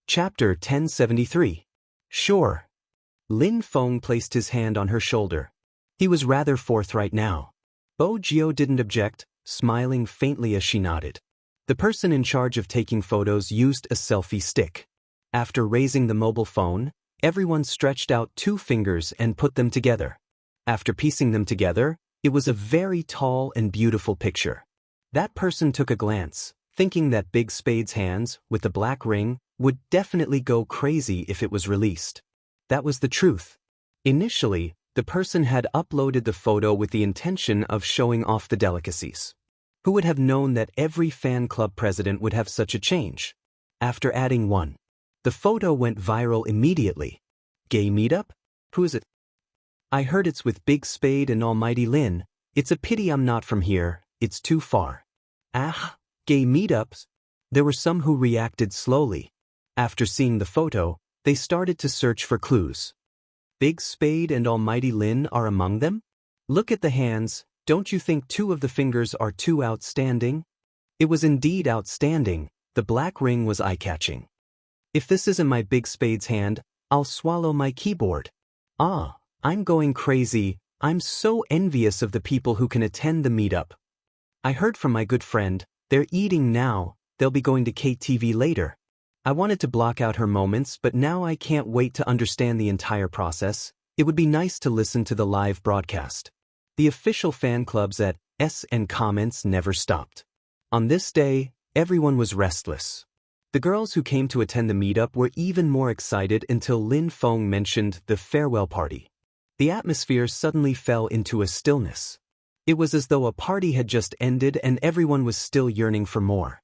Chapter 1073. Sure. Lin Feng placed his hand on her shoulder. He was rather forthright now. Bo Jio didn't object, smiling faintly as she nodded. The person in charge of taking photos used a selfie stick. After raising the mobile phone, everyone stretched out 2 fingers and put them together. After piecing them together, it was a very tall and beautiful picture. That person took a glance, thinking that Big Spade's hands, with the black ring, would definitely go crazy if it was released. That was the truth. Initially, the person had uploaded the photo with the intention of showing off the delicacies. Who would have known that every fan club president would have such a change? After adding one, the photo went viral immediately. Gay meetup? Who is it? I heard it's with Big Spade and Almighty Lin. It's a pity I'm not from here, it's too far. Ah, gay meetups? There were some who reacted slowly. After seeing the photo, they started to search for clues. Big Spade and Almighty Lin are among them? Look at the hands, don't you think 2 of the fingers are too outstanding? It was indeed outstanding, the black ring was eye-catching. If this isn't my Big Spade's hand, I'll swallow my keyboard. Ah, I'm going crazy, I'm so envious of the people who can attend the meetup. I heard from my good friend, they're eating now, they'll be going to KTV later. I wanted to block out her moments, but now I can't wait to understand the entire process. It would be nice to listen to the live broadcast. The official fan clubs at S and comments never stopped. On this day, everyone was restless. The girls who came to attend the meetup were even more excited until Lin Feng mentioned the farewell party. The atmosphere suddenly fell into a stillness. It was as though a party had just ended and everyone was still yearning for more.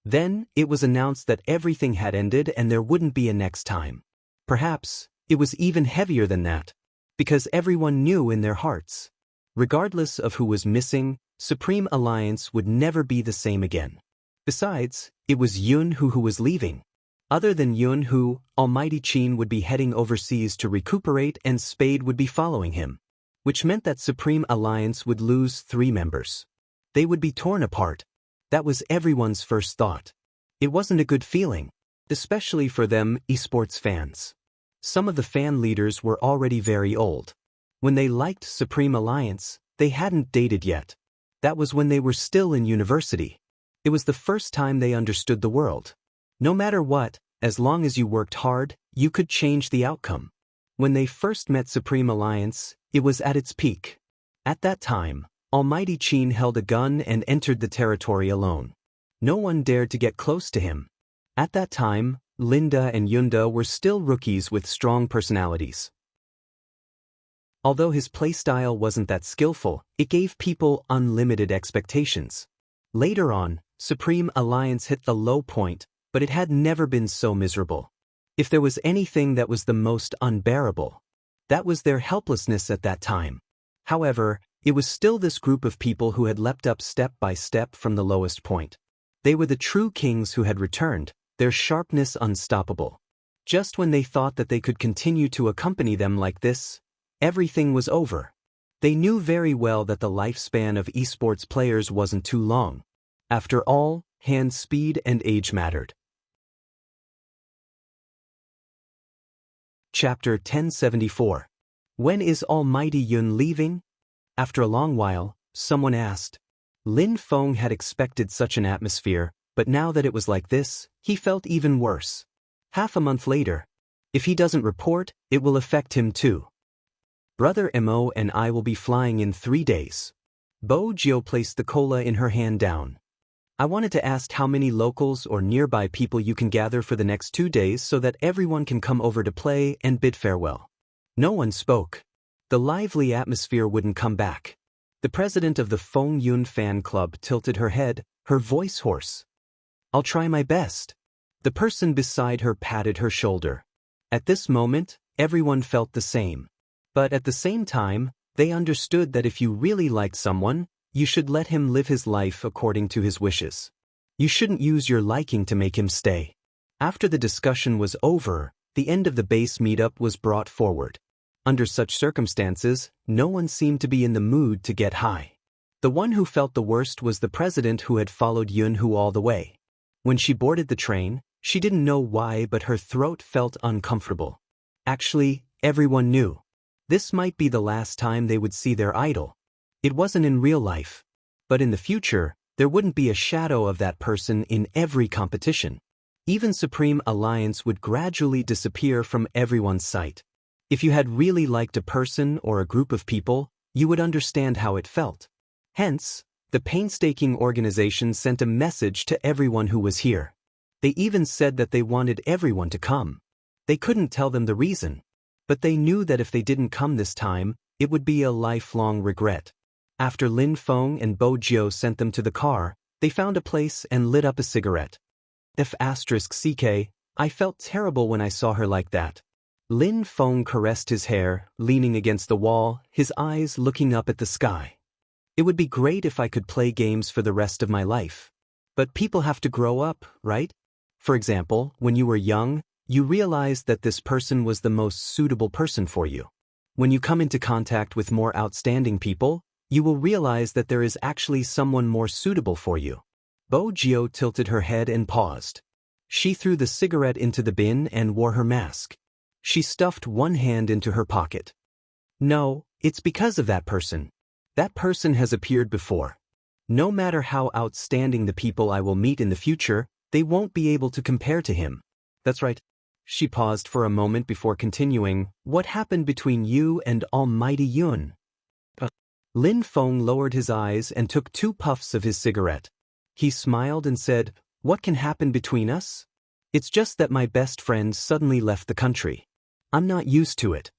Then, it was announced that everything had ended and there wouldn't be a next time. Perhaps, it was even heavier than that, because everyone knew in their hearts. Regardless of who was missing, Supreme Alliance would never be the same again. Besides, it was Yun who was leaving. Other than Yun who, Almighty Qin would be heading overseas to recuperate and Spade would be following him. Which meant that Supreme Alliance would lose 3 members. They would be torn apart. That was everyone's first thought. It wasn't a good feeling, especially for them esports fans. Some of the fan leaders were already very old. When they liked Supreme Alliance, they hadn't dated yet. That was when they were still in university. It was the first time they understood the world. No matter what, as long as you worked hard, you could change the outcome. When they first met Supreme Alliance, it was at its peak. At that time, Almighty Qin held a gun and entered the territory alone. No one dared to get close to him. At that time, Linda and Yunda were still rookies with strong personalities. Although his playstyle wasn't that skillful, it gave people unlimited expectations. Later on, Supreme Alliance hit the low point, but it had never been so miserable. If there was anything that was the most unbearable, that was their helplessness at that time. However, it was still this group of people who had leapt up step by step from the lowest point. They were the true kings who had returned, their sharpness unstoppable. Just when they thought that they could continue to accompany them like this, everything was over. They knew very well that the lifespan of esports players wasn't too long. After all, hand speed and age mattered. Chapter 1074. When is Almighty Yun leaving? After a long while, someone asked. Lin Feng had expected such an atmosphere, but now that it was like this, he felt even worse. Half a month later. If he doesn't report, it will affect him too. Brother Mo and I will be flying in 3 days. Bo Jio placed the cola in her hand down. I wanted to ask how many locals or nearby people you can gather for the next 2 days so that everyone can come over to play and bid farewell. No one spoke. The lively atmosphere wouldn't come back. The president of the Feng Yun fan club tilted her head, her voice hoarse. I'll try my best. The person beside her patted her shoulder. At this moment, everyone felt the same. But at the same time, they understood that if you really liked someone, you should let him live his life according to his wishes. You shouldn't use your liking to make him stay. After the discussion was over, the end of the base meetup was brought forward. Under such circumstances, no one seemed to be in the mood to get high. The one who felt the worst was the president who had followed Yunhu all the way. When she boarded the train, She didn't know why, but her throat felt uncomfortable. Actually, everyone knew. This might be the last time they would see their idol. It wasn't in real life. But in the future, there wouldn't be a shadow of that person in every competition. Even Supreme Alliance would gradually disappear from everyone's sight. If you had really liked a person or a group of people, you would understand how it felt. Hence, the painstaking organization sent a message to everyone who was here. They even said that they wanted everyone to come. They couldn't tell them the reason, but they knew that if they didn't come this time, it would be a lifelong regret. After Lin Feng and Bo Jio sent them to the car, they found a place and lit up a cigarette. F***CK, I felt terrible when I saw her like that. Lin Feng caressed his hair, leaning against the wall, his eyes looking up at the sky. It would be great if I could play games for the rest of my life. But people have to grow up, right? For example, when you were young, you realized that this person was the most suitable person for you. When you come into contact with more outstanding people, you will realize that there is actually someone more suitable for you. Bo Jio tilted her head and paused. She threw the cigarette into the bin and wore her mask. She stuffed one hand into her pocket. No, it's because of that person. That person has appeared before. No matter how outstanding the people I will meet in the future, they won't be able to compare to him. That's right. She paused for a moment before continuing, what happened between you and Almighty Yun? Lin Feng lowered his eyes and took 2 puffs of his cigarette. He smiled and said, what can happen between us? It's just that my best friend suddenly left the country. I'm not used to it.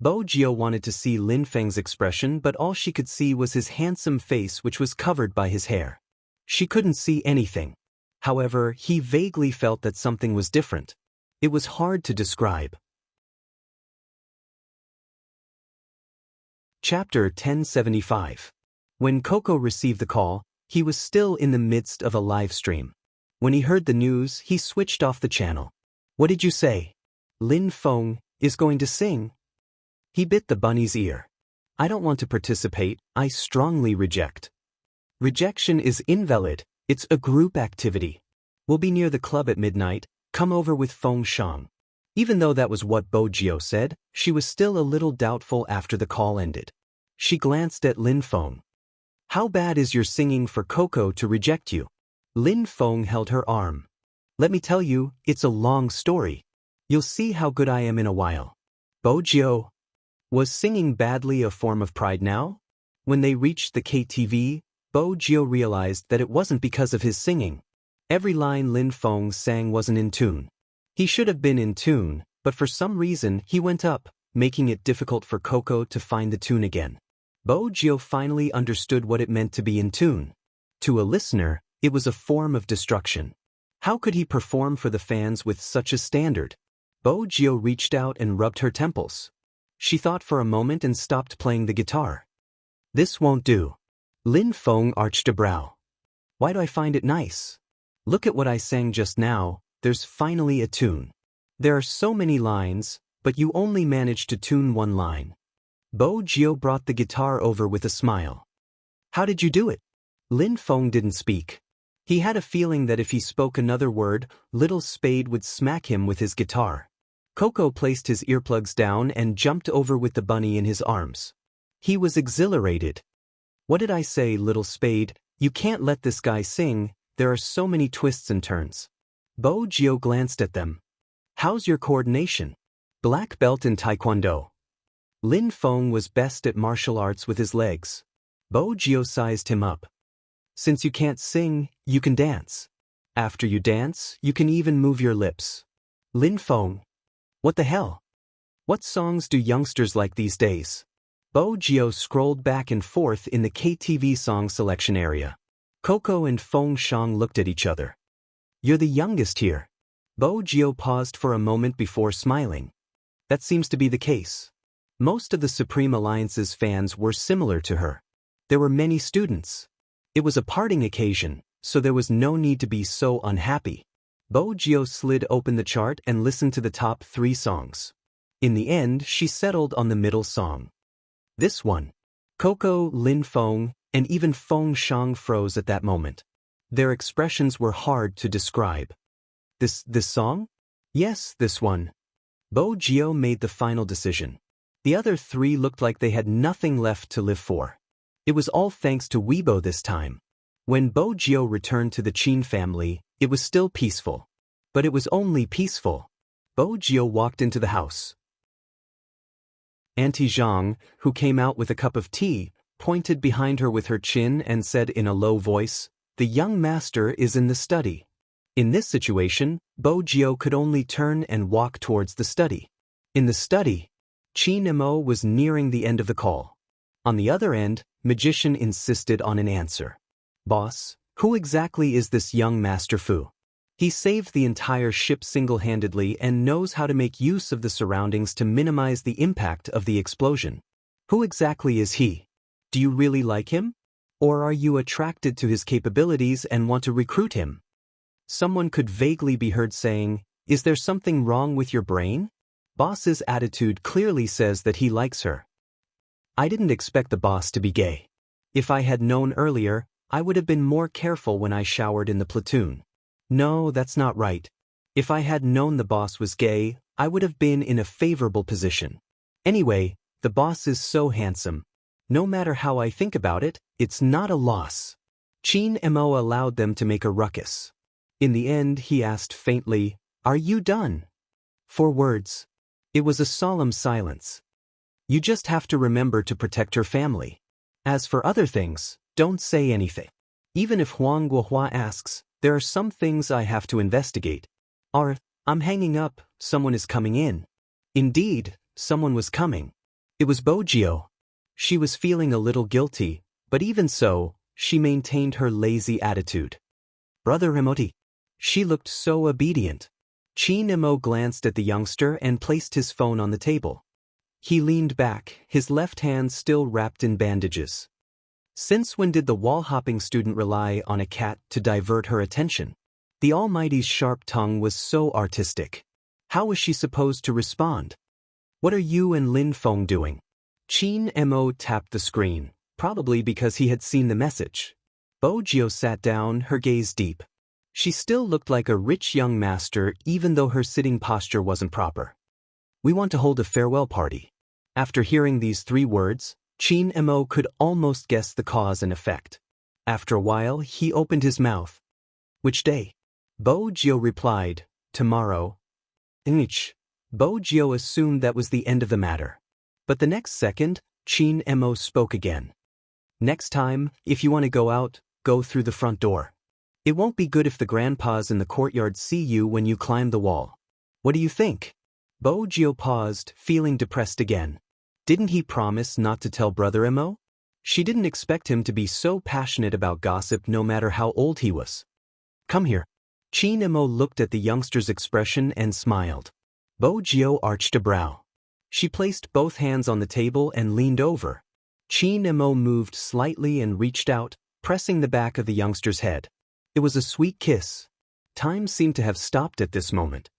Bo Jio wanted to see Lin Feng's expression, but all she could see was his handsome face, which was covered by his hair. She couldn't see anything. However, he vaguely felt that something was different. It was hard to describe. Chapter 1075. When Coco received the call, he was still in the midst of a live stream. When he heard the news, he switched off the channel. What did you say? Lin Feng is going to sing? He bit the bunny's ear. I don't want to participate, I strongly reject. Rejection is invalid, it's a group activity. We'll be near the club at midnight, come over with Feng Shang. Even though that was what Bo Jio said, she was still a little doubtful after the call ended. She glanced at Lin Feng. How bad is your singing for Coco to reject you? Lin Feng held her arm. Let me tell you, it's a long story. You'll see how good I am in a while. Bo Jio. Was singing badly a form of pride now? When they reached the KTV, Bo Jio realized that it wasn't because of his singing. Every line Lin Feng sang wasn't in tune. He should have been in tune, but for some reason he went up, making it difficult for Coco to find the tune again. Bo Jio finally understood what it meant to be in tune. To a listener, it was a form of destruction. How could he perform for the fans with such a standard? Bo Jio reached out and rubbed her temples. She thought for a moment and stopped playing the guitar. This won't do. Lin Feng arched a brow. Why do I find it nice? Look at what I sang just now, there's finally a tune. There are so many lines, but you only managed to tune one line. Bo Jio brought the guitar over with a smile. How did you do it? Lin Feng didn't speak. He had a feeling that if he spoke another word, Little Spade would smack him with his guitar. Coco placed his earplugs down and jumped over with the bunny in his arms. He was exhilarated. What did I say, Little Spade? You can't let this guy sing, there are so many twists and turns. Bo Jio glanced at them. How's your coordination? Black belt in Taekwondo. Lin Feng was best at martial arts with his legs. Bo Jio sized him up. Since you can't sing, you can dance. After you dance, you can even move your lips. Lin Feng. What the hell? What songs do youngsters like these days? Bo Jio scrolled back and forth in the KTV song selection area. Coco and Feng Shang looked at each other. You're the youngest here. Bo Jio paused for a moment before smiling. That seems to be the case. Most of the Supreme Alliance's fans were similar to her. There were many students. It was a parting occasion, so there was no need to be so unhappy. Bo Jio slid open the chart and listened to the top 3 songs. In the end, she settled on the middle song. This one. Coco, Lin Feng, and even Feng Shang froze at that moment. Their expressions were hard to describe. This song? Yes, this one. Bo Gio made the final decision. The other three looked like they had nothing left to live for. It was all thanks to Weibo this time. When Bo Gio returned to the Qin family, it was still peaceful. But it was only peaceful. Bo Gio walked into the house. Auntie Zhang, who came out with a cup of tea, pointed behind her with her chin and said in a low voice, "The young master is in the study." In this situation, Bo Gio could only turn and walk towards the study. In the study, Qin Mo was nearing the end of the call. On the other end, Magician insisted on an answer. "Boss, who exactly is this young Master Fu? He saved the entire ship single-handedly and knows how to make use of the surroundings to minimize the impact of the explosion. Who exactly is he? Do you really like him? Or are you attracted to his capabilities and want to recruit him?" Someone could vaguely be heard saying, "Is there something wrong with your brain?" Boss's attitude clearly says that he likes her. I didn't expect the boss to be gay. If I had known earlier, I would have been more careful when I showered in the platoon. No, that's not right. If I had known the boss was gay, I would have been in a favorable position. Anyway, the boss is so handsome. No matter how I think about it, it's not a loss. Qin Mo allowed them to make a ruckus. In the end, he asked faintly, "Are you done?" 4 words. It was a solemn silence. You just have to remember to protect her family. As for other things, don't say anything. Even if Huang Guohua asks, there are some things I have to investigate. Or, I'm hanging up, someone is coming in. Indeed, someone was coming. It was Bo Gio. She was feeling a little guilty, but even so, she maintained her lazy attitude. "Brother Emoti." She looked so obedient. Qin Mo glanced at the youngster and placed his phone on the table. He leaned back, his left hand still wrapped in bandages. Since when did the wall-hopping student rely on a cat to divert her attention? The Almighty's sharp tongue was so artistic. How was she supposed to respond? "What are you and Lin Feng doing?" Qin Mo tapped the screen, probably because he had seen the message. Bo Gio sat down, her gaze deep. She still looked like a rich young master even though her sitting posture wasn't proper. "We want to hold a farewell party." After hearing these 3 words, Qin Mo could almost guess the cause and effect. After a while, he opened his mouth. "Which day?" Bo Gio replied, "Tomorrow." Enrich. Bo Gio assumed that was the end of the matter. But the next second, Qin Mo spoke again. "Next time, if you want to go out, go through the front door. It won't be good if the grandpas in the courtyard see you when you climb the wall. What do you think?" Bo Gio paused, feeling depressed again. Didn't he promise not to tell Brother Mo? She didn't expect him to be so passionate about gossip no matter how old he was. "Come here." Qin Mo looked at the youngster's expression and smiled. Bo Gio arched a brow. She placed both hands on the table and leaned over. Qin Mo moved slightly and reached out, pressing the back of the youngster's head. It was a sweet kiss. Time seemed to have stopped at this moment.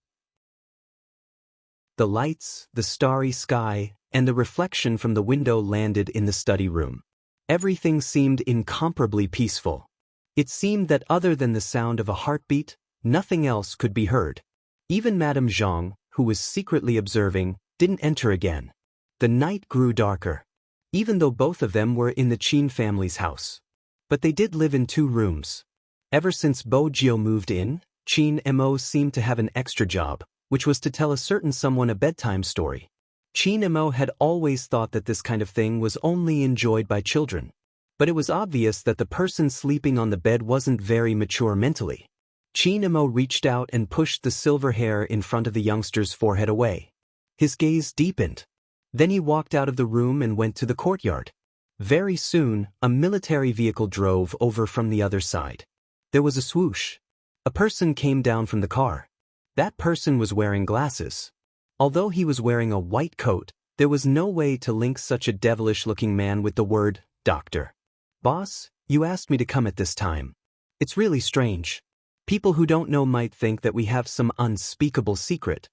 The lights, the starry sky, and the reflection from the window landed in the study room. Everything seemed incomparably peaceful. It seemed that other than the sound of a heartbeat, nothing else could be heard. Even Madame Zhang, who was secretly observing, didn't enter again. The night grew darker. Even though both of them were in the Qin family's house. But they did live in 2 rooms. Ever since Bo Gio moved in, Qin Mo seemed to have an extra job, which was to tell a certain someone a bedtime story. Qin Mo had always thought that this kind of thing was only enjoyed by children. But it was obvious that the person sleeping on the bed wasn't very mature mentally. Qin Mo reached out and pushed the silver hair in front of the youngster's forehead away. His gaze deepened. Then he walked out of the room and went to the courtyard. Very soon, a military vehicle drove over from the other side. There was a swoosh. A person came down from the car. That person was wearing glasses. Although he was wearing a white coat, there was no way to link such a devilish-looking man with the word, "Doctor." "Boss, you asked me to come at this time. It's really strange. People who don't know might think that we have some unspeakable secret."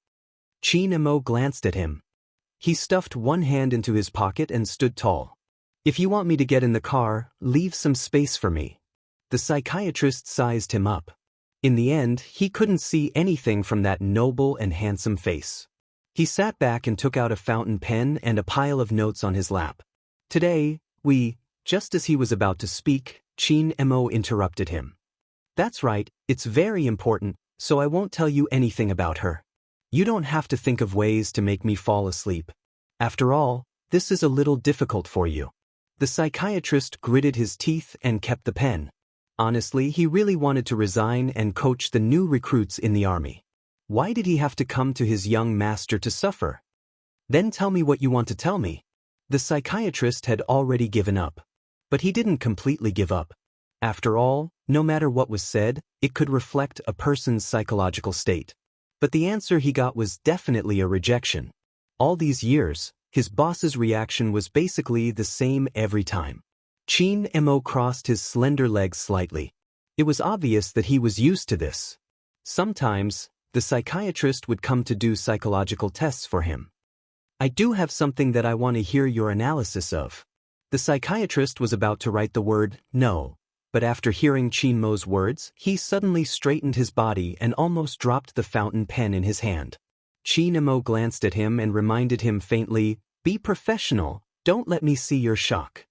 Qin Mo glanced at him. He stuffed one hand into his pocket and stood tall. "If you want me to get in the car, leave some space for me." The psychiatrist sized him up. In the end, he couldn't see anything from that noble and handsome face. He sat back and took out a fountain pen and a pile of notes on his lap. Today, just as he was about to speak, Chin Mo interrupted him. That's right, it's very important, so I won't tell you anything about her. You don't have to think of ways to make me fall asleep. After all, this is a little difficult for you. The psychiatrist gritted his teeth and kept the pen. Honestly, he really wanted to resign and coach the new recruits in the army. Why did he have to come to his young master to suffer? Then tell me what you want to tell me. The psychiatrist had already given up. But he didn't completely give up. After all, no matter what was said, it could reflect a person's psychological state. But the answer he got was definitely a rejection. All these years, his boss's reaction was basically the same every time. Chin Mo crossed his slender legs slightly. It was obvious that he was used to this. Sometimes, the psychiatrist would come to do psychological tests for him. I do have something that I want to hear your analysis of. The psychiatrist was about to write the word no, but after hearing Chin Mo's words, he suddenly straightened his body and almost dropped the fountain pen in his hand. Chin Mo glanced at him and reminded him faintly, "Be professional, don't let me see your shock."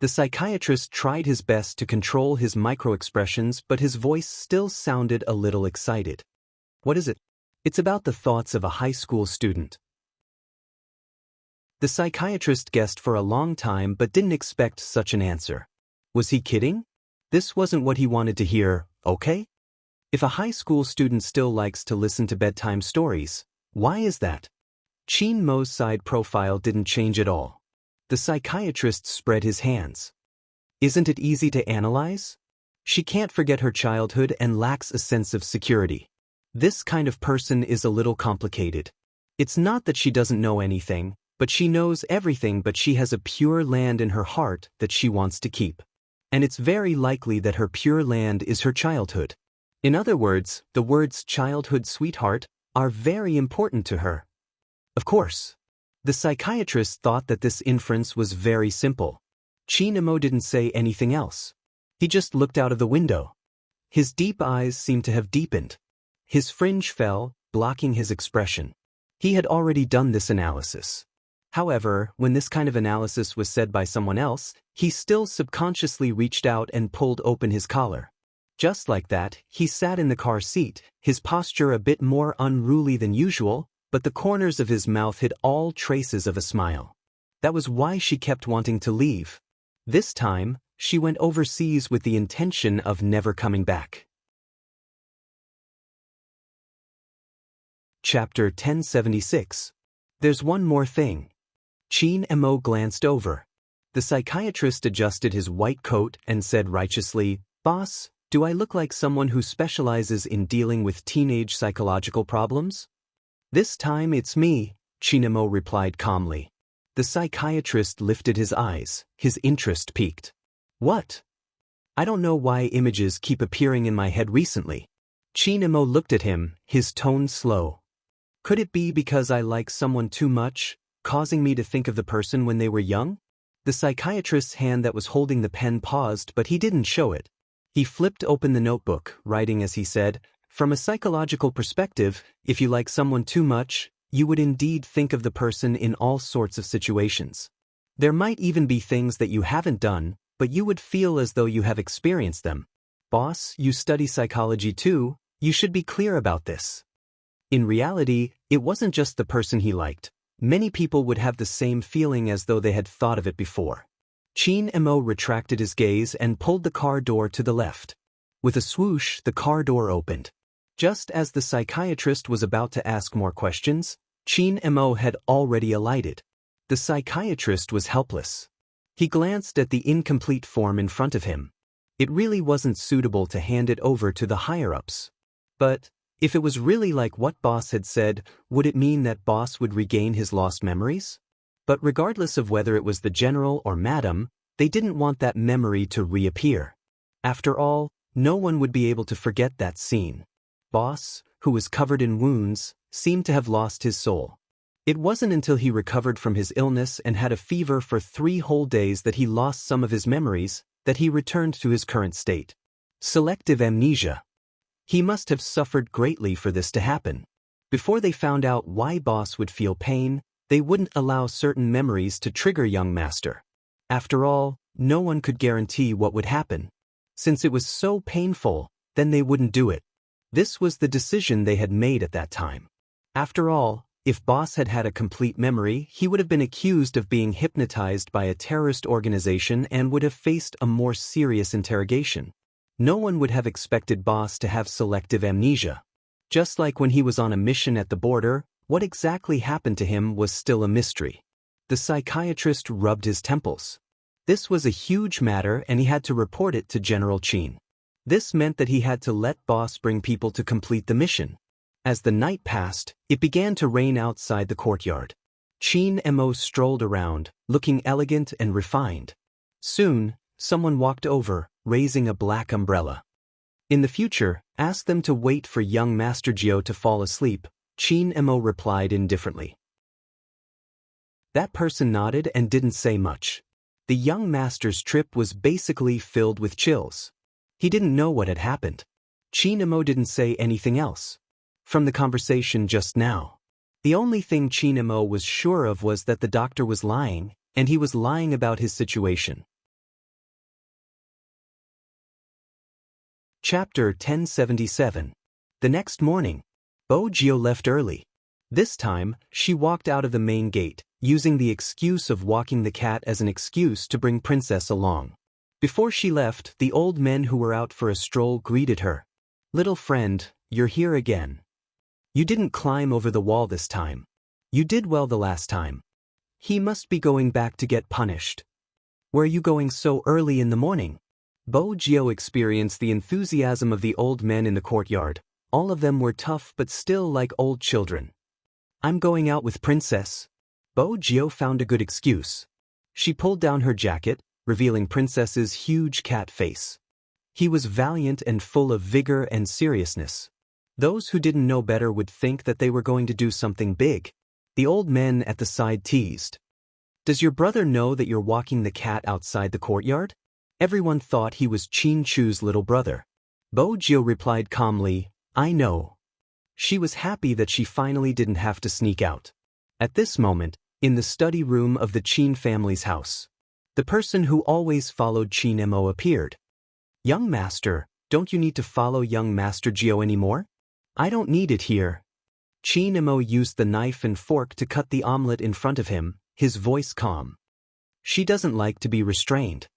The psychiatrist tried his best to control his micro-expressions, but his voice still sounded a little excited. What is it? It's about the thoughts of a high school student. The psychiatrist guessed for a long time but didn't expect such an answer. Was he kidding? This wasn't what he wanted to hear, okay? If a high school student still likes to listen to bedtime stories, why is that? Chin Mo's side profile didn't change at all. The psychiatrist spread his hands. Isn't it easy to analyze? She can't forget her childhood and lacks a sense of security. This kind of person is a little complicated. It's not that she doesn't know anything, but she knows everything, but she has a pure land in her heart that she wants to keep. And it's very likely that her pure land is her childhood. In other words, the words childhood sweetheart are very important to her. Of course. The psychiatrist thought that this inference was very simple. Chin Mo didn't say anything else. He just looked out of the window. His deep eyes seemed to have deepened. His fringe fell, blocking his expression. He had already done this analysis. However, when this kind of analysis was said by someone else, he still subconsciously reached out and pulled open his collar. Just like that, he sat in the car seat, his posture a bit more unruly than usual, but the corners of his mouth hid all traces of a smile. That was why she kept wanting to leave. This time, she went overseas with the intention of never coming back. Chapter 1076. There's one more thing. Chin Mo glanced over. The psychiatrist adjusted his white coat and said righteously, "Boss, do I look like someone who specializes in dealing with teenage psychological problems?" "This time it's me," Chin Mo replied calmly. The psychiatrist lifted his eyes, his interest piqued. "What?" "I don't know why images keep appearing in my head recently." Chin Mo looked at him, his tone slow. "Could it be because I like someone too much, causing me to think of the person when they were young?" The psychiatrist's hand that was holding the pen paused, but he didn't show it. He flipped open the notebook, writing as he said, "From a psychological perspective, if you like someone too much, you would indeed think of the person in all sorts of situations. There might even be things that you haven't done, but you would feel as though you have experienced them. Boss, you study psychology too, you should be clear about this." In reality, it wasn't just the person he liked. Many people would have the same feeling as though they had thought of it before. Chin Mo retracted his gaze and pulled the car door to the left. With a swoosh, the car door opened. Just as the psychiatrist was about to ask more questions, Chin Mo had already alighted. The psychiatrist was helpless. He glanced at the incomplete form in front of him. It really wasn't suitable to hand it over to the higher-ups. But if it was really like what Boss had said, would it mean that Boss would regain his lost memories? But regardless of whether it was the general or madam, they didn't want that memory to reappear. After all, no one would be able to forget that scene. Boss, who was covered in wounds, seemed to have lost his soul. It wasn't until he recovered from his illness and had a fever for 3 whole days that he lost some of his memories, that he returned to his current state. Selective amnesia. He must have suffered greatly for this to happen. Before they found out why Boss would feel pain, they wouldn't allow certain memories to trigger young master. After all, no one could guarantee what would happen. Since it was so painful, then they wouldn't do it. This was the decision they had made at that time. After all, if Boss had had a complete memory, he would have been accused of being hypnotized by a terrorist organization and would have faced a more serious interrogation. No one would have expected Boss to have selective amnesia. Just like when he was on a mission at the border, what exactly happened to him was still a mystery. The psychiatrist rubbed his temples. This was a huge matter and he had to report it to General Chin. This meant that he had to let Boss bring people to complete the mission. As the night passed, it began to rain outside the courtyard. Chin Mo strolled around, looking elegant and refined. Soon, someone walked over, raising a black umbrella. In the future, ask them to wait for young Master Gio to fall asleep, Chin Mo replied indifferently. That person nodded and didn't say much. The young master's trip was basically filled with chills. He didn't know what had happened. Chin Mo didn't say anything else. From the conversation just now, the only thing Chin Mo was sure of was that the doctor was lying, and he was lying about his situation. Chapter 1077. The next morning, Bo Gio left early. This time, she walked out of the main gate, using the excuse of walking the cat as an excuse to bring Princess along. Before she left, the old men who were out for a stroll greeted her. "Little friend, you're here again. You didn't climb over the wall this time. You did well the last time. He must be going back to get punished. Where are you going so early in the morning?" Bo Gio experienced the enthusiasm of the old men in the courtyard. All of them were tough but still like old children. "I'm going out with Princess." Bo Gio found a good excuse. She pulled down her jacket, revealing Princess's huge cat face. He was valiant and full of vigor and seriousness. Those who didn't know better would think that they were going to do something big. The old men at the side teased. "Does your brother know that you're walking the cat outside the courtyard?" Everyone thought he was Chin Chu's little brother. Bo Gio replied calmly, "I know." She was happy that she finally didn't have to sneak out. At this moment, in the study room of the Chin family's house, the person who always followed Chin Mo appeared. "Young master, don't you need to follow young Master Gio anymore?" "I don't need it here." Chin Mo used the knife and fork to cut the omelet in front of him, his voice calm. "She doesn't like to be restrained.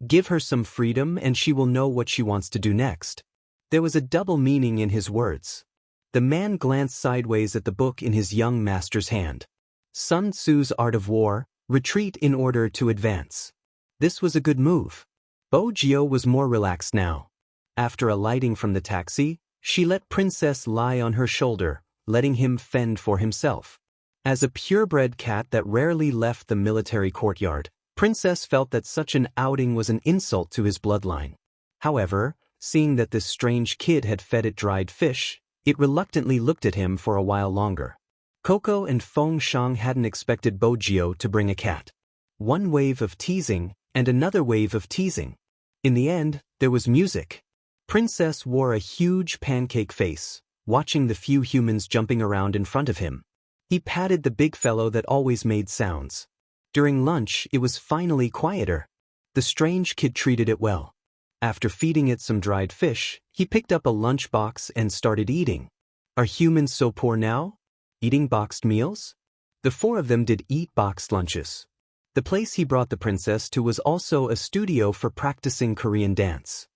Give her some freedom and she will know what she wants to do next." There was a double meaning in his words. The man glanced sideways at the book in his young master's hand. Sun Tzu's Art of War, retreat in order to advance. This was a good move. Bo Gio was more relaxed now. After alighting from the taxi, she let Princess lie on her shoulder, letting him fend for himself. As a purebred cat that rarely left the military courtyard, Princess felt that such an outing was an insult to his bloodline. However, seeing that this strange kid had fed it dried fish, it reluctantly looked at him for a while longer. Coco and Feng Shang hadn't expected Bo Gio to bring a cat. One wave of teasing, and another wave of teasing. In the end, there was music. Princess wore a huge pancake face, watching the few humans jumping around in front of him. He patted the big fellow that always made sounds. During lunch, it was finally quieter. The strange kid treated it well. After feeding it some dried fish, he picked up a lunchbox and started eating. Are humans so poor now? Eating boxed meals? The four of them did eat boxed lunches. The place he brought the princess to was also a studio for practicing Korean dance.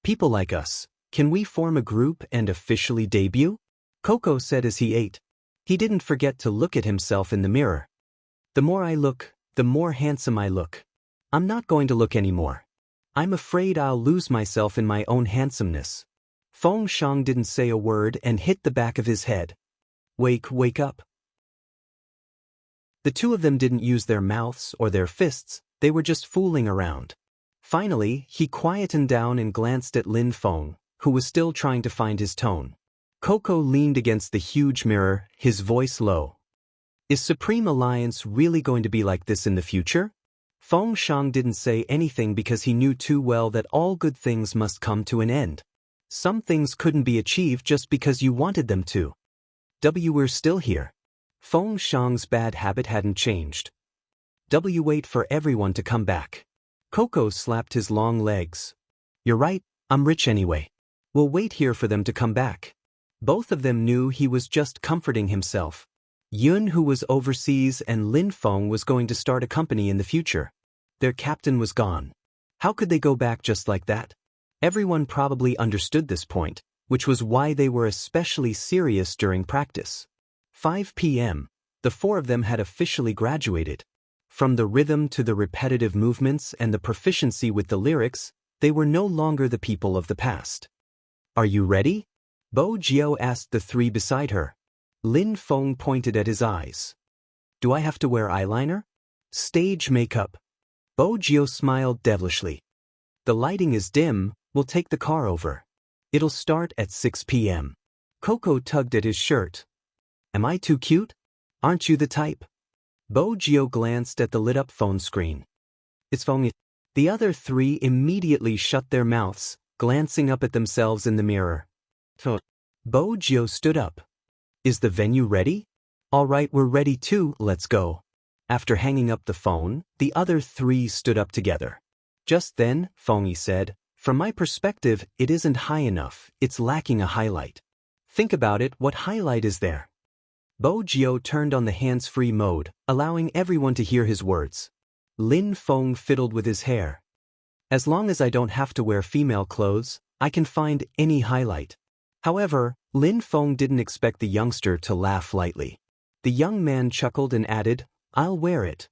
"People like us, can we form a group and officially debut?" Coco said as he ate. He didn't forget to look at himself in the mirror. "The more I look, the more handsome I look. I'm not going to look anymore. I'm afraid I'll lose myself in my own handsomeness." Feng Shang didn't say a word and hit the back of his head. Wake up." The two of them didn't use their mouths or their fists, they were just fooling around. Finally, he quietened down and glanced at Lin Feng, who was still trying to find his tone. Coco leaned against the huge mirror, his voice low. "Is Supreme Alliance really going to be like this in the future?" Feng Shang didn't say anything because he knew too well that all good things must come to an end. Some things couldn't be achieved just because you wanted them to. We're still here. Feng Shang's bad habit hadn't changed. Wait for everyone to come back. Coco slapped his long legs. You're right, I'm rich anyway. We'll wait here for them to come back. Both of them knew he was just comforting himself. Yun, who was overseas, and Lin Feng was going to start a company in the future. Their captain was gone. How could they go back just like that? Everyone probably understood this point, which was why they were especially serious during practice. 5 p.m. The four of them had officially graduated. From the rhythm to the repetitive movements and the proficiency with the lyrics, they were no longer the people of the past. Are you ready? Bo Jiao asked the three beside her. Lin Feng pointed at his eyes. Do I have to wear eyeliner? Stage makeup. Bo Jiao smiled devilishly. The lighting is dim, we'll take the car over. It'll start at 6 p.m. Coco tugged at his shirt. Am I too cute? Aren't you the type? Bo Jiao glanced at the lit-up phone screen. It's Feng. The other three immediately shut their mouths, glancing up at themselves in the mirror. Bo Jiao stood up. Is the venue ready? All right, we're ready too, let's go. After hanging up the phone, the other three stood up together. Just then, Feng said, from my perspective, it isn't high enough, it's lacking a highlight. Think about it, what highlight is there? Bo Jiao turned on the hands-free mode, allowing everyone to hear his words. Lin Feng fiddled with his hair. As long as I don't have to wear female clothes, I can find any highlight. However, Lin Feng didn't expect the youngster to laugh lightly. The young man chuckled and added, I'll wear it.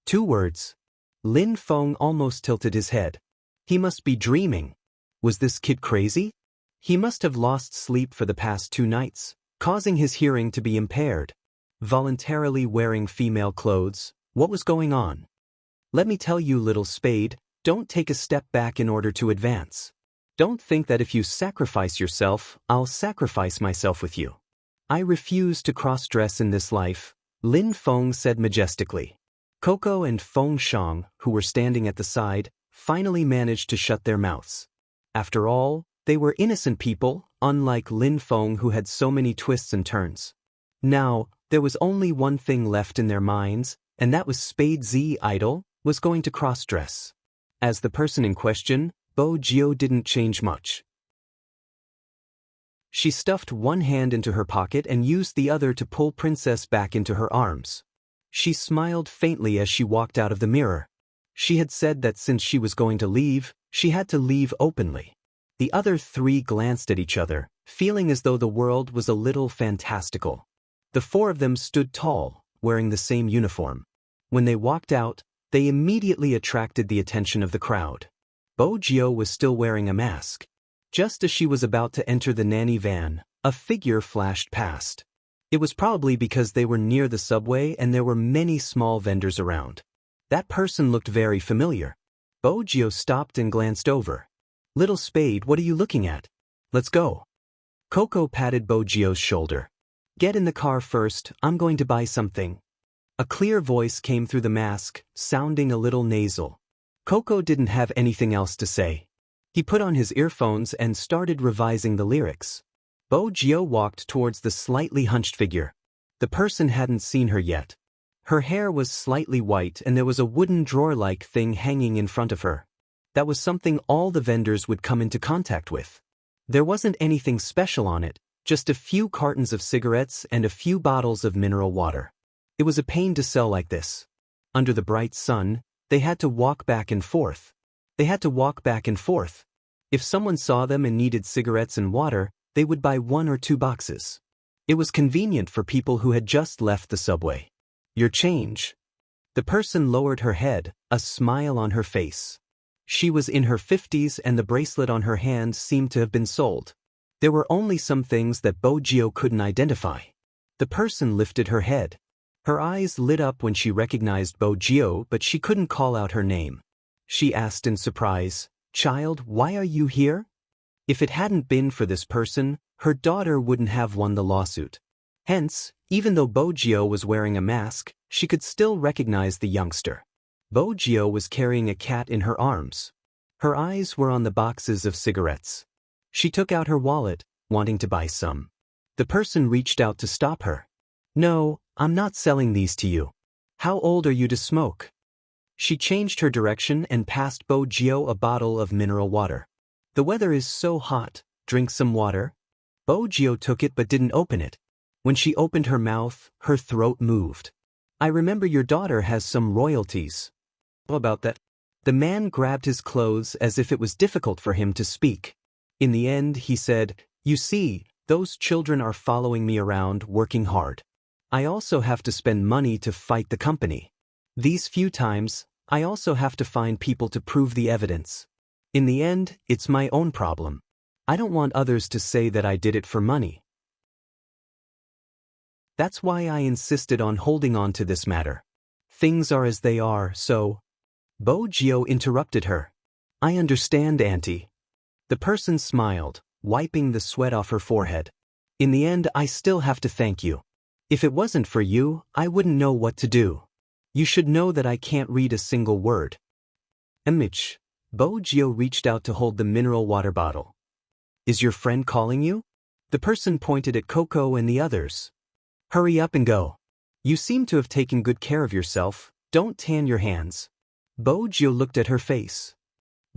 2 words. Lin Feng almost tilted his head. He must be dreaming. Was this kid crazy? He must have lost sleep for the past 2 nights, causing his hearing to be impaired. Voluntarily wearing female clothes, what was going on? Let me tell you, little spade, don't take a step back in order to advance. Don't think that if you sacrifice yourself, I'll sacrifice myself with you. I refuse to cross-dress in this life, Lin Feng said majestically. Coco and Feng Shang, who were standing at the side, finally managed to shut their mouths. After all, they were innocent people, unlike Lin Feng who had so many twists and turns. Now, there was only one thing left in their minds, and that was Spade Z Idol was going to cross-dress. As the person in question, Bo Jiao didn't change much. She stuffed one hand into her pocket and used the other to pull Princess back into her arms. She smiled faintly as she walked out of the mirror. She had said that since she was going to leave, she had to leave openly. The other three glanced at each other, feeling as though the world was a little fantastical. The 4 of them stood tall, wearing the same uniform. When they walked out, they immediately attracted the attention of the crowd. Bo Jiao was still wearing a mask. Just as she was about to enter the nanny van, a figure flashed past. It was probably because they were near the subway and there were many small vendors around. That person looked very familiar. Bo Jiao stopped and glanced over. Little Spade, what are you looking at? Let's go. Coco patted Bo Jiao's shoulder. Get in the car first, I'm going to buy something. A clear voice came through the mask, sounding a little nasal. Coco didn't have anything else to say. He put on his earphones and started revising the lyrics. Bo Jiao walked towards the slightly hunched figure. The person hadn't seen her yet. Her hair was slightly white and there was a wooden drawer-like thing hanging in front of her. That was something all the vendors would come into contact with. There wasn't anything special on it, just a few cartons of cigarettes and a few bottles of mineral water. It was a pain to sell like this. Under the bright sun, they had to walk back and forth. If someone saw them and needed cigarettes and water, they would buy 1 or 2 boxes. It was convenient for people who had just left the subway. Your change. The person lowered her head, a smile on her face. She was in her 50s and the bracelet on her hand seemed to have been sold. There were only some things that Bo Jiao couldn't identify. The person lifted her head. Her eyes lit up when she recognized Bo Jiao, but she couldn't call out her name. She asked in surprise, "Child, why are you here?" If it hadn't been for this person, her daughter wouldn't have won the lawsuit. Hence, even though Bo Jiao was wearing a mask, she could still recognize the youngster. Bo Gio was carrying a cat in her arms. Her eyes were on the boxes of cigarettes. She took out her wallet, wanting to buy some. The person reached out to stop her. "No, I'm not selling these to you. How old are you to smoke?" She changed her direction and passed Bo Gio a bottle of mineral water. "The weather is so hot, drink some water." Bo Gio took it but didn't open it. When she opened her mouth, her throat moved. "I remember your daughter has some royalties." "How about that?" The man grabbed his clothes as if it was difficult for him to speak. In the end, he said, "You see, those children are following me around, working hard. I also have to spend money to fight the company. These few times, I also have to find people to prove the evidence. In the end, it's my own problem. I don't want others to say that I did it for money. That's why I insisted on holding on to this matter. Things are as they are, so—" Bo Gio interrupted her. "I understand, Auntie." The person smiled, wiping the sweat off her forehead. "In the end, I still have to thank you. If it wasn't for you, I wouldn't know what to do. You should know that I can't read a single word." "Enrich." Bo Gio reached out to hold the mineral water bottle. "Is your friend calling you?" The person pointed at Coco and the others. "Hurry up and go. You seem to have taken good care of yourself, don't tan your hands." Bo Gio looked at her face.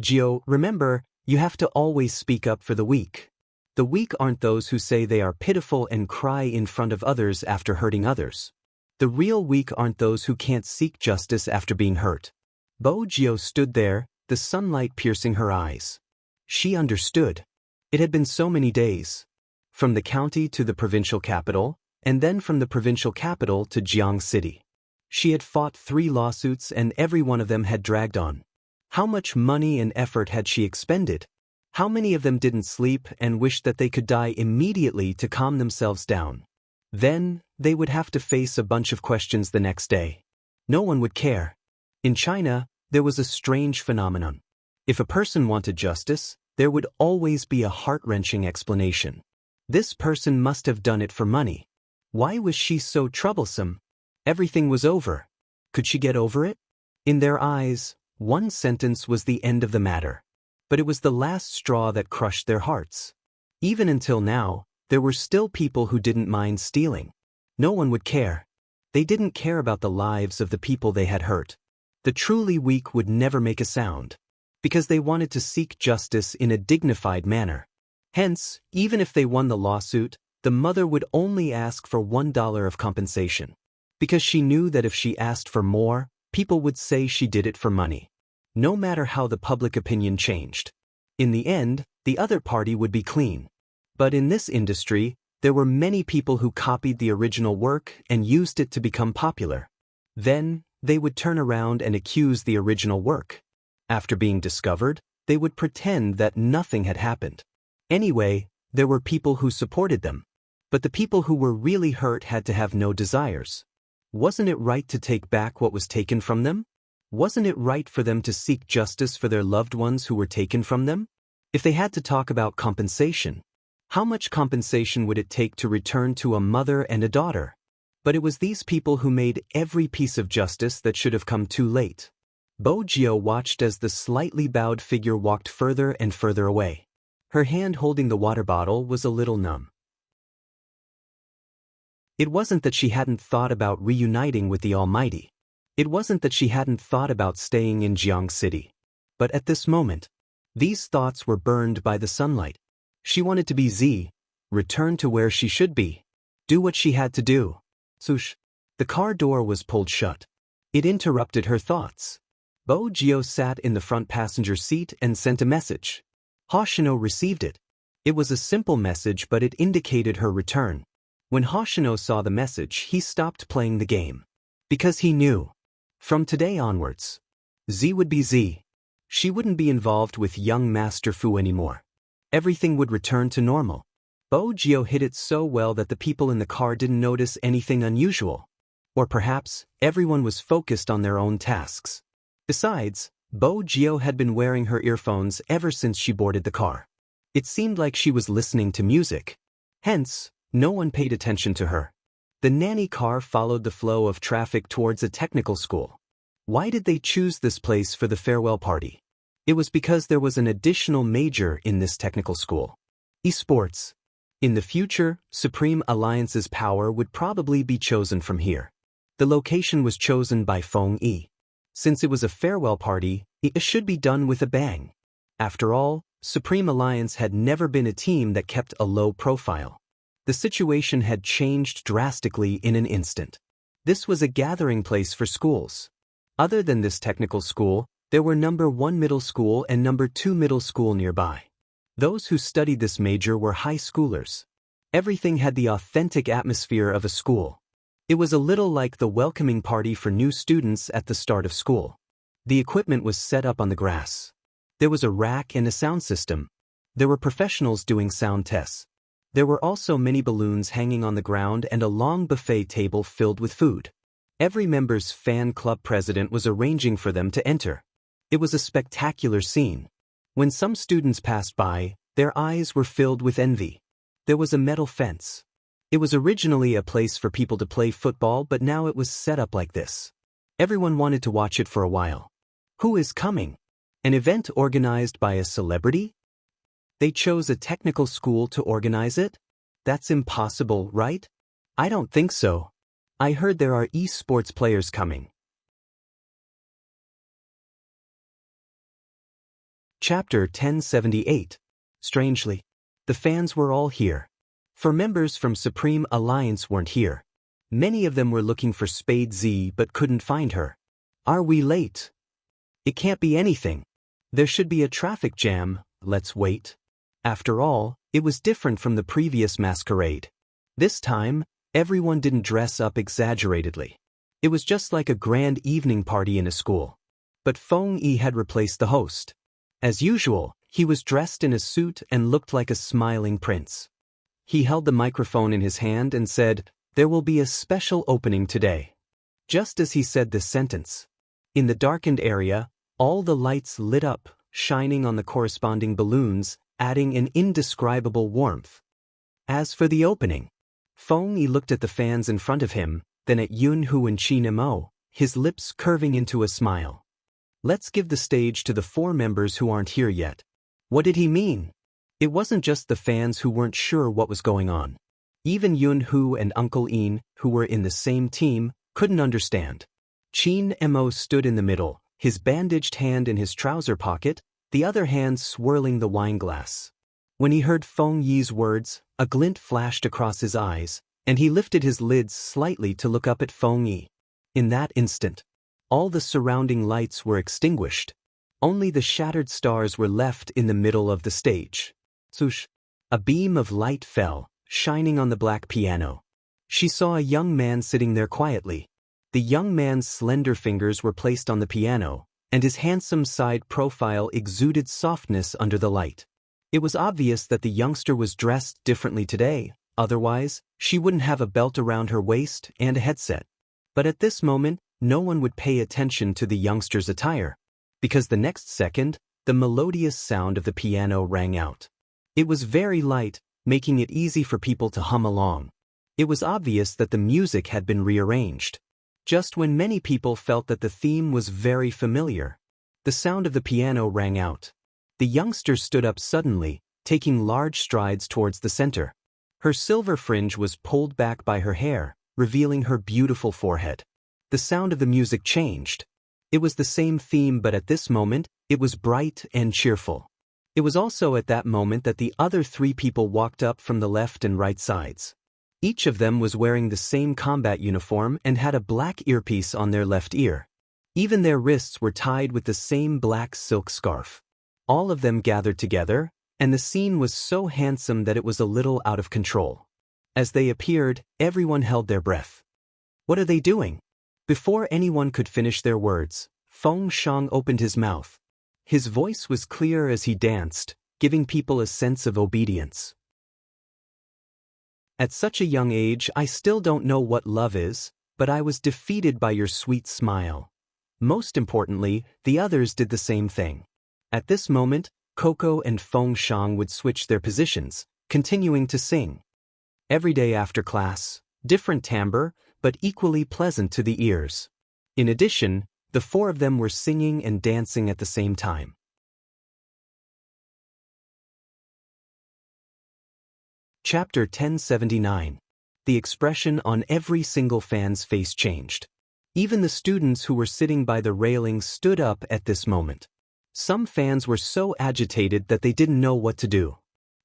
"Gio, remember, you have to always speak up for the weak. The weak aren't those who say they are pitiful and cry in front of others after hurting others. The real weak aren't those who can't seek justice after being hurt." Bo Gio stood there, the sunlight piercing her eyes. She understood. It had been so many days. From the county to the provincial capital, and then from the provincial capital to Jiang City. She had fought 3 lawsuits and every one of them had dragged on. How much money and effort had she expended? How many of them didn't sleep and wished that they could die immediately to calm themselves down? Then, they would have to face a bunch of questions the next day. No one would care. In China, there was a strange phenomenon. If a person wanted justice, there would always be a heart-wrenching explanation. This person must have done it for money. Why was she so troublesome? Everything was over. Could she get over it? In their eyes, one sentence was the end of the matter. But it was the last straw that crushed their hearts. Even until now, there were still people who didn't mind stealing. No one would care. They didn't care about the lives of the people they had hurt. The truly weak would never make a sound, because they wanted to seek justice in a dignified manner. Hence, even if they won the lawsuit, the mother would only ask for $1 of compensation. Because she knew that if she asked for more, people would say she did it for money. No matter how the public opinion changed. In the end, the other party would be clean. But in this industry, there were many people who copied the original work and used it to become popular. Then, they would turn around and accuse the original work. After being discovered, they would pretend that nothing had happened. Anyway, there were people who supported them. But the people who were really hurt had to have no desires. Wasn't it right to take back what was taken from them? Wasn't it right for them to seek justice for their loved ones who were taken from them? If they had to talk about compensation, how much compensation would it take to return to a mother and a daughter? But it was these people who made every piece of justice that should have come too late. Bo Gio watched as the slightly bowed figure walked further and further away. Her hand holding the water bottle was a little numb. It wasn't that she hadn't thought about reuniting with the Almighty. It wasn't that she hadn't thought about staying in Jiang City. But at this moment, these thoughts were burned by the sunlight. She wanted to be Z, return to where she should be, do what she had to do. Swoosh. The car door was pulled shut. It interrupted her thoughts. Bo Gio sat in the front passenger seat and sent a message. Hoshino received it. It was a simple message, but it indicated her return. When Hoshino saw the message, he stopped playing the game. Because he knew. From today onwards, Z would be Z. She wouldn't be involved with young Master Fu anymore. Everything would return to normal. Bo Gio hit it so well that the people in the car didn't notice anything unusual. Or perhaps, everyone was focused on their own tasks. Besides, Bo Gio had been wearing her earphones ever since she boarded the car. It seemed like she was listening to music. Hence, no one paid attention to her. The nanny car followed the flow of traffic towards a technical school. Why did they choose this place for the farewell party? It was because there was an additional major in this technical school. Esports. In the future, Supreme Alliance's power would probably be chosen from here. The location was chosen by Feng Yi. Since it was a farewell party, it should be done with a bang. After all, Supreme Alliance had never been a team that kept a low profile. The situation had changed drastically in an instant. This was a gathering place for schools. Other than this technical school, there were number 1 middle school and number 2 middle school nearby. Those who studied this major were high schoolers. Everything had the authentic atmosphere of a school. It was a little like the welcoming party for new students at the start of school. The equipment was set up on the grass. There was a rack and a sound system. There were professionals doing sound tests. There were also many balloons hanging on the ground and a long buffet table filled with food. Every member's fan club president was arranging for them to enter. It was a spectacular scene. When some students passed by, their eyes were filled with envy. There was a metal fence. It was originally a place for people to play football, but now it was set up like this. Everyone wanted to watch it for a while. Who is coming? An event organized by a celebrity? They chose a technical school to organize it? That's impossible, right? I don't think so. I heard there are esports players coming. Chapter 1078. Strangely, the fans were all here. For members from Supreme Alliance weren't here. Many of them were looking for Spade Z but couldn't find her. Are we late? It can't be anything. There should be a traffic jam, let's wait. After all, it was different from the previous masquerade. This time, everyone didn't dress up exaggeratedly. It was just like a grand evening party in a school. But Feng Yi had replaced the host. As usual, he was dressed in a suit and looked like a smiling prince. He held the microphone in his hand and said, "There will be a special opening today." Just as he said this sentence, in the darkened area, all the lights lit up, shining on the corresponding balloons, adding an indescribable warmth. As for the opening, Feng Yi looked at the fans in front of him, then at Yunhu and Qin Mo, his lips curving into a smile. Let's give the stage to the 4 members who aren't here yet. What did he mean? It wasn't just the fans who weren't sure what was going on. Even Yunhu and Uncle In, who were in the same team, couldn't understand. Qin Mo stood in the middle, his bandaged hand in his trouser pocket, the other hand swirling the wine glass. When he heard Feng Yi's words, a glint flashed across his eyes, and he lifted his lids slightly to look up at Feng Yi. In that instant, all the surrounding lights were extinguished. Only the shattered stars were left in the middle of the stage. Swoosh! A beam of light fell, shining on the black piano. She saw a young man sitting there quietly. The young man's slender fingers were placed on the piano, and his handsome side profile exuded softness under the light. It was obvious that the youngster was dressed differently today, otherwise, she wouldn't have a belt around her waist and a headset. But at this moment, no one would pay attention to the youngster's attire, because the next second, the melodious sound of the piano rang out. It was very light, making it easy for people to hum along. It was obvious that the music had been rearranged. Just when many people felt that the theme was very familiar, the sound of the piano rang out. The youngster stood up suddenly, taking large strides towards the center. Her silver fringe was pulled back by her hair, revealing her beautiful forehead. The sound of the music changed. It was the same theme, but at this moment, it was bright and cheerful. It was also at that moment that the other 3 people walked up from the left and right sides. Each of them was wearing the same combat uniform and had a black earpiece on their left ear. Even their wrists were tied with the same black silk scarf. All of them gathered together, and the scene was so handsome that it was a little out of control. As they appeared, everyone held their breath. What are they doing? Before anyone could finish their words, Feng Shang opened his mouth. His voice was clear as he danced, giving people a sense of obedience. At such a young age, I still don't know what love is, but I was defeated by your sweet smile. Most importantly, the others did the same thing. At this moment, Coco and Feng Shang would switch their positions, continuing to sing. Every day after class, different timbre, but equally pleasant to the ears. In addition, The four of them were singing and dancing at the same time. Chapter 1079. The expression on every single fan's face changed. Even the students who were sitting by the railing stood up at this moment. Some fans were so agitated that they didn't know what to do.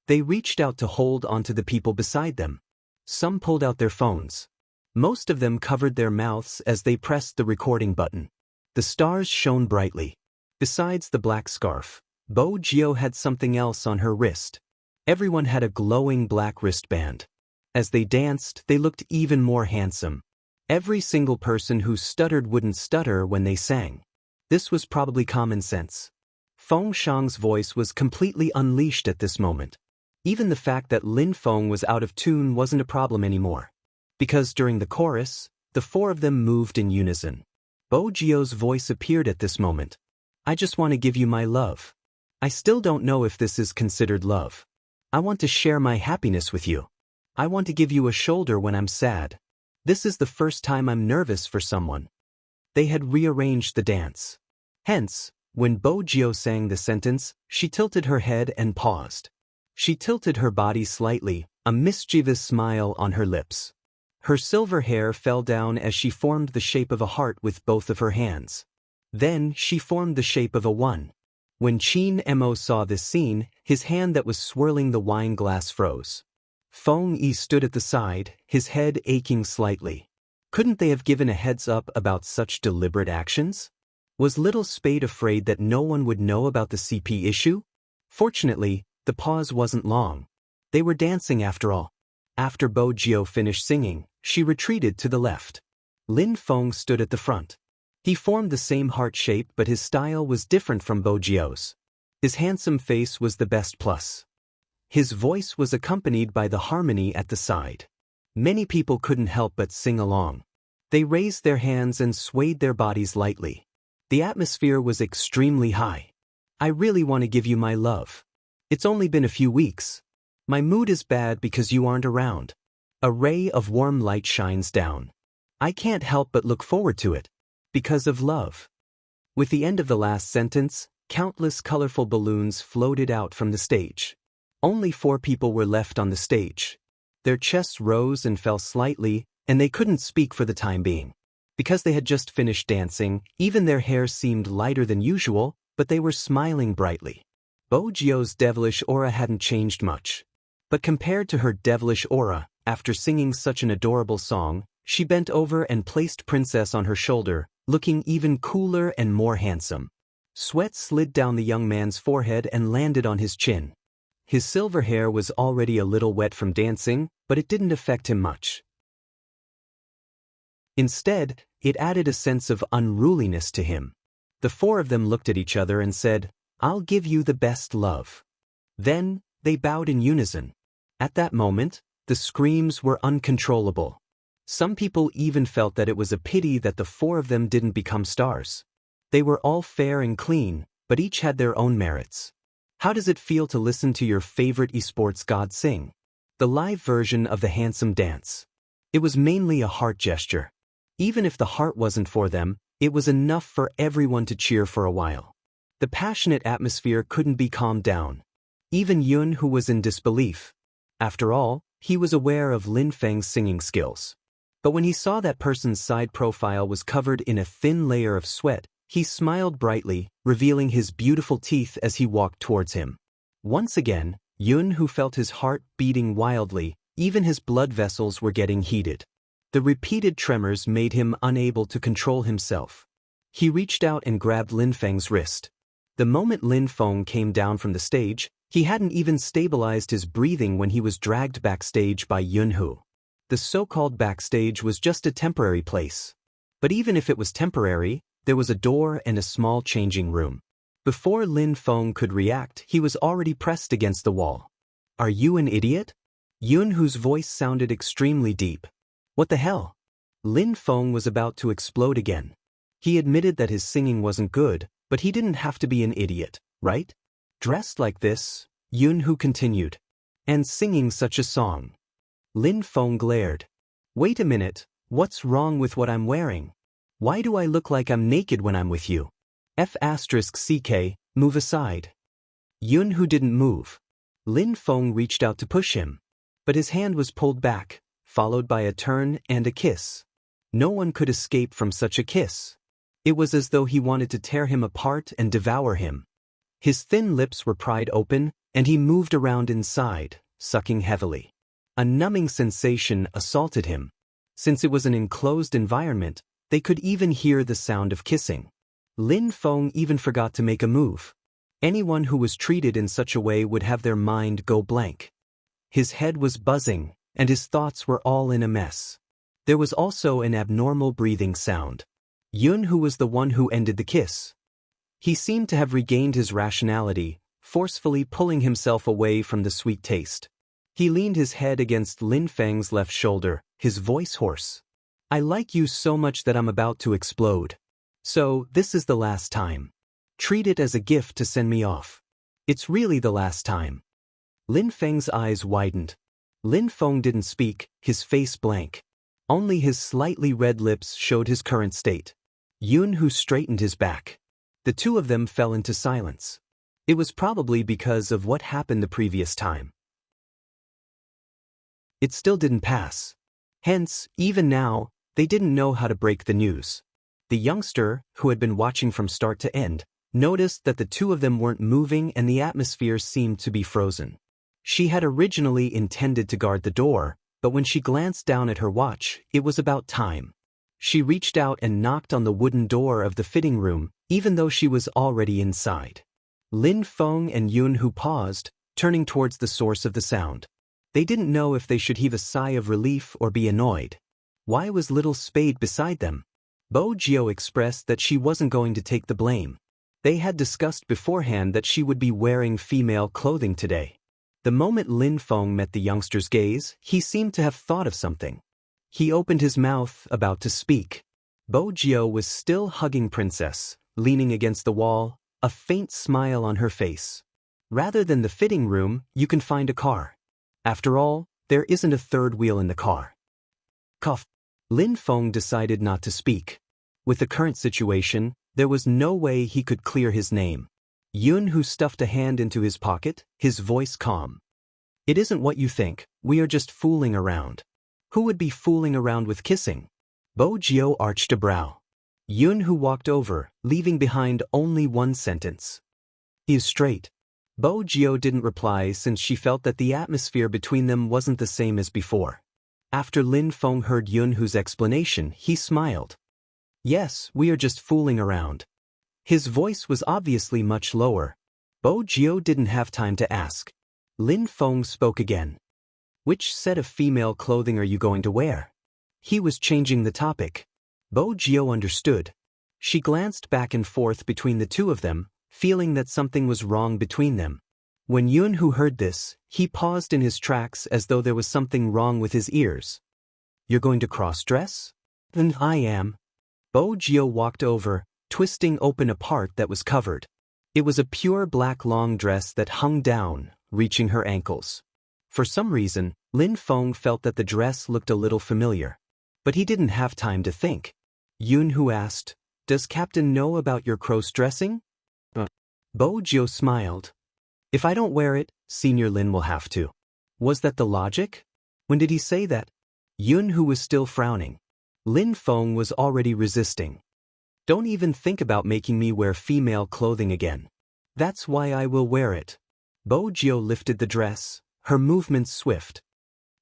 They reached out to hold onto the people beside them. Some pulled out their phones. Most of them covered their mouths as they pressed the recording button. The stars shone brightly. Besides the black scarf, Bo Gio had something else on her wrist. Everyone had a glowing black wristband. As they danced, they looked even more handsome. Every single person who stuttered wouldn't stutter when they sang. This was probably common sense. Feng Shang's voice was completely unleashed at this moment. Even the fact that Lin Feng was out of tune wasn't a problem anymore. Because during the chorus, the four of them moved in unison. Bo Gio's voice appeared at this moment. I just want to give you my love. I still don't know if this is considered love. I want to share my happiness with you. I want to give you a shoulder when I'm sad. This is the first time I'm nervous for someone. They had rearranged the dance. Hence, when Bo Gio sang the sentence, she tilted her head and paused. She tilted her body slightly, a mischievous smile on her lips. Her silver hair fell down as she formed the shape of a heart with both of her hands. Then she formed the shape of a 1. When Qin Mo saw this scene, his hand that was swirling the wine glass froze. Feng Yi stood at the side, his head aching slightly. Couldn't they have given a heads up about such deliberate actions? Was Little Spade afraid that no one would know about the CP issue? Fortunately, the pause wasn't long. They were dancing after all. After Bo Gio finished singing, she retreated to the left. Lin Feng stood at the front. He formed the same heart shape, but his style was different from Bo Gio's. His handsome face was the best plus. His voice was accompanied by the harmony at the side. Many people couldn't help but sing along. They raised their hands and swayed their bodies lightly. The atmosphere was extremely high. I really want to give you my love. It's only been a few weeks. My mood is bad because you aren't around. A ray of warm light shines down. I can't help but look forward to it. Because of love. With the end of the last sentence, countless colorful balloons floated out from the stage. Only 4 people were left on the stage. Their chests rose and fell slightly, and they couldn't speak for the time being. Because they had just finished dancing, even their hair seemed lighter than usual, but they were smiling brightly. Bo Gio's devilish aura hadn't changed much. But compared to her devilish aura, after singing such an adorable song, she bent over and placed Princess on her shoulder, looking even cooler and more handsome. Sweat slid down the young man's forehead and landed on his chin. His silver hair was already a little wet from dancing, but it didn't affect him much. Instead, it added a sense of unruliness to him. The 4 of them looked at each other and said, I'll give you the best love. Then, they bowed in unison. At that moment, the screams were uncontrollable. Some people even felt that it was a pity that the 4 of them didn't become stars. They were all fair and clean, but each had their own merits. How does it feel to listen to your favorite esports god sing? The live version of the handsome dance. It was mainly a heart gesture. Even if the heart wasn't for them, it was enough for everyone to cheer for a while. The passionate atmosphere couldn't be calmed down. Even Yun, who was in disbelief. After all, he was aware of Lin Feng's singing skills. But when he saw that person's side profile was covered in a thin layer of sweat, he smiled brightly, revealing his beautiful teeth as he walked towards him. Once again, Yun, who felt his heart beating wildly, even his blood vessels were getting heated. The repeated tremors made him unable to control himself. He reached out and grabbed Lin Feng's wrist. The moment Lin Feng came down from the stage, he hadn't even stabilized his breathing when he was dragged backstage by Yunhu. The so-called backstage was just a temporary place. But even if it was temporary, there was a door and a small changing room. Before Lin Feng could react, he was already pressed against the wall. Are you an idiot? Yunhu's voice sounded extremely deep. What the hell? Lin Feng was about to explode again. He admitted that his singing wasn't good, but he didn't have to be an idiot, right? Dressed like this, Yunhu continued. And singing such a song. Lin Feng glared. Wait a minute, what's wrong with what I'm wearing? Why do I look like I'm naked when I'm with you? F***ck, move aside. Yun who didn't move. Lin Feng reached out to push him. But his hand was pulled back, followed by a turn and a kiss. No one could escape from such a kiss. It was as though he wanted to tear him apart and devour him. His thin lips were pried open, and he moved around inside, sucking heavily. A numbing sensation assaulted him. Since it was an enclosed environment, they could even hear the sound of kissing. Lin Feng even forgot to make a move. Anyone who was treated in such a way would have their mind go blank. His head was buzzing, and his thoughts were all in a mess. There was also an abnormal breathing sound. Yun who was the one who ended the kiss. He seemed to have regained his rationality, forcefully pulling himself away from the sweet taste. He leaned his head against Lin Feng's left shoulder, his voice hoarse. I like you so much that I'm about to explode. So, this is the last time. Treat it as a gift to send me off. It's really the last time. Lin Feng's eyes widened. Lin Feng didn't speak, his face blank. Only his slightly red lips showed his current state. Yun who straightened his back. The two of them fell into silence. It was probably because of what happened the previous time. It still didn't pass. Hence, even now, they didn't know how to break the news. The youngster, who had been watching from start to end, noticed that the two of them weren't moving and the atmosphere seemed to be frozen. She had originally intended to guard the door, but when she glanced down at her watch, it was about time. She reached out and knocked on the wooden door of the fitting room, even though she was already inside. Lin Feng and Yun Hu paused, turning towards the source of the sound. They didn't know if they should heave a sigh of relief or be annoyed. Why was little Spade beside them? Bo Jio expressed that she wasn't going to take the blame. They had discussed beforehand that she would be wearing female clothing today. The moment Lin Feng met the youngster's gaze, he seemed to have thought of something. He opened his mouth, about to speak. Bo Jio was still hugging Princess, leaning against the wall, a faint smile on her face. Rather than the fitting room, you can find a car. After all, there isn't a third wheel in the car. Cough. Lin Feng decided not to speak. With the current situation, there was no way he could clear his name. Yun Hu stuffed a hand into his pocket, his voice calm. It isn't what you think, we are just fooling around. Who would be fooling around with kissing? Bo Jio arched a brow. Yun Hu walked over, leaving behind only one sentence. He is straight. Bo Jio didn't reply since she felt that the atmosphere between them wasn't the same as before. After Lin Feng heard Yun Hu's explanation, he smiled. Yes, we are just fooling around. His voice was obviously much lower. Bo Jio didn't have time to ask. Lin Feng spoke again. Which set of female clothing are you going to wear? He was changing the topic. Bo Jio understood. She glanced back and forth between the two of them, feeling that something was wrong between them. When Yun Hu heard this, he paused in his tracks as though there was something wrong with his ears. You're going to cross-dress? Then I am. Bo Jio walked over, twisting open a part that was covered. It was a pure black long dress that hung down, reaching her ankles. For some reason, Lin Feng felt that the dress looked a little familiar. But he didn't have time to think. Yun Hu asked, Does Captain know about your cross-dressing? Bo Jio smiled. If I don't wear it, Senior Lin will have to. Was that the logic? When did he say that? Yun Hu was still frowning. Lin Feng was already resisting. Don't even think about making me wear female clothing again. That's why I will wear it. Bo Jio lifted the dress, her movements swift.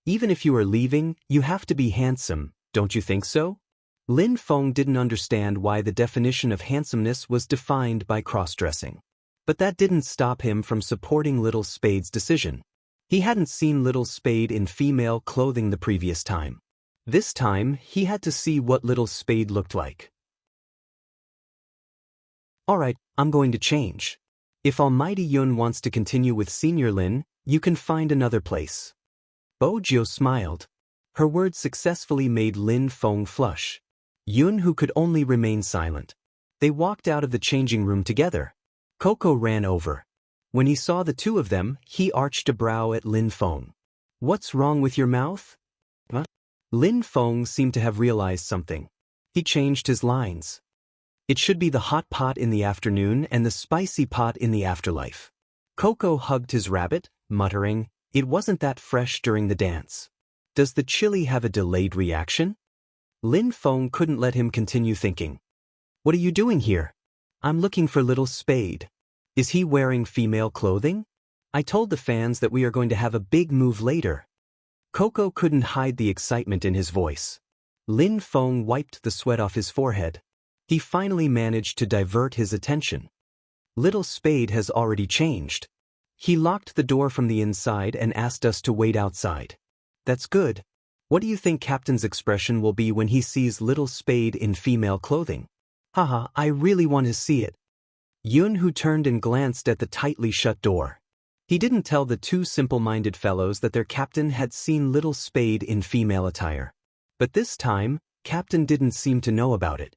Even if you are leaving, you have to be handsome, don't you think so? Lin Feng didn't understand why the definition of handsomeness was defined by cross-dressing. But that didn't stop him from supporting Little Spade's decision. He hadn't seen Little Spade in female clothing the previous time. This time, he had to see what Little Spade looked like. Alright, I'm going to change. If Almighty Yun wants to continue with Senior Lin, you can find another place. Bo Jio smiled. Her words successfully made Lin Feng flush. Yun Hu could only remain silent. They walked out of the changing room together. Coco ran over. When he saw the two of them, he arched a brow at Lin Feng. What's wrong with your mouth? Lin Feng seemed to have realized something. He changed his lines. It should be the hot pot in the afternoon and the spicy pot in the afterlife. Coco hugged his rabbit, muttering, "It wasn't that fresh during the dance. Does the chili have a delayed reaction?" Lin Feng couldn't let him continue thinking. "What are you doing here?" "I'm looking for Little Spade. Is he wearing female clothing? I told the fans that we are going to have a big move later." Coco couldn't hide the excitement in his voice. Lin Feng wiped the sweat off his forehead. He finally managed to divert his attention. "Little Spade has already changed. He locked the door from the inside and asked us to wait outside." "That's good. What do you think Captain's expression will be when he sees Little Spade in female clothing?" "Haha, I really want to see it." Yun Hu turned and glanced at the tightly shut door. He didn't tell the two simple-minded fellows that their captain had seen Little Spade in female attire. But this time, Captain didn't seem to know about it.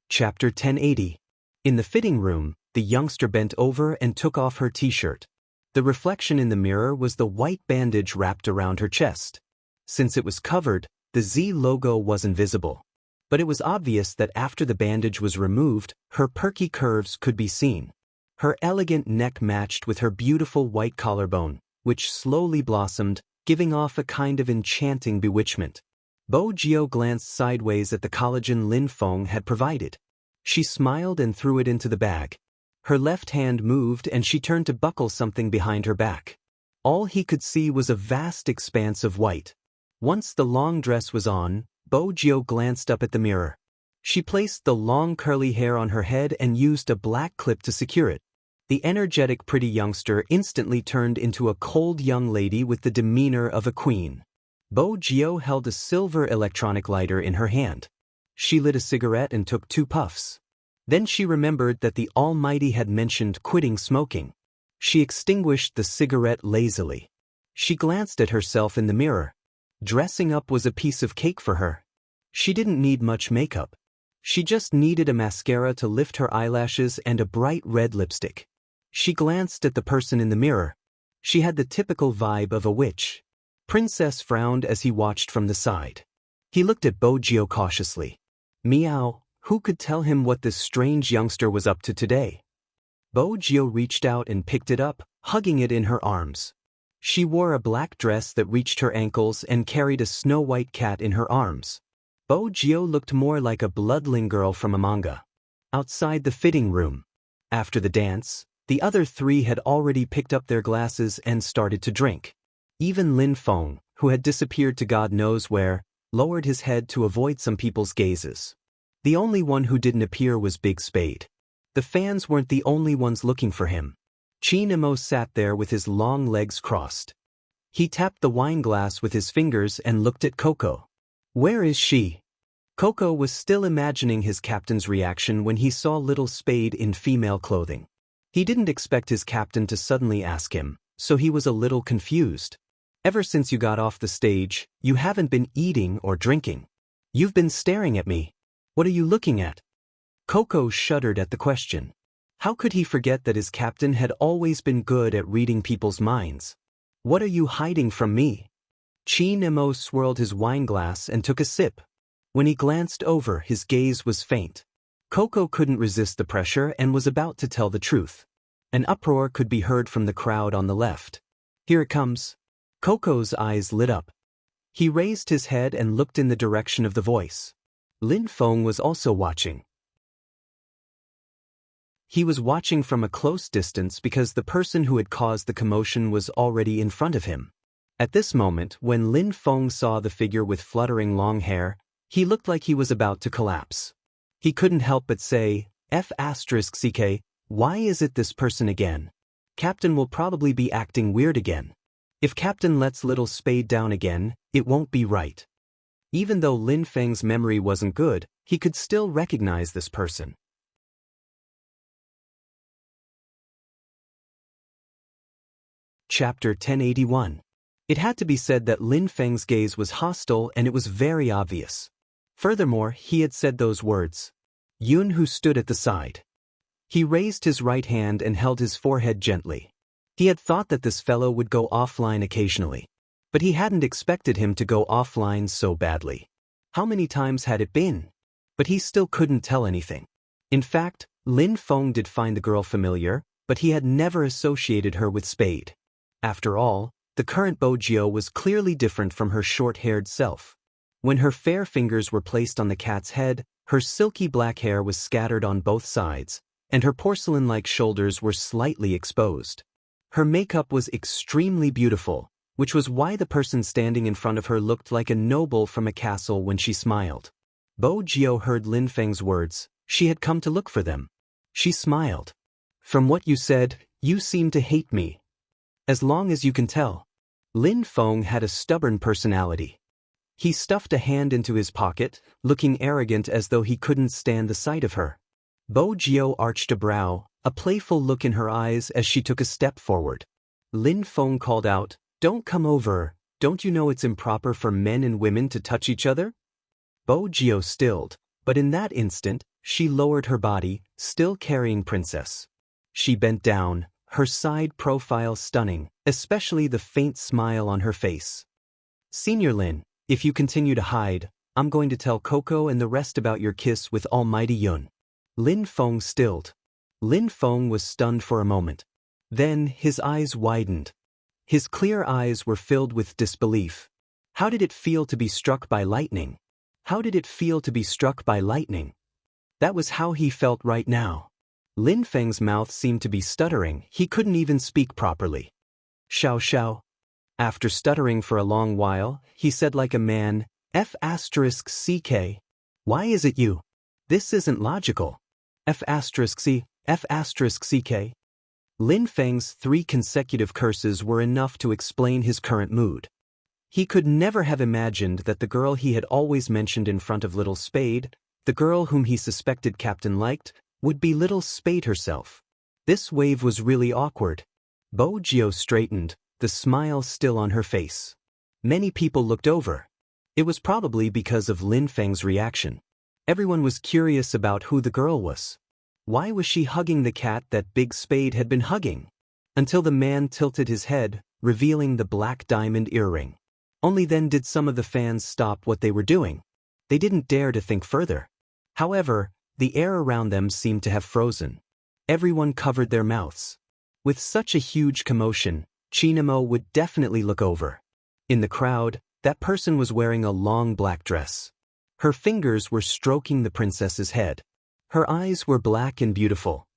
Chapter 1080. In the fitting room, the youngster bent over and took off her t-shirt. The reflection in the mirror was the white bandage wrapped around her chest. Since it was covered, the Z logo wasn't visible. But it was obvious that after the bandage was removed, her perky curves could be seen. Her elegant neck matched with her beautiful white collarbone, which slowly blossomed, giving off a kind of enchanting bewitchment. Bo Jio glanced sideways at the collagen Lin Feng had provided. She smiled and threw it into the bag. Her left hand moved and she turned to buckle something behind her back. All he could see was a vast expanse of white. Once the long dress was on, Bo Jio glanced up at the mirror. She placed the long curly hair on her head and used a black clip to secure it. The energetic pretty youngster instantly turned into a cold young lady with the demeanor of a queen. Bo Jio held a silver electronic lighter in her hand. She lit a cigarette and took 2 puffs. Then she remembered that the Almighty had mentioned quitting smoking. She extinguished the cigarette lazily. She glanced at herself in the mirror. Dressing up was a piece of cake for her. She didn't need much makeup. She just needed a mascara to lift her eyelashes and a bright red lipstick. She glanced at the person in the mirror. She had the typical vibe of a witch. Princess frowned as he watched from the side. He looked at Bo Jio cautiously. Meow, who could tell him what this strange youngster was up to today? Bo Jio reached out and picked it up, hugging it in her arms. She wore a black dress that reached her ankles and carried a snow-white cat in her arms. Bo Jio looked more like a bloodling girl from a manga. Outside the fitting room. After the dance, the other 3 had already picked up their glasses and started to drink. Even Lin Feng, who had disappeared to God knows where, lowered his head to avoid some people's gazes. The only one who didn't appear was Big Spade. The fans weren't the only ones looking for him. Chinemo sat there with his long legs crossed. He tapped the wine glass with his fingers and looked at Coco. Where is she? Coco was still imagining his captain's reaction when he saw Little Spade in female clothing. He didn't expect his captain to suddenly ask him, so he was a little confused. Ever since you got off the stage, you haven't been eating or drinking. You've been staring at me. What are you looking at? Coco shuddered at the question. How could he forget that his captain had always been good at reading people's minds? What are you hiding from me? Chi Nemo swirled his wine glass and took a sip. When he glanced over, his gaze was faint. Coco couldn't resist the pressure and was about to tell the truth. An uproar could be heard from the crowd on the left. Here it comes. Coco's eyes lit up. He raised his head and looked in the direction of the voice. Lin Feng was also watching. He was watching from a close distance because the person who had caused the commotion was already in front of him. At this moment, when Lin Feng saw the figure with fluttering long hair, he looked like he was about to collapse. He couldn't help but say, F***ck, why is it this person again? Captain will probably be acting weird again. If Captain lets Little Spade down again, it won't be right. Even though Lin Feng's memory wasn't good, he could still recognize this person. Chapter 1081. It had to be said that Lin Feng's gaze was hostile and it was very obvious. Furthermore, he had said those words. Yun Hu stood at the side. He raised his right hand and held his forehead gently. He had thought that this fellow would go offline occasionally. But he hadn't expected him to go offline so badly. How many times had it been? But he still couldn't tell anything. In fact, Lin Feng did find the girl familiar, but he had never associated her with Spade. After all, the current Bojio was clearly different from her short-haired self. When her fair fingers were placed on the cat's head, her silky black hair was scattered on both sides, and her porcelain-like shoulders were slightly exposed. Her makeup was extremely beautiful, which was why the person standing in front of her looked like a noble from a castle when she smiled. Bojio heard Lin Feng's words. She had come to look for them. She smiled. From what you said, you seem to hate me. As long as you can tell. Lin Feng had a stubborn personality. He stuffed a hand into his pocket, looking arrogant as though he couldn't stand the sight of her. Bojio arched a brow, a playful look in her eyes as she took a step forward. Lin Feng called out, "Don't come over, don't you know it's improper for men and women to touch each other?" Bojio stilled, but in that instant, she lowered her body, still carrying Princess. She bent down, her side profile stunning, especially the faint smile on her face. "Senior Lin, if you continue to hide, I'm going to tell Coco and the rest about your kiss with Almighty Yun." Lin Feng stilled. Lin Feng was stunned for a moment. Then his eyes widened. His clear eyes were filled with disbelief. How did it feel to be struck by lightning? How did it feel to be struck by lightning? That was how he felt right now. Lin Feng's mouth seemed to be stuttering, he couldn't even speak properly. "Xiao Xiao." After stuttering for a long while, he said like a man, F*CK. "Why is it you? This isn't logical. F*CK. Lin Feng's 3 consecutive curses were enough to explain his current mood. He could never have imagined that the girl he had always mentioned in front of Little Spade, the girl whom he suspected Captain liked, would be Little Spade herself. This wave was really awkward. Bojio straightened, the smile still on her face. Many people looked over. It was probably because of Lin Feng's reaction. Everyone was curious about who the girl was. Why was she hugging the cat that Big Spade had been hugging? Until the man tilted his head, revealing the black diamond earring. Only then did some of the fans stop what they were doing. They didn't dare to think further. However, the air around them seemed to have frozen. Everyone covered their mouths. With such a huge commotion, Chinamo would definitely look over. In the crowd, that person was wearing a long black dress. Her fingers were stroking the princess's head. Her eyes were black and beautiful.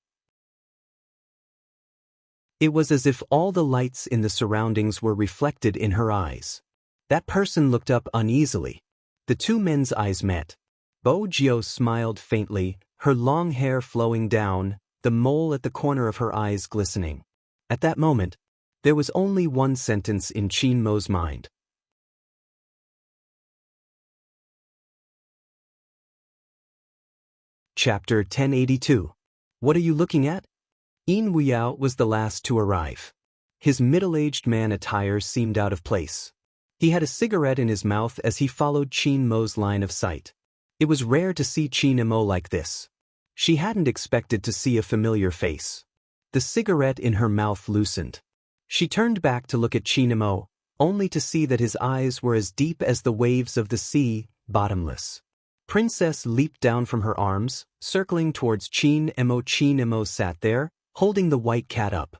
It was as if all the lights in the surroundings were reflected in her eyes. That person looked up uneasily. The 2 men's eyes met. Bojio smiled faintly, her long hair flowing down, the mole at the corner of her eyes glistening. At that moment, there was only one sentence in Chinmo's mind. Chapter 1082. What are you looking at? Yin Wuyao was the last to arrive. His middle-aged man attire seemed out of place. He had a cigarette in his mouth as he followed Chinmo's line of sight. It was rare to see Chinmo like this. She hadn't expected to see a familiar face. The cigarette in her mouth loosened. She turned back to look at Chinmo, only to see that his eyes were as deep as the waves of the sea, bottomless. Princess leaped down from her arms, circling towards Chinmo. Chinmo sat there, holding the white cat up.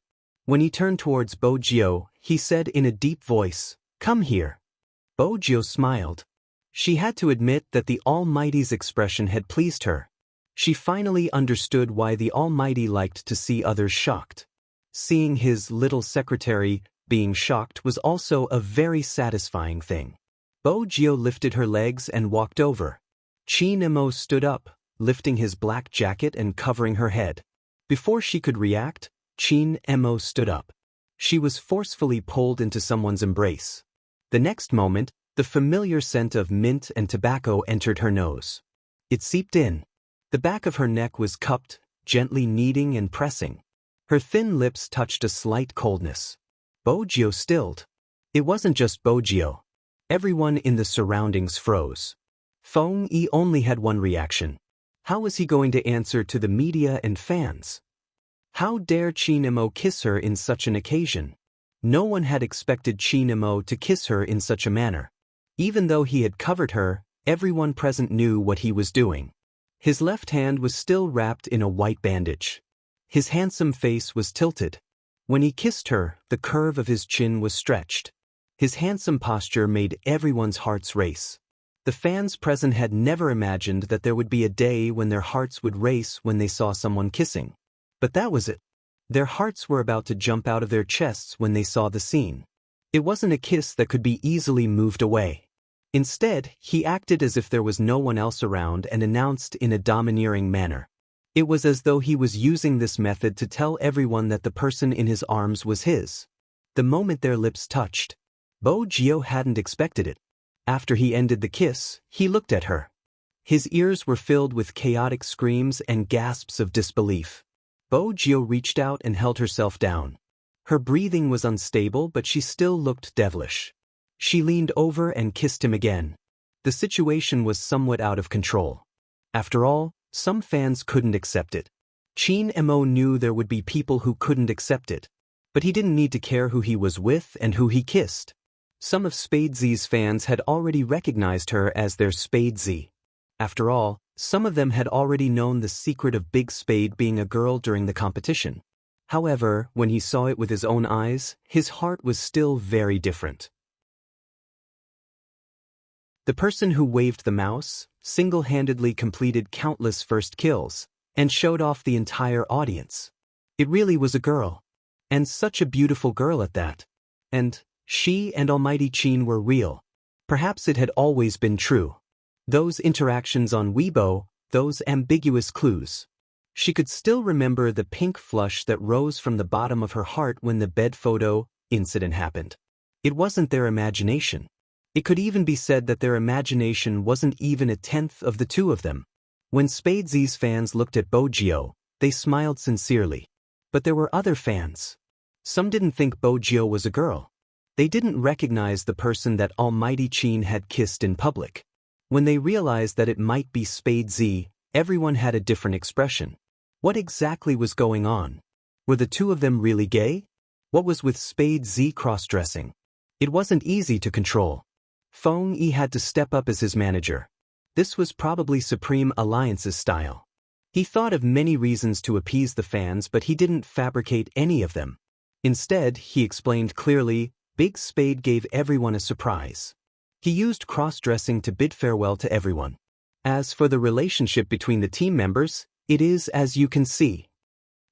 When he turned towards Bojio, he said in a deep voice, "Come here." Bojio smiled. She had to admit that the Almighty's expression had pleased her. She finally understood why the Almighty liked to see others shocked. Seeing his little secretary being shocked was also a very satisfying thing. Bojio lifted her legs and walked over. Chinmo stood up, lifting his black jacket and covering her head. Before she could react, Chinmo stood up. She was forcefully pulled into someone's embrace. The next moment, the familiar scent of mint and tobacco entered her nose. It seeped in. The back of her neck was cupped, gently kneading and pressing. Her thin lips touched a slight coldness. Bojio stilled. It wasn't just Bojio. Everyone in the surroundings froze. Feng Yi only had one reaction. How was he going to answer to the media and fans? How dare Chinmo kiss her in such an occasion? No one had expected Qin Emo to kiss her in such a manner. Even though he had covered her, everyone present knew what he was doing. His left hand was still wrapped in a white bandage. His handsome face was tilted. When he kissed her, the curve of his chin was stretched. His handsome posture made everyone's hearts race. The fans present had never imagined that there would be a day when their hearts would race when they saw someone kissing. But that was it. Their hearts were about to jump out of their chests when they saw the scene. It wasn't a kiss that could be easily moved away. Instead, he acted as if there was no one else around and announced in a domineering manner. It was as though he was using this method to tell everyone that the person in his arms was his. The moment their lips touched, Bo Gio hadn't expected it. After he ended the kiss, he looked at her. His ears were filled with chaotic screams and gasps of disbelief. Bo Gio reached out and held herself down. Her breathing was unstable, but she still looked devilish. She leaned over and kissed him again. The situation was somewhat out of control. After all, some fans couldn't accept it. Qin Emo knew there would be people who couldn't accept it. But he didn't need to care who he was with and who he kissed. Some of Spade Z's fans had already recognized her as their Spade Z. After all, some of them had already known the secret of Big Spade being a girl during the competition. However, when he saw it with his own eyes, his heart was still very different. The person who waved the mouse single-handedly completed countless first kills and showed off the entire audience. It really was a girl. And such a beautiful girl at that. And she and Almighty Qin were real. Perhaps it had always been true. Those interactions on Weibo, those ambiguous clues. She could still remember the pink flush that rose from the bottom of her heart when the bed photo incident happened. It wasn't their imagination. It could even be said that their imagination wasn't even a tenth of the two of them. When Spade Z's fans looked at Bo Gio, they smiled sincerely. But there were other fans. Some didn't think Bo Gio was a girl. They didn't recognize the person that Almighty Qin had kissed in public. When they realized that it might be Spade Z, everyone had a different expression. What exactly was going on? Were the two of them really gay? What was with Spade Z cross-dressing? It wasn't easy to control. Feng Yi had to step up as his manager. This was probably Supreme Alliance's style. He thought of many reasons to appease the fans, but he didn't fabricate any of them. Instead, he explained clearly, Big Spade gave everyone a surprise. He used cross-dressing to bid farewell to everyone. As for the relationship between the team members, it is as you can see.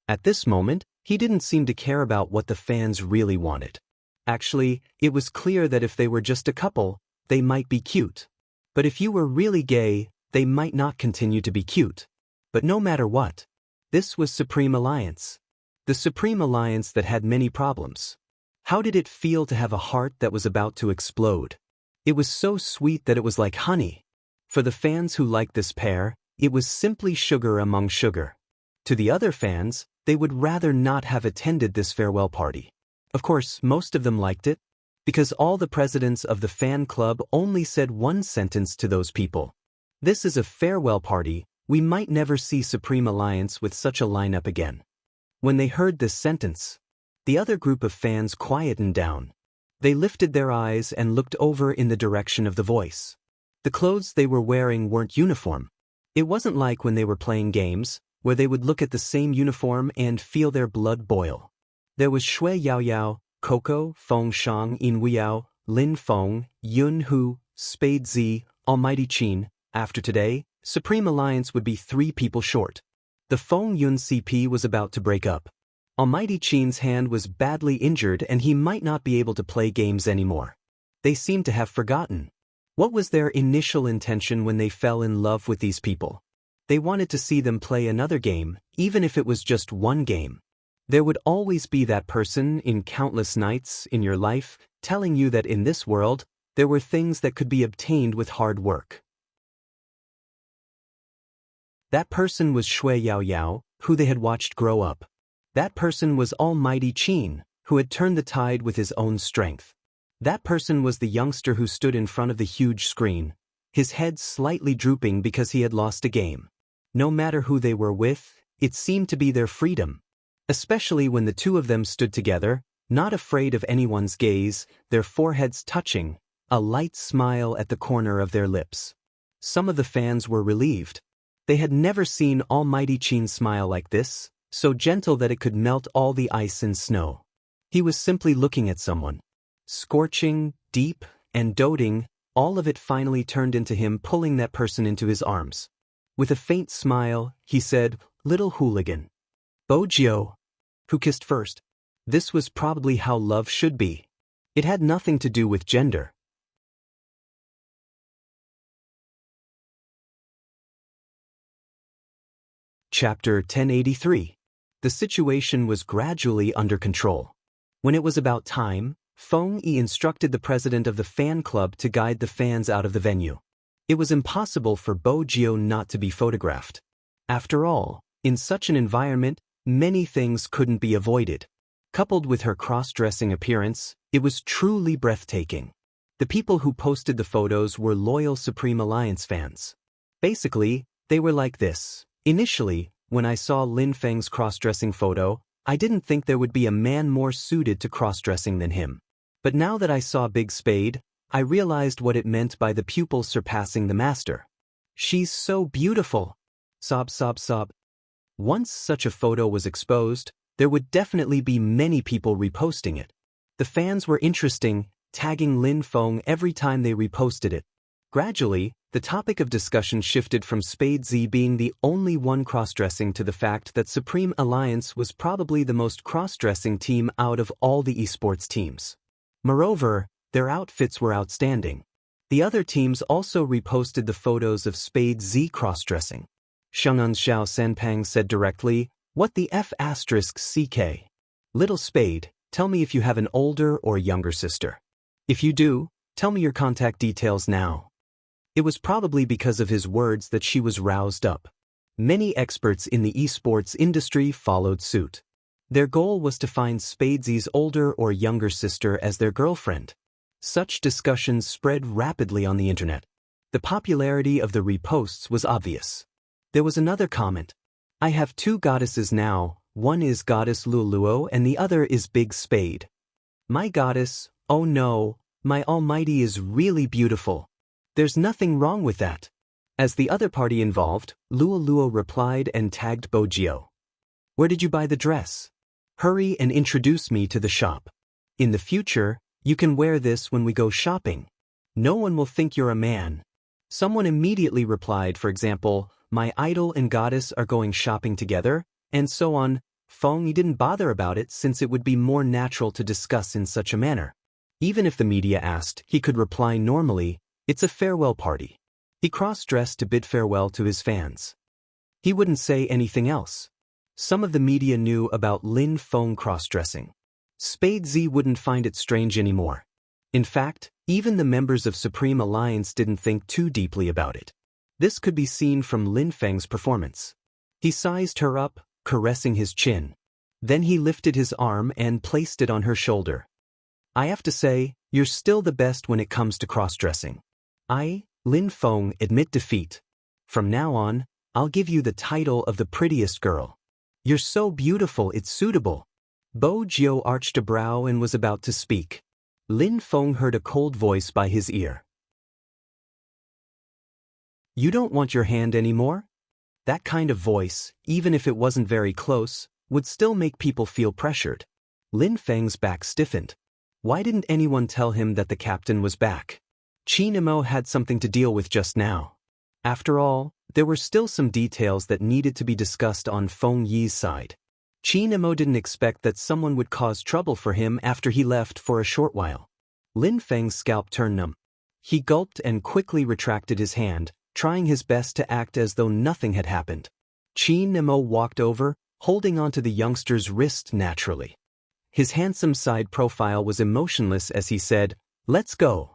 At this moment, he didn't seem to care about what the fans really wanted. Actually, it was clear that if they were just a couple, they might be cute. But if you were really gay, they might not continue to be cute. But no matter what, this was Supreme Alliance. The Supreme Alliance that had many problems. How did it feel to have a heart that was about to explode? It was so sweet that it was like honey. For the fans who liked this pair, it was simply sugar among sugar. To the other fans, they would rather not have attended this farewell party. Of course, most of them liked it, because all the presidents of the fan club only said one sentence to those people. This is a farewell party, we might never see Supreme Alliance with such a lineup again. When they heard this sentence, the other group of fans quietened down. They lifted their eyes and looked over in the direction of the voice. The clothes they were wearing weren't uniform. It wasn't like when they were playing games, where they would look at the same uniform and feel their blood boil. There was Shui Yaoyao, Coco, Feng Shang, In Weiyao, Lin Feng, Yun Hu, Spade Z, Almighty Qin. After today, Supreme Alliance would be 3 people short. The Feng Yun CP was about to break up. Almighty Qin's hand was badly injured and he might not be able to play games anymore. They seemed to have forgotten. What was their initial intention when they fell in love with these people? They wanted to see them play another game, even if it was just one game. There would always be that person in countless nights in your life telling you that in this world, there were things that could be obtained with hard work. That person was Shui Yaoyao, who they had watched grow up. That person was Almighty Qin, who had turned the tide with his own strength. That person was the youngster who stood in front of the huge screen, his head slightly drooping because he had lost a game. No matter who they were with, it seemed to be their freedom. Especially when the two of them stood together, not afraid of anyone's gaze, their foreheads touching, a light smile at the corner of their lips. Some of the fans were relieved. They had never seen Almighty Qin smile like this, so gentle that it could melt all the ice and snow. He was simply looking at someone. Scorching, deep, and doting, all of it finally turned into him pulling that person into his arms. With a faint smile, he said, "Little hooligan." Bojio. Who kissed first? This was probably how love should be. It had nothing to do with gender. Chapter 1083. The situation was gradually under control. When it was about time, Feng Yi instructed the president of the fan club to guide the fans out of the venue. It was impossible for Bojio not to be photographed. After all, in such an environment, many things couldn't be avoided. Coupled with her cross-dressing appearance, it was truly breathtaking. The people who posted the photos were loyal Supreme Alliance fans. Basically, they were like this. Initially, when I saw Lin Feng's cross-dressing photo, I didn't think there would be a man more suited to cross-dressing than him. But now that I saw Big Spade, I realized what it meant by the pupil surpassing the master. She's so beautiful. Sob, sob, sob. Once such a photo was exposed, there would definitely be many people reposting it. The fans were interesting, tagging Lin Feng every time they reposted it. Gradually, the topic of discussion shifted from Spade Z being the only one cross-dressing to the fact that Supreme Alliance was probably the most cross-dressing team out of all the esports teams. Moreover, their outfits were outstanding. The other teams also reposted the photos of Spade Z cross-dressing. Sheng'un Xiao Senpang said directly, "What the F***CK? Little Spade, tell me if you have an older or younger sister. If you do, tell me your contact details now." It was probably because of his words that she was roused up. Many experts in the esports industry followed suit. Their goal was to find Spade Z's older or younger sister as their girlfriend. Such discussions spread rapidly on the internet. The popularity of the reposts was obvious. There was another comment. "I have two goddesses now, one is Goddess Luluo and the other is Big Spade. My goddess, oh no, my almighty is really beautiful. There's nothing wrong with that." As the other party involved, Luluo replied and tagged Bojio. "Where did you buy the dress? Hurry and introduce me to the shop. In the future, you can wear this when we go shopping. No one will think you're a man." Someone immediately replied, for example, "My idol and goddess are going shopping together," and so on. Feng Yi didn't bother about it since it would be more natural to discuss in such a manner. Even if the media asked, he could reply normally, "It's a farewell party." He cross-dressed to bid farewell to his fans. He wouldn't say anything else. Some of the media knew about Lin Feng cross-dressing. Spade Z wouldn't find it strange anymore. In fact, even the members of Supreme Alliance didn't think too deeply about it. This could be seen from Lin Feng's performance. He sized her up, caressing his chin. Then he lifted his arm and placed it on her shoulder. "I have to say, you're still the best when it comes to cross-dressing. I, Lin Feng, admit defeat. From now on, I'll give you the title of the prettiest girl. You're so beautiful it's suitable." Bojio arched a brow and was about to speak. Lin Feng heard a cold voice by his ear. "You don't want your hand anymore?" That kind of voice, even if it wasn't very close, would still make people feel pressured. Lin Feng's back stiffened. Why didn't anyone tell him that the captain was back? Qin Imo had something to deal with just now. After all, there were still some details that needed to be discussed on Feng Yi's side. Qin Imo didn't expect that someone would cause trouble for him after he left for a short while. Lin Feng's scalp turned numb. He gulped and quickly retracted his hand, trying his best to act as though nothing had happened. Qin Imo walked over, holding onto the youngster's wrist naturally. His handsome side profile was emotionless as he said, "Let's go."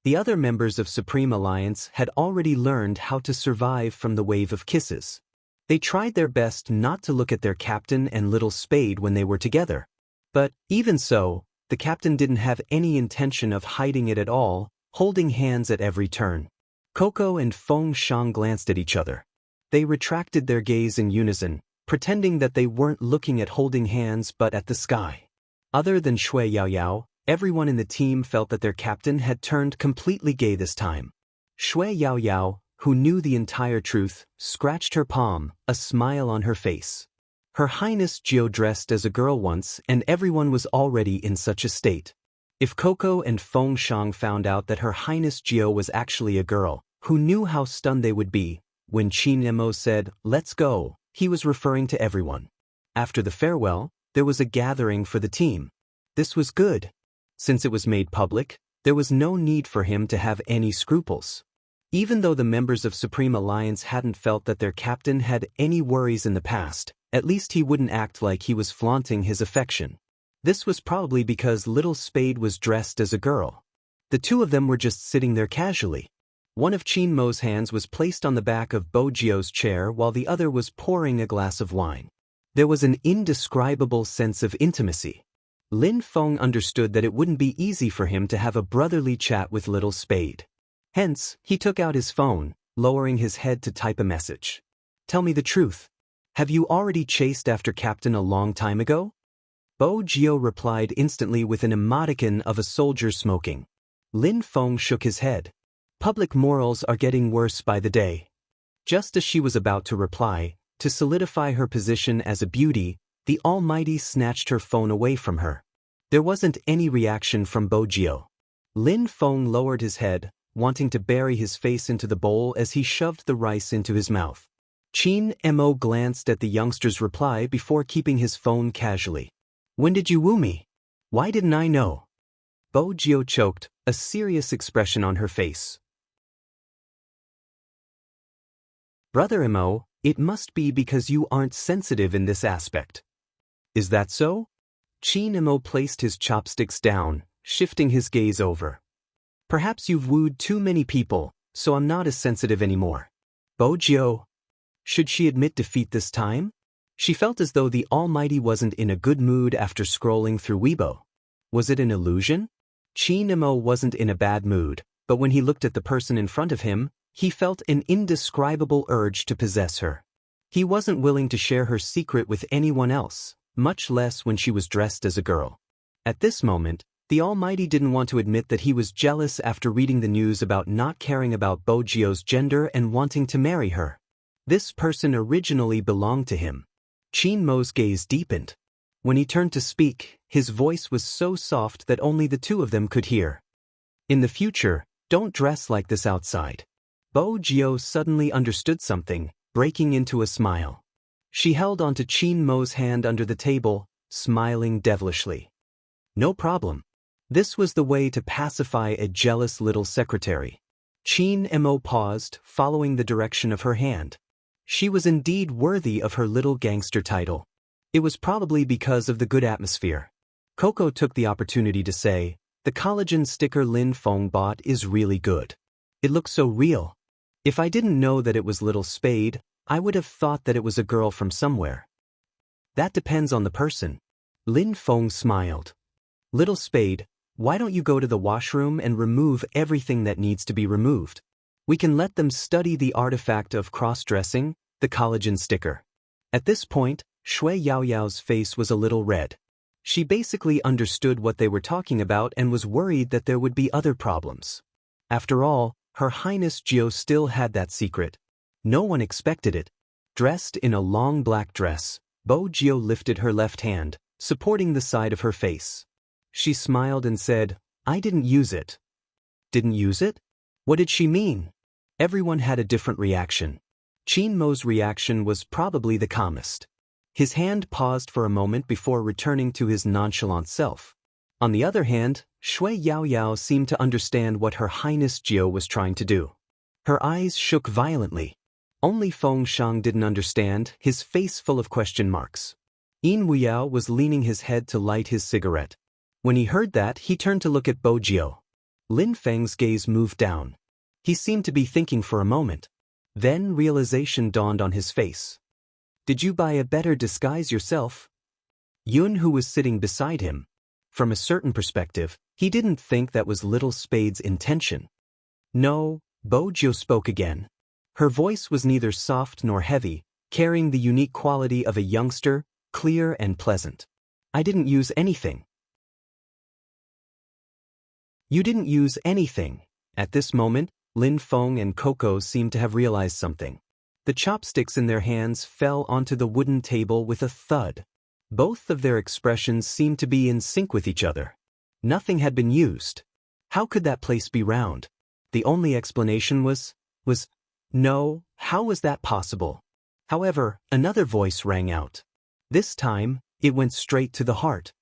The other members of Supreme Alliance had already learned how to survive from the wave of kisses. They tried their best not to look at their captain and Little Spade when they were together. But, even so, the captain didn't have any intention of hiding it at all, holding hands at every turn. Coco and Feng Shang glanced at each other. They retracted their gaze in unison, pretending that they weren't looking at holding hands but at the sky. Other than Shui Yaoyao, everyone in the team felt that their captain had turned completely gay this time. Shui Yaoyao, who knew the entire truth, scratched her palm, a smile on her face. Her Highness Jiao dressed as a girl once, and everyone was already in such a state. If Coco and Feng Shang found out that Her Highness Jiao was actually a girl, who knew how stunned they would be? When Qin Emo said, "Let's go," he was referring to everyone. After the farewell, there was a gathering for the team. This was good. Since it was made public, there was no need for him to have any scruples. Even though the members of Supreme Alliance hadn't felt that their captain had any worries in the past, at least he wouldn't act like he was flaunting his affection. This was probably because Little Spade was dressed as a girl. The two of them were just sitting there casually. One of Qin Mo's hands was placed on the back of Bo Jio's chair while the other was pouring a glass of wine. There was an indescribable sense of intimacy. Lin Feng understood that it wouldn't be easy for him to have a brotherly chat with Little Spade. Hence, he took out his phone, lowering his head to type a message. "Tell me the truth. Have you already chased after Captain a long time ago?" Bo Jio replied instantly with an emoticon of a soldier smoking. Lin Feng shook his head. Public morals are getting worse by the day. Just as she was about to reply, to solidify her position as a beauty, the Almighty snatched her phone away from her. There wasn't any reaction from Bo Jio. Lin Feng lowered his head, wanting to bury his face into the bowl as he shoved the rice into his mouth. Qin Mo glanced at the youngster's reply before keeping his phone casually. "When did you woo me? Why didn't I know?" Bo Jio choked, a serious expression on her face. "Brother Mo, it must be because you aren't sensitive in this aspect." "Is that so?" Qin Mo placed his chopsticks down, shifting his gaze over. "Perhaps you've wooed too many people, so I'm not as sensitive anymore." Bo Jio. Should she admit defeat this time? She felt as though the Almighty wasn't in a good mood after scrolling through Weibo. Was it an illusion? Qin Mo wasn't in a bad mood, but when he looked at the person in front of him, he felt an indescribable urge to possess her. He wasn't willing to share her secret with anyone else, much less when she was dressed as a girl. At this moment, the Almighty didn't want to admit that he was jealous after reading the news about not caring about Bo Jio's gender and wanting to marry her. This person originally belonged to him. Qin Mo's gaze deepened. When he turned to speak, his voice was so soft that only the two of them could hear. "In the future, don't dress like this outside." Bo Jio suddenly understood something, breaking into a smile. She held onto Qin Mo's hand under the table, smiling devilishly. No problem. This was the way to pacify a jealous little secretary. Qin Mo paused, following the direction of her hand. She was indeed worthy of her little gangster title. It was probably because of the good atmosphere. Coco took the opportunity to say, "The collagen sticker Lin Feng bought is really good. It looks so real. If I didn't know that it was Little Spade, I would have thought that it was a girl from somewhere." "That depends on the person." Lin Feng smiled. "Little Spade, why don't you go to the washroom and remove everything that needs to be removed? We can let them study the artifact of cross-dressing, the collagen sticker." At this point, Shui Yaoyao's face was a little red. She basically understood what they were talking about and was worried that there would be other problems. After all, Her Highness Jiao still had that secret. No one expected it. Dressed in a long black dress, Bo Jio lifted her left hand, supporting the side of her face. She smiled and said, "I didn't use it." Didn't use it? What did she mean? Everyone had a different reaction. Qin Mo's reaction was probably the calmest. His hand paused for a moment before returning to his nonchalant self. On the other hand, Shui Yaoyao seemed to understand what Her Highness Jiao was trying to do. Her eyes shook violently. Only Feng Shang didn't understand, his face full of question marks. Yin Wuyao was leaning his head to light his cigarette. When he heard that, he turned to look at Bo Jio. Lin Feng's gaze moved down. He seemed to be thinking for a moment. Then realization dawned on his face. "Did you buy a better disguise yourself?" Yun, who was sitting beside him. From a certain perspective, he didn't think that was Little Spade's intention. "No," Bo Jio spoke again. Her voice was neither soft nor heavy, carrying the unique quality of a youngster, clear and pleasant. "I didn't use anything. You didn't use anything. At this moment, Lin Feng and Coco seemed to have realized something. The chopsticks in their hands fell onto the wooden table with a thud. Both of their expressions seemed to be in sync with each other. Nothing had been used. How could that place be round? The only explanation was, no, how was that possible? However, another voice rang out. This time, it went straight to the heart.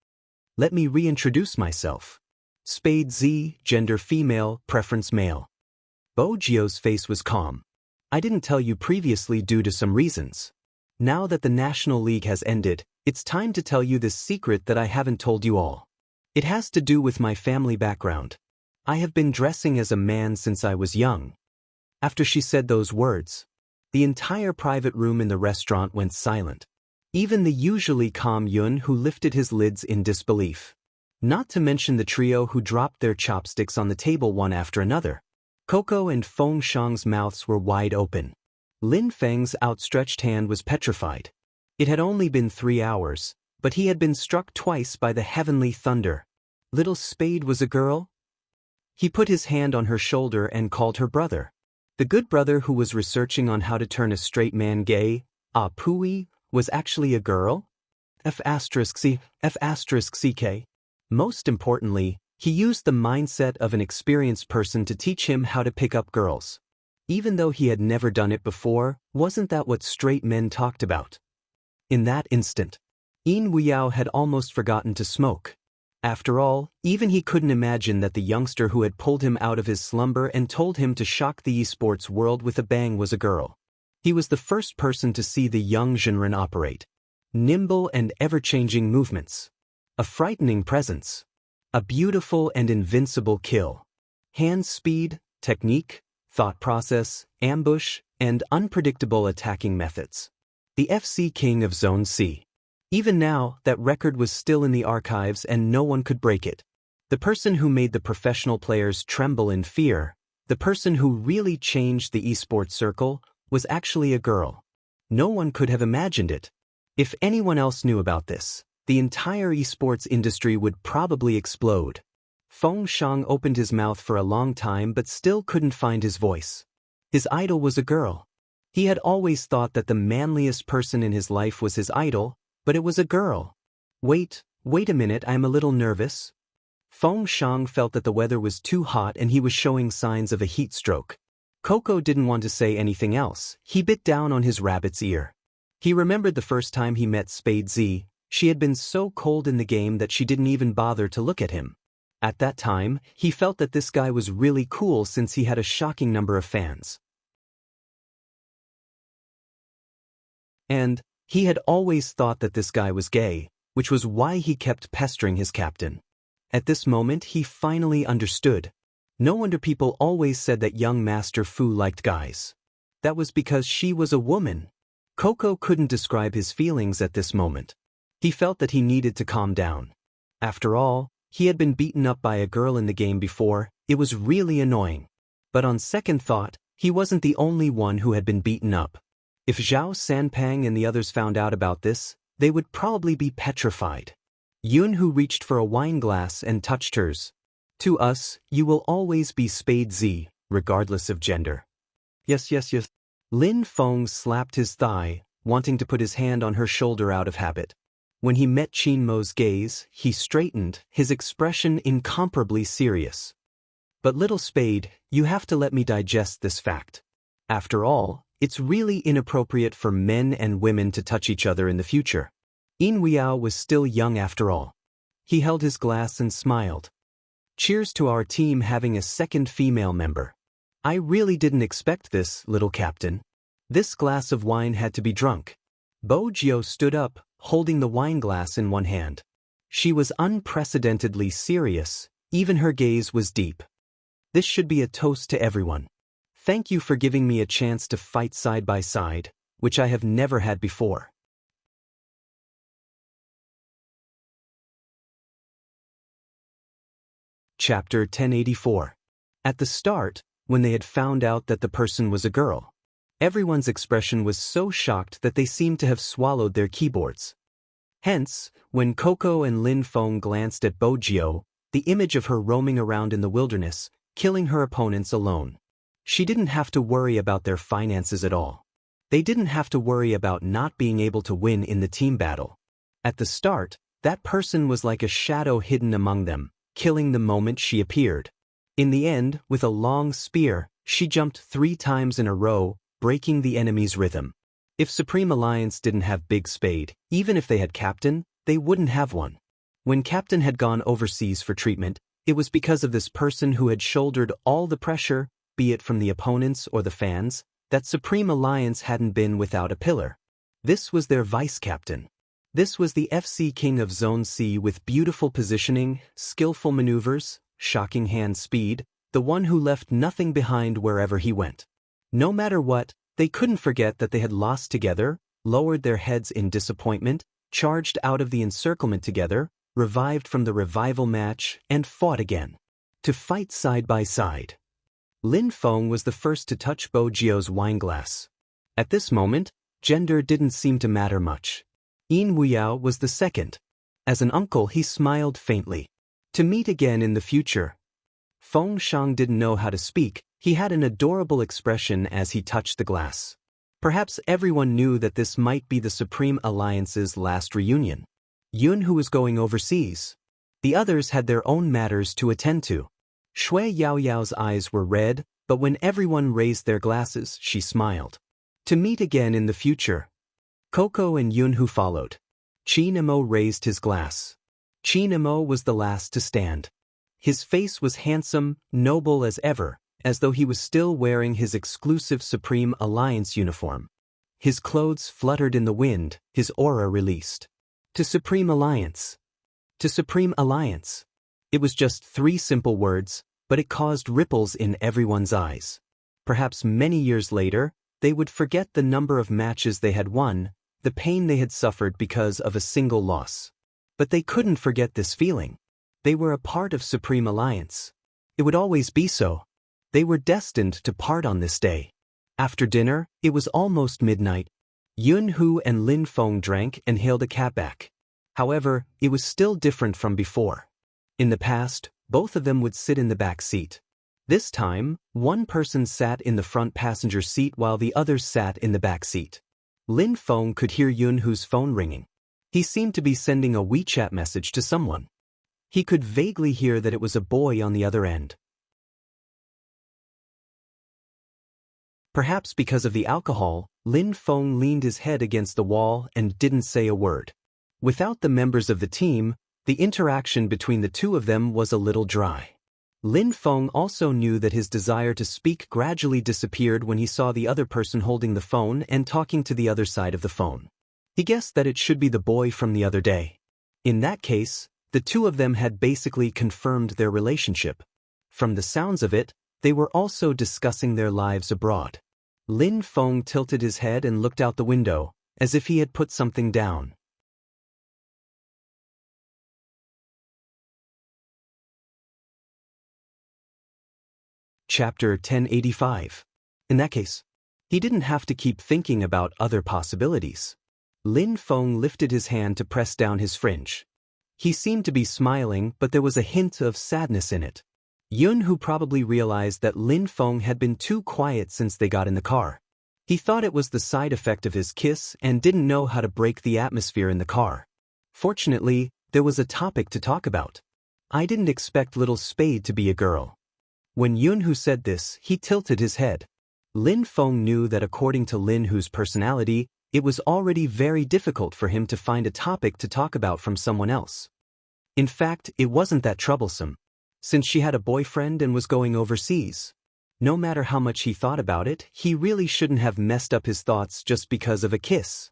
Let me reintroduce myself. Spade Z, gender female, preference male. Bojio's face was calm. I didn't tell you previously due to some reasons. Now that the National League has ended, it's time to tell you this secret that I haven't told you all. It has to do with my family background. I have been dressing as a man since I was young. After she said those words, the entire private room in the restaurant went silent. Even the usually calm Yun, who lifted his lids in disbelief. Not to mention the trio who dropped their chopsticks on the table one after another. Coco and Feng Shang's mouths were wide open. Lin Feng's outstretched hand was petrified. It had only been 3 hours, but he had been struck twice by the heavenly thunder. Little Spade was a girl? He put his hand on her shoulder and called her brother. The good brother who was researching on how to turn a straight man gay, Pui, was actually a girl? F***ck. Most importantly, he used the mindset of an experienced person to teach him how to pick up girls. Even though he had never done it before, wasn't that what straight men talked about? In that instant, Yin Weiyao had almost forgotten to smoke. After all, even he couldn't imagine that the youngster who had pulled him out of his slumber and told him to shock the esports world with a bang was a girl. He was the first person to see the young Zhenren operate. Nimble and ever-changing movements. A frightening presence. A beautiful and invincible kill. Hand speed, technique, thought process, ambush, and unpredictable attacking methods. The FC King of Zone C. Even now, that record was still in the archives and no one could break it. The person who made the professional players tremble in fear, the person who really changed the esports circle, was actually a girl. No one could have imagined it. If anyone else knew about this, the entire esports industry would probably explode. Feng Shang opened his mouth for a long time but still couldn't find his voice. His idol was a girl. He had always thought that the manliest person in his life was his idol, but it was a girl. Wait a minute, I'm a little nervous. Feng Shang felt that the weather was too hot and he was showing signs of a heat stroke. Coco didn't want to say anything else. He bit down on his rabbit's ear. He remembered the first time he met Spade Z. She had been so cold in the game that she didn't even bother to look at him. At that time, he felt that this guy was really cool since he had a shocking number of fans. And he had always thought that this guy was gay, which was why he kept pestering his captain. At this moment, he finally understood. No wonder people always said that young Master Fu liked guys. That was because she was a woman. Coco couldn't describe his feelings at this moment. He felt that he needed to calm down. After all, he had been beaten up by a girl in the game before. It was really annoying. But on second thought, he wasn't the only one who had been beaten up. If Zhao Sanpang and the others found out about this, they would probably be petrified. Yun, who reached for a wine glass and touched hers. To us, you will always be Spade Z, regardless of gender. Yes. Lin Feng slapped his thigh, wanting to put his hand on her shoulder out of habit. When he met Qin Mo's gaze, he straightened, his expression incomparably serious. But little Spade, you have to let me digest this fact. After all, it's really inappropriate for men and women to touch each other in the future. Yin Weiyao was still young after all. He held his glass and smiled. Cheers to our team having a second female member. I really didn't expect this, little captain. This glass of wine had to be drunk. Bojio stood up, holding the wine glass in one hand. She was unprecedentedly serious, even her gaze was deep. This should be a toast to everyone. Thank you for giving me a chance to fight side by side, which I have never had before. Chapter 1084. At the start, when they had found out that the person was a girl, everyone's expression was so shocked that they seemed to have swallowed their keyboards. Hence, when Coco and Lin Feng glanced at Bojio, the image of her roaming around in the wilderness, killing her opponents alone. She didn't have to worry about their finances at all. They didn't have to worry about not being able to win in the team battle. At the start, that person was like a shadow hidden among them, killing the moment she appeared. In the end, with a long spear, she jumped 3 times in a row, breaking the enemy's rhythm. If Supreme Alliance didn't have Big Spade, even if they had Captain, they wouldn't have one. When Captain had gone overseas for treatment, it was because of this person who had shouldered all the pressure, be it from the opponents or the fans, that Supreme Alliance hadn't been without a pillar. This was their vice-captain. This was the FC King of Zone C with beautiful positioning, skillful maneuvers, shocking hand speed, the one who left nothing behind wherever he went. No matter what, they couldn't forget that they had lost together, lowered their heads in disappointment, charged out of the encirclement together, revived from the revival match, and fought again. To fight side by side. Lin Feng was the first to touch Bo Jio's wineglass. At this moment, gender didn't seem to matter much. Yin Wuyao was the second. As an uncle, he smiled faintly. To meet again in the future. Feng Shang didn't know how to speak. He had an adorable expression as he touched the glass. Perhaps everyone knew that this might be the Supreme Alliance's last reunion. Yun, who was going overseas. The others had their own matters to attend to. Shui Yaoyao's eyes were red, but when everyone raised their glasses, she smiled. To meet again in the future. Coco and Yun who followed. Qin Emo raised his glass. Qin Emo was the last to stand. His face was handsome, noble as ever, as though he was still wearing his exclusive Supreme Alliance uniform. His clothes fluttered in the wind, his aura released. To Supreme Alliance. To Supreme Alliance. It was just 3 simple words, but it caused ripples in everyone's eyes. Perhaps many years later, they would forget the number of matches they had won, the pain they had suffered because of a single loss. But they couldn't forget this feeling. They were a part of Supreme Alliance. It would always be so. They were destined to part on this day. After dinner, it was almost midnight. Yun Hu and Lin Feng drank and hailed a cab back. However, it was still different from before. In the past, both of them would sit in the back seat. This time, one person sat in the front passenger seat while the others sat in the back seat. Lin Feng could hear Yun Hu's phone ringing. He seemed to be sending a WeChat message to someone. He could vaguely hear that it was a boy on the other end. Perhaps because of the alcohol, Lin Feng leaned his head against the wall and didn't say a word. Without the members of the team, the interaction between the two of them was a little dry. Lin Feng also knew that his desire to speak gradually disappeared when he saw the other person holding the phone and talking to the other side of the phone. He guessed that it should be the boy from the other day. In that case, the two of them had basically confirmed their relationship. From the sounds of it, they were also discussing their lives abroad. Lin Feng tilted his head and looked out the window, as if he had put something down. Chapter 1085. In that case, he didn't have to keep thinking about other possibilities. Lin Feng lifted his hand to press down his fringe. He seemed to be smiling, but there was a hint of sadness in it. Yun Hu probably realized that Lin Feng had been too quiet since they got in the car. He thought it was the side effect of his kiss and didn't know how to break the atmosphere in the car. Fortunately, there was a topic to talk about. I didn't expect Little Spade to be a girl. When Yun Hu said this, he tilted his head. Lin Feng knew that according to Lin Hu's personality, it was already very difficult for him to find a topic to talk about from someone else. In fact, it wasn't that troublesome, since she had a boyfriend and was going overseas. No matter how much he thought about it, he really shouldn't have messed up his thoughts just because of a kiss.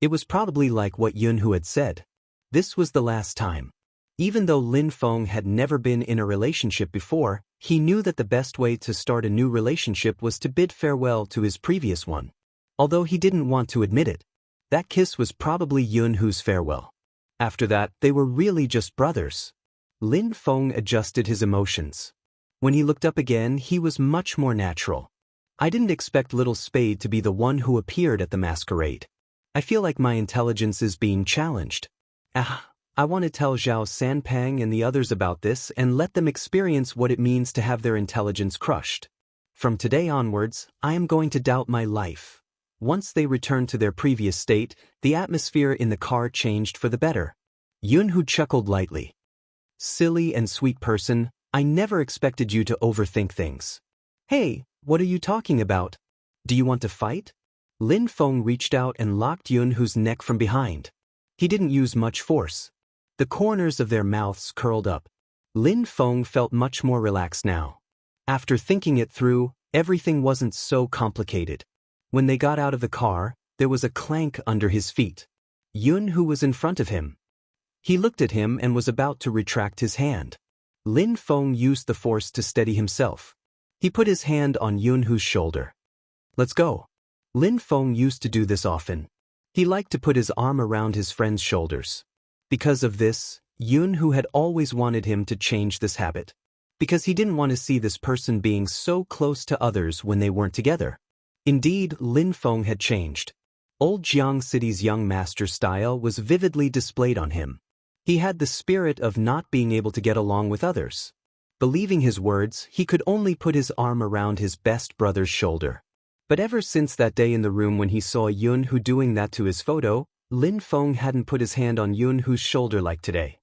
It was probably like what Yun Hu had said. This was the last time. Even though Lin Feng had never been in a relationship before, he knew that the best way to start a new relationship was to bid farewell to his previous one. Although he didn't want to admit it, that kiss was probably Yun Hu's farewell. After that, they were really just brothers. Lin Feng adjusted his emotions. When he looked up again, he was much more natural. I didn't expect Little Spade to be the one who appeared at the masquerade. I feel like my intelligence is being challenged. I want to tell Zhao Sanpang and the others about this and let them experience what it means to have their intelligence crushed. From today onwards, I am going to doubt my life. Once they returned to their previous state, the atmosphere in the car changed for the better. Yunhu chuckled lightly. Silly and sweet person, I never expected you to overthink things. Hey, what are you talking about? Do you want to fight? Lin Feng reached out and locked Yunhu's neck from behind. He didn't use much force. The corners of their mouths curled up. Lin Feng felt much more relaxed now. After thinking it through, everything wasn't so complicated. When they got out of the car, there was a clank under his feet. Yunhu was in front of him. He looked at him and was about to retract his hand. Lin Feng used the force to steady himself. He put his hand on Yunhu's shoulder. Let's go. Lin Feng used to do this often. He liked to put his arm around his friend's shoulders. Because of this, Yunhu had always wanted him to change this habit. Because he didn't want to see this person being so close to others when they weren't together. Indeed, Lin Feng had changed. Old Jiang City's young master style was vividly displayed on him. He had the spirit of not being able to get along with others. Believing his words, he could only put his arm around his best brother's shoulder. But ever since that day in the room when he saw Yunhu doing that to his photo, Lin Feng hadn't put his hand on Yunhu's shoulder like today.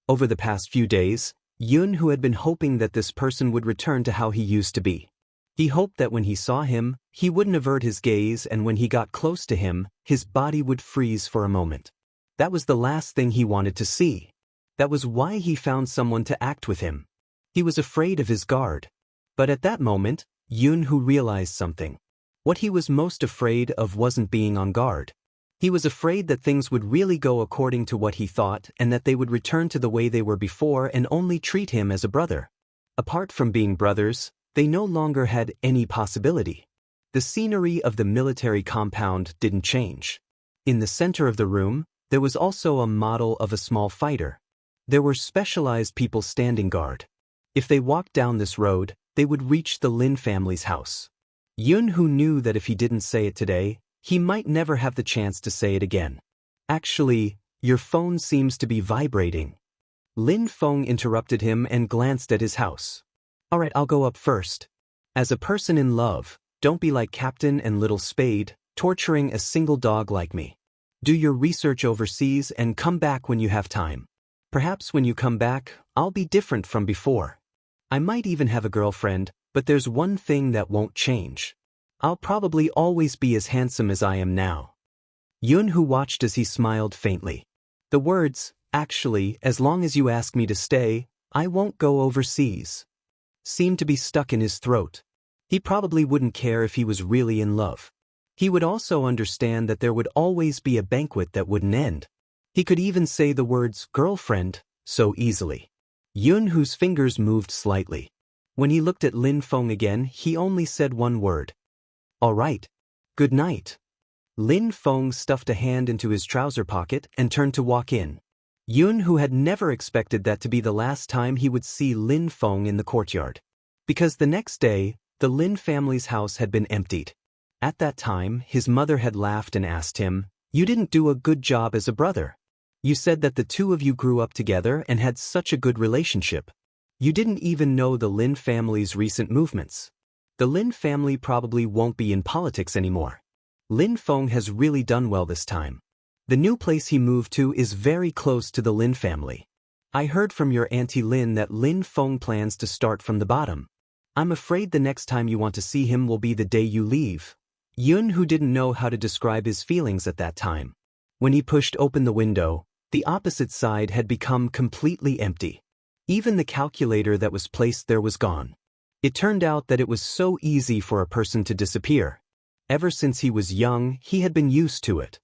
Over the past few days, Yunhu had been hoping that this person would return to how he used to be. He hoped that when he saw him, he wouldn't avert his gaze, and when he got close to him, his body would freeze for a moment. That was the last thing he wanted to see. That was why he found someone to act with him. He was afraid of his guard. But at that moment, Yunhu realized something. What he was most afraid of wasn't being on guard. He was afraid that things would really go according to what he thought and that they would return to the way they were before and only treat him as a brother. Apart from being brothers, they no longer had any possibility. The scenery of the military compound didn't change. In the center of the room, there was also a model of a small fighter. There were specialized people standing guard. If they walked down this road, they would reach the Lin family's house. Yunhu knew that if he didn't say it today, he might never have the chance to say it again. Actually, your phone seems to be vibrating. Lin Feng interrupted him and glanced at his house. Alright, I'll go up first. As a person in love, don't be like Captain and Little Spade, torturing a single dog like me. Do your research overseas and come back when you have time. Perhaps when you come back, I'll be different from before. I might even have a girlfriend, but there's one thing that won't change. I'll probably always be as handsome as I am now. Yunhu watched as he smiled faintly. The words, actually, as long as you ask me to stay, I won't go overseas, seemed to be stuck in his throat. He probably wouldn't care if he was really in love. He would also understand that there would always be a banquet that wouldn't end. He could even say the words girlfriend so easily. Yunhu's fingers moved slightly. When he looked at Lin Feng again, he only said one word. All right. Good night. Lin Feng stuffed a hand into his trouser pocket and turned to walk in. Yunhu had never expected that to be the last time he would see Lin Feng in the courtyard. Because the next day, the Lin family's house had been emptied. At that time, his mother had laughed and asked him, "You didn't do a good job as a brother. You said that the two of you grew up together and had such a good relationship. You didn't even know the Lin family's recent movements. The Lin family probably won't be in politics anymore. Lin Feng has really done well this time. The new place he moved to is very close to the Lin family. I heard from your Auntie Lin that Lin Feng plans to start from the bottom. I'm afraid the next time you want to see him will be the day you leave." Yunhu didn't know how to describe his feelings at that time. When he pushed open the window, the opposite side had become completely empty. Even the calculator that was placed there was gone. It turned out that it was so easy for a person to disappear. Ever since he was young, he had been used to it.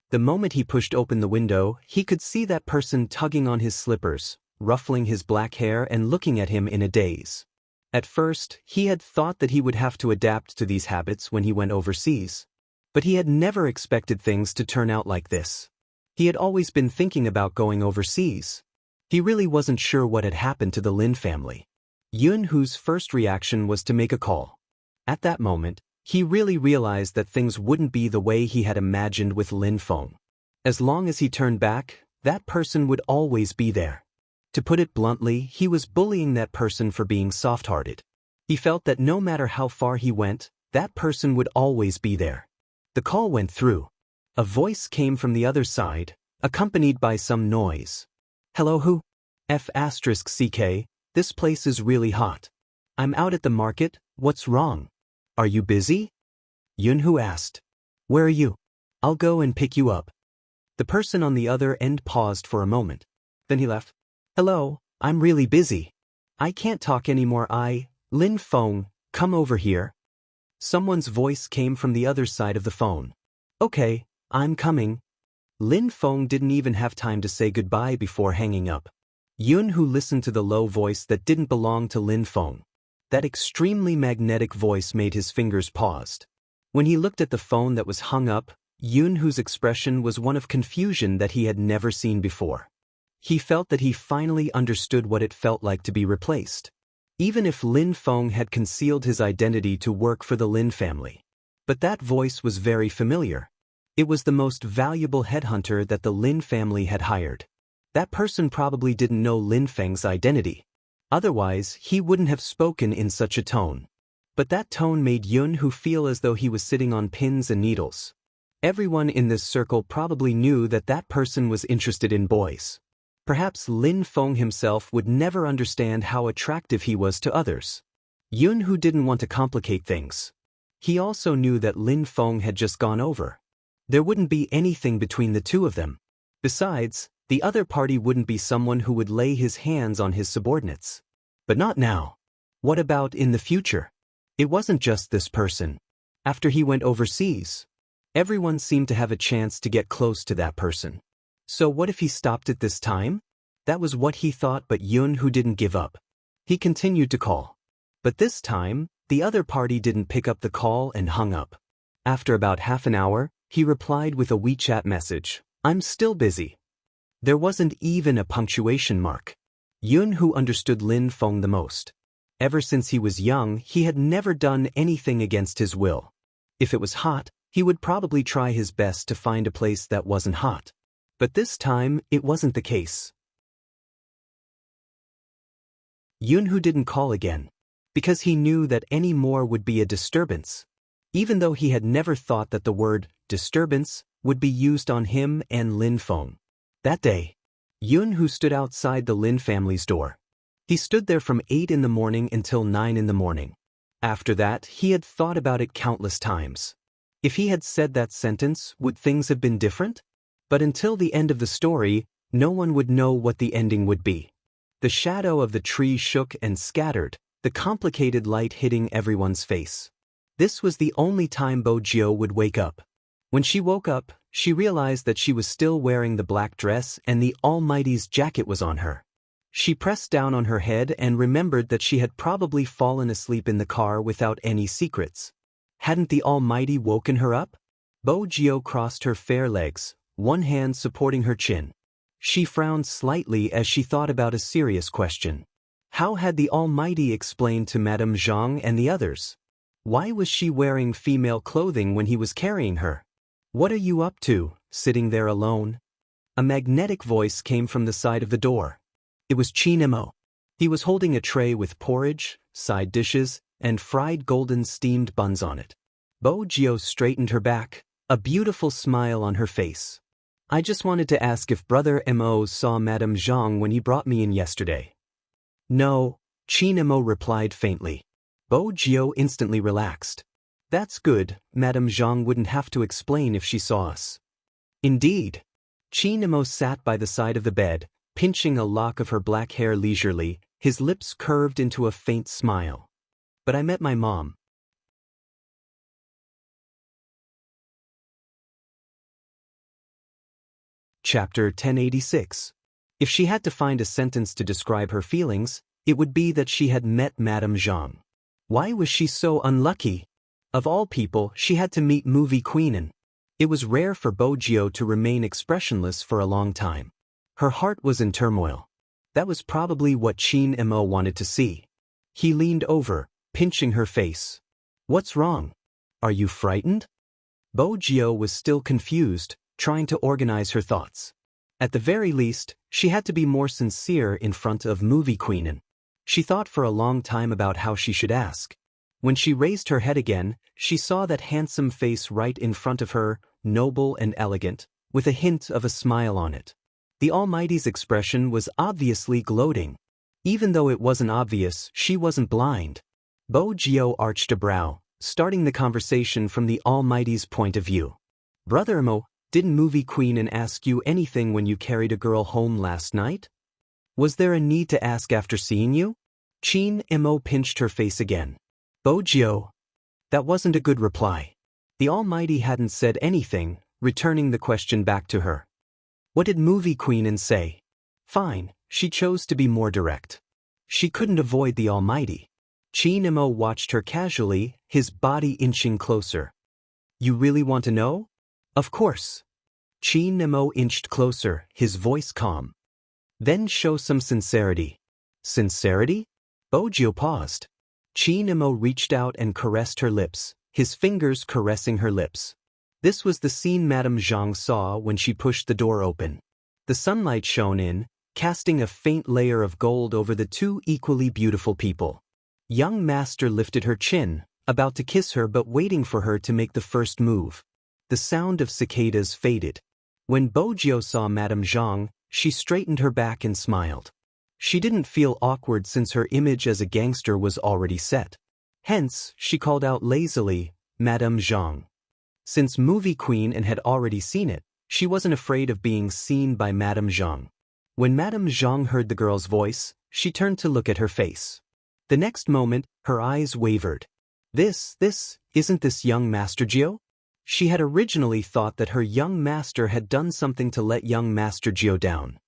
The moment he pushed open the window, he could see that person tugging on his slippers, ruffling his black hair and looking at him in a daze. At first, he had thought that he would have to adapt to these habits when he went overseas. But he had never expected things to turn out like this. He had always been thinking about going overseas. He really wasn't sure what had happened to the Lin family. Yunhu's first reaction was to make a call. At that moment, He really realized that things wouldn't be the way he had imagined with Lin Feng. As long as he turned back, that person would always be there. To put it bluntly, he was bullying that person for being soft-hearted. He felt that no matter how far he went, that person would always be there. The call went through. A voice came from the other side, accompanied by some noise. Hello who? F***CK, this place is really hot. I'm out at the market, what's wrong? Are you busy? Yunhu asked. Where are you? I'll go and pick you up. The person on the other end paused for a moment. Then he left. Hello, I'm really busy. I can't talk anymore. Lin Feng, come over here. Someone's voice came from the other side of the phone. Okay, I'm coming. Lin Feng didn't even have time to say goodbye before hanging up. Yunhu listened to the low voice that didn't belong to Lin Feng. That extremely magnetic voice made his fingers paused. When he looked at the phone that was hung up, Yunhu's expression was one of confusion that he had never seen before. He felt that he finally understood what it felt like to be replaced. Even if Lin Feng had concealed his identity to work for the Lin family. But that voice was very familiar. It was the most valuable headhunter that the Lin family had hired. That person probably didn't know Lin Feng's identity. Otherwise, he wouldn't have spoken in such a tone. But that tone made Yunhu feel as though he was sitting on pins and needles. Everyone in this circle probably knew that that person was interested in boys. Perhaps Lin Feng himself would never understand how attractive he was to others. Yunhu didn't want to complicate things. He also knew that Lin Feng had just gone over. There wouldn't be anything between the two of them. Besides, the other party wouldn't be someone who would lay his hands on his subordinates. But not now. What about in the future? It wasn't just this person. After he went overseas, everyone seemed to have a chance to get close to that person. So what if he stopped it this time? That was what he thought, but Yunhu didn't give up. He continued to call. But this time, the other party didn't pick up the call and hung up. After about half an hour, he replied with a WeChat message. I'm still busy. There wasn't even a punctuation mark. Yunhu understood Lin Feng the most. Ever since he was young, he had never done anything against his will. If it was hot, he would probably try his best to find a place that wasn't hot. But this time, it wasn't the case. Yunhu didn't call again, because he knew that any more would be a disturbance, even though he had never thought that the word disturbance would be used on him and Lin Feng. That day, Yunhu stood outside the Lin family's door. He stood there from 8 in the morning until 9 in the morning. After that, he had thought about it countless times. If he had said that sentence, would things have been different? But until the end of the story, no one would know what the ending would be. The shadow of the tree shook and scattered, the complicated light hitting everyone's face. This was the only time Bojio would wake up. When she woke up, she realized that she was still wearing the black dress and the Almighty's jacket was on her. She pressed down on her head and remembered that she had probably fallen asleep in the car without any secrets. Hadn't the Almighty woken her up? Bojio crossed her fair legs, one hand supporting her chin. She frowned slightly as she thought about a serious question. How had the Almighty explained to Madame Zhang and the others? Why was she wearing female clothing when he was carrying her? What are you up to, sitting there alone? A magnetic voice came from the side of the door. It was Chinemo. He was holding a tray with porridge, side dishes, and fried golden steamed buns on it. Bojio straightened her back, a beautiful smile on her face. I just wanted to ask if Brother Mo saw Madame Zhang when he brought me in yesterday. No, Chinemo replied faintly. Bojio instantly relaxed. That's good, Madame Zhang wouldn't have to explain if she saw us. Indeed. Chinemo sat by the side of the bed, pinching a lock of her black hair leisurely, his lips curved into a faint smile. But I met my mom. Chapter 1086. If she had to find a sentence to describe her feelings, it would be that she had met Madame Zhang. Why was she so unlucky? Of all people, she had to meet movie queen. It was rare for Bojio to remain expressionless for a long time. Her heart was in turmoil. That was probably what Chin Mo wanted to see. He leaned over, pinching her face. What's wrong? Are you frightened? Bo Gio was still confused, trying to organize her thoughts. At the very least, she had to be more sincere in front of movie queen. She thought for a long time about how she should ask. When she raised her head again, she saw that handsome face right in front of her, noble and elegant, with a hint of a smile on it. The Almighty's expression was obviously gloating. Even though it wasn't obvious, she wasn't blind. Bo Gio arched a brow, starting the conversation from the Almighty's point of view. Brother Mo, didn't movie queen and ask you anything when you carried a girl home last night? Was there a need to ask after seeing you? Chin Mo pinched her face again. Bo Gio. That wasn't a good reply. The Almighty hadn't said anything, returning the question back to her. What did movie queen say? Fine, she chose to be more direct. She couldn't avoid the Almighty. Chin Mo watched her casually, his body inching closer. You really want to know? Of course. Chin Mo inched closer, his voice calm. Then show some sincerity. Sincerity? Bo Gio paused. Chin Mo reached out and caressed her lips, his fingers caressing her lips. This was the scene Madame Zhang saw when she pushed the door open. The sunlight shone in, casting a faint layer of gold over the two equally beautiful people. Young Master lifted her chin, about to kiss her but waiting for her to make the first move. The sound of cicadas faded. When Bo Gio saw Madame Zhang, she straightened her back and smiled. She didn't feel awkward since her image as a gangster was already set. Hence, she called out lazily, Madame Zhang. Since movie queen and had already seen it, she wasn't afraid of being seen by Madame Zhang. When Madame Zhang heard the girl's voice, she turned to look at her face. The next moment, her eyes wavered. Isn't this young Master Gio? She had originally thought that her young master had done something to let young Master Gio down.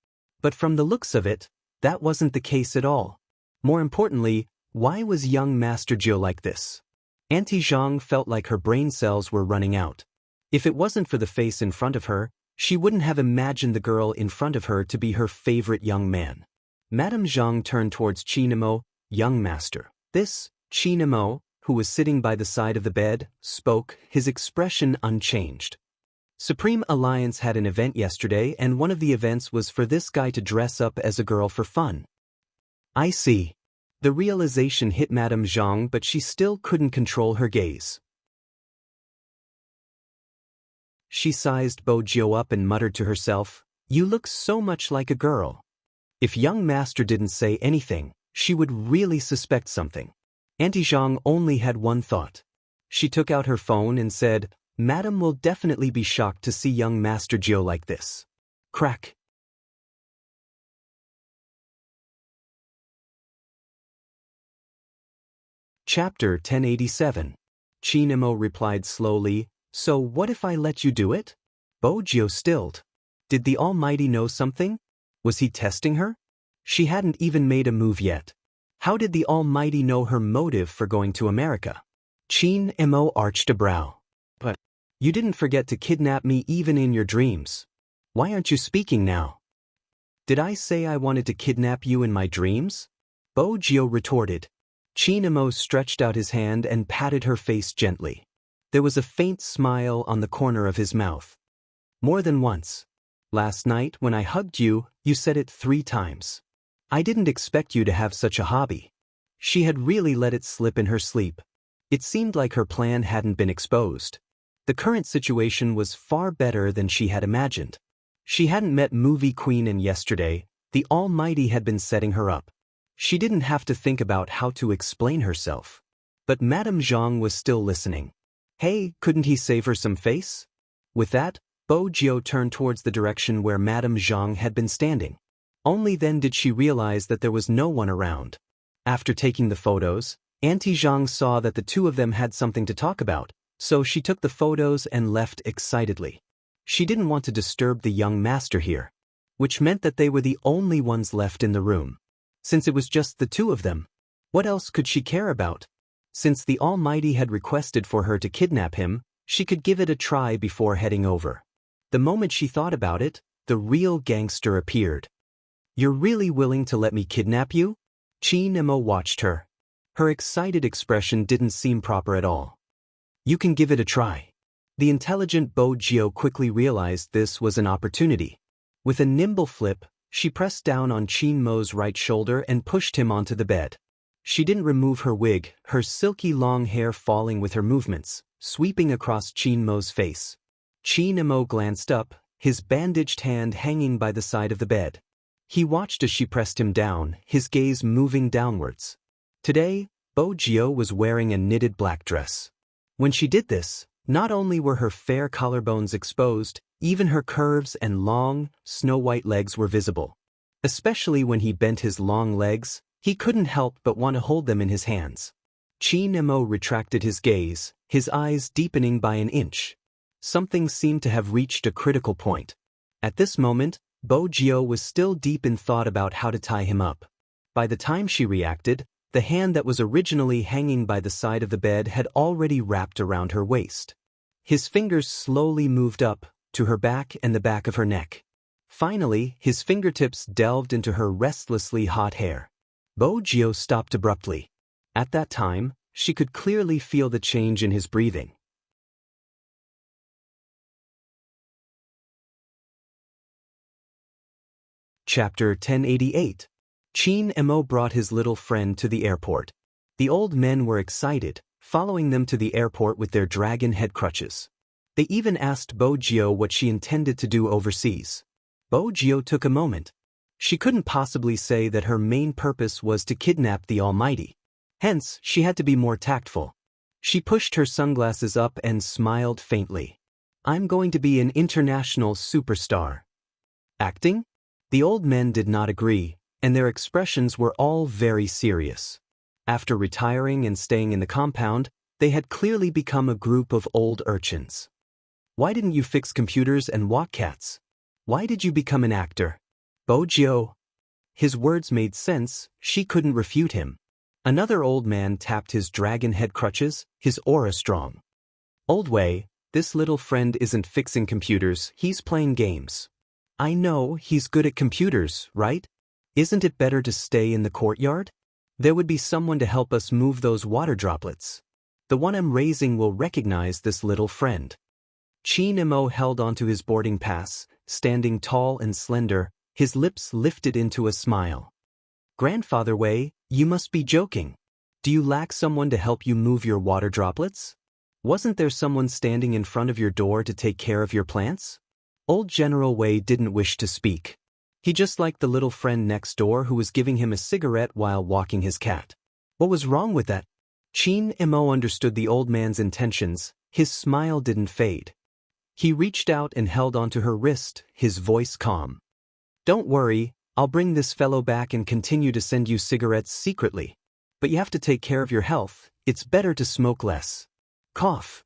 But from the looks of it, that wasn't the case at all. More importantly, why was young Master Gio like this? Auntie Zhang felt like her brain cells were running out. If it wasn't for the face in front of her, she wouldn't have imagined the girl in front of her to be her favorite young man. Madame Zhang turned towards Chin Mo, young master. This, Chin Mo, who was sitting by the side of the bed, spoke, his expression unchanged. Supreme Alliance had an event yesterday and one of the events was for this guy to dress up as a girl for fun. I see. The realization hit Madame Zhang but she still couldn't control her gaze. She sized Bo Gio up and muttered to herself, You look so much like a girl. If young master didn't say anything, she would really suspect something. Auntie Zhang only had one thought. She took out her phone and said, Madam will definitely be shocked to see young Master Gio like this. Crack. Chapter 1087. Chin Mo replied slowly, So what if I let you do it? Bo Gio stilled. Did the Almighty know something? Was he testing her? She hadn't even made a move yet. How did the Almighty know her motive for going to America? Chin Mo arched a brow. But you didn't forget to kidnap me even in your dreams. Why aren't you speaking now? Did I say I wanted to kidnap you in my dreams? Bo Gio retorted. Chin Mo stretched out his hand and patted her face gently. There was a faint smile on the corner of his mouth. More than once. Last night when I hugged you, you said it 3 times. I didn't expect you to have such a hobby. She had really let it slip in her sleep. It seemed like her plan hadn't been exposed. The current situation was far better than she had imagined. She hadn't met movie queen and yesterday, the Almighty had been setting her up. She didn't have to think about how to explain herself. But Madame Zhang was still listening. Hey, couldn't he save her some face? With that, Bo Gio turned towards the direction where Madame Zhang had been standing. Only then did she realize that there was no one around. After taking the photos, Auntie Zhang saw that the two of them had something to talk about, so she took the photos and left excitedly. She didn't want to disturb the young master here, which meant that they were the only ones left in the room. Since it was just the two of them, what else could she care about? Since the Almighty had requested for her to kidnap him, she could give it a try before heading over. The moment she thought about it, the real gangster appeared. You're really willing to let me kidnap you? Chin Mo watched her. Her excited expression didn't seem proper at all. You can give it a try. The intelligent Bo Gio quickly realized this was an opportunity. With a nimble flip, she pressed down on Chin Mo's right shoulder and pushed him onto the bed. She didn't remove her wig, her silky long hair falling with her movements, sweeping across Chin Mo's face. Chin Mo glanced up, his bandaged hand hanging by the side of the bed. He watched as she pressed him down, his gaze moving downwards. Today, Bo Gio was wearing a knitted black dress. When she did this, not only were her fair collarbones exposed, even her curves and long, snow-white legs were visible. Especially when he bent his long legs, he couldn't help but want to hold them in his hands. Chin Mo retracted his gaze, his eyes deepening by an inch. Something seemed to have reached a critical point. At this moment, Bo Gio was still deep in thought about how to tie him up. By the time she reacted, the hand that was originally hanging by the side of the bed had already wrapped around her waist. His fingers slowly moved up, to her back and the back of her neck. Finally, his fingertips delved into her restlessly hot hair. Bo Gio stopped abruptly. At that time, she could clearly feel the change in his breathing. Chapter 1088. Chin Mo brought his little friend to the airport. The old men were excited, following them to the airport with their dragon head crutches. They even asked Bo Gio what she intended to do overseas. Bo Gio took a moment. She couldn't possibly say that her main purpose was to kidnap the Almighty. Hence, she had to be more tactful. She pushed her sunglasses up and smiled faintly. I'm going to be an international superstar. Acting? The old men did not agree, and their expressions were all very serious. After retiring and staying in the compound, they had clearly become a group of old urchins. Why didn't you fix computers and walk cats? Why did you become an actor? Bo Gio. His words made sense, she couldn't refute him. Another old man tapped his dragon head crutches, his aura strong. Old Wei, this little friend isn't fixing computers, he's playing games. I know, he's good at computers, right? Isn't it better to stay in the courtyard? There would be someone to help us move those water droplets. The one I'm raising will recognize this little friend. Chin Mo held onto his boarding pass, standing tall and slender, his lips lifted into a smile. Grandfather Wei, you must be joking. Do you lack someone to help you move your water droplets? Wasn't there someone standing in front of your door to take care of your plants? Old General Wei didn't wish to speak. He just liked the little friend next door who was giving him a cigarette while walking his cat. What was wrong with that? Chin Mo understood the old man's intentions, his smile didn't fade. He reached out and held onto her wrist, his voice calm. Don't worry, I'll bring this fellow back and continue to send you cigarettes secretly. But you have to take care of your health, it's better to smoke less. Cough.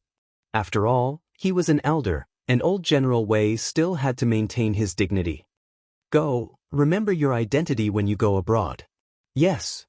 After all, he was an elder, and old General Wei still had to maintain his dignity. Go, remember your identity when you go abroad. Yes.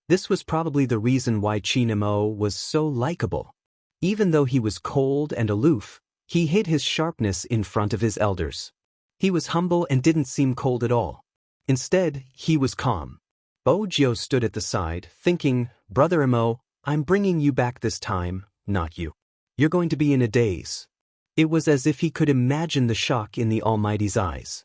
This was probably the reason why Chin Mo was so likable. Even though he was cold and aloof, he hid his sharpness in front of his elders. He was humble and didn't seem cold at all. Instead, he was calm. Bo Gio stood at the side, thinking, Brother Mo, I'm bringing you back this time, not you. You're going to be in a daze. It was as if he could imagine the shock in the Almighty's eyes.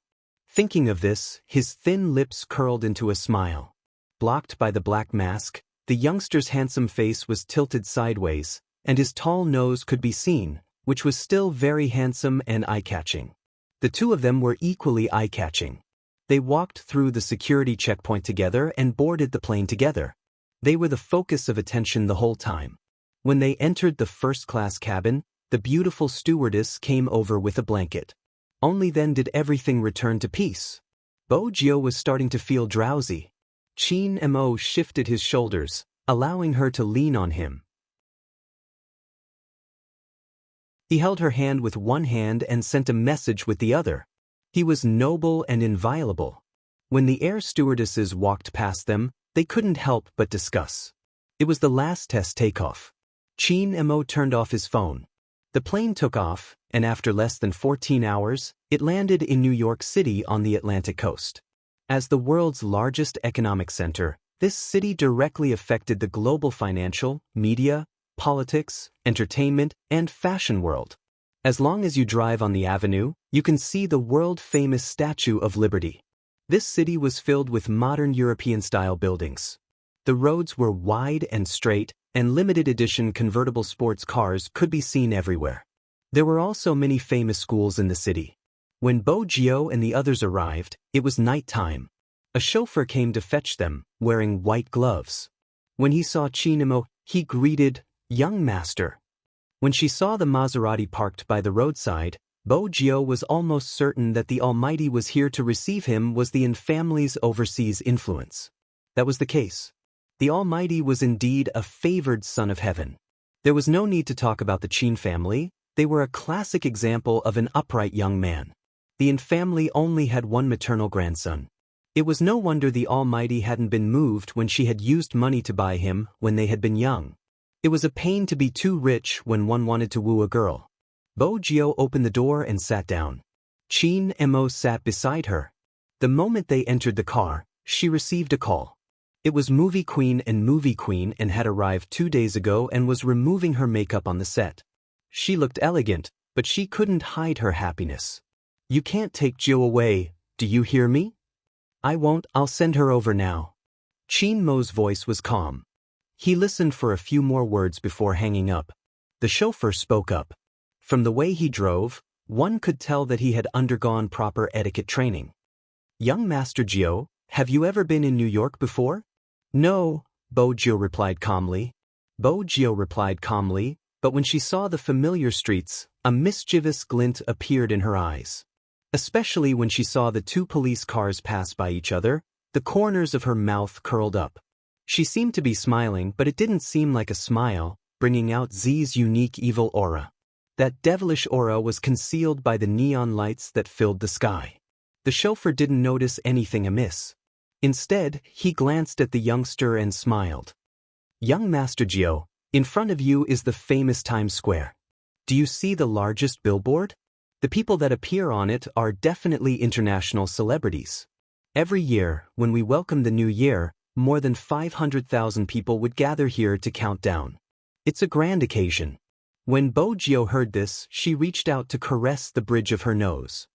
Thinking of this, his thin lips curled into a smile. Blocked by the black mask, the youngster's handsome face was tilted sideways, and his tall nose could be seen, which was still very handsome and eye-catching. The two of them were equally eye-catching. They walked through the security checkpoint together and boarded the plane together. They were the focus of attention the whole time. When they entered the first-class cabin, the beautiful stewardess came over with a blanket. Only then did everything return to peace. Bo Gio was starting to feel drowsy. Chin Mo shifted his shoulders, allowing her to lean on him. He held her hand with one hand and sent a message with the other. He was noble and inviolable. When the air stewardesses walked past them, they couldn't help but discuss. It was the last test takeoff. Chin Mo turned off his phone. The plane took off, and after less than 14 hours, it landed in New York City on the Atlantic coast. As the world's largest economic center, this city directly affected the global financial, media, politics, entertainment, and fashion world. As long as you drive on the avenue, you can see the world-famous Statue of Liberty. This city was filled with modern European-style buildings. The roads were wide and straight, and limited-edition convertible sports cars could be seen everywhere. There were also many famous schools in the city. When Bo Gio and the others arrived, it was nighttime. A chauffeur came to fetch them, wearing white gloves. When he saw Chinemo, he greeted, "Young master." When she saw the Maserati parked by the roadside, Bo Gio was almost certain that the Almighty was here to receive him was the family's overseas influence. That was the case. The Almighty was indeed a favored son of heaven. There was no need to talk about the Chin family. They were a classic example of an upright young man. The family only had one maternal grandson. It was no wonder the Almighty hadn't been moved when she had used money to buy him when they had been young. It was a pain to be too rich when one wanted to woo a girl. Bo Gio opened the door and sat down. Chin Mo sat beside her. The moment they entered the car, she received a call. It was Movie Queen and had arrived 2 days ago and was removing her makeup on the set. She looked elegant, but she couldn't hide her happiness. "You can't take Gio away, do you hear me?" "I won't, I'll send her over now." Chin Mo's voice was calm. He listened for a few more words before hanging up. The chauffeur spoke up. From the way he drove, one could tell that he had undergone proper etiquette training. "Young Master Gio, have you ever been in New York before?" "No," Bo Gio replied calmly. But when she saw the familiar streets, a mischievous glint appeared in her eyes. Especially when she saw the 2 police cars pass by each other, the corners of her mouth curled up. She seemed to be smiling, but it didn't seem like a smile, bringing out Z's unique evil aura. That devilish aura was concealed by the neon lights that filled the sky. The chauffeur didn't notice anything amiss. Instead, he glanced at the youngster and smiled. "Young Master Gio, in front of you is the famous Times Square. Do you see the largest billboard? The people that appear on it are definitely international celebrities. Every year, when we welcome the new year, more than 500,000 people would gather here to count down. It's a grand occasion." When Bo Gio heard this, she reached out to caress the bridge of her nose.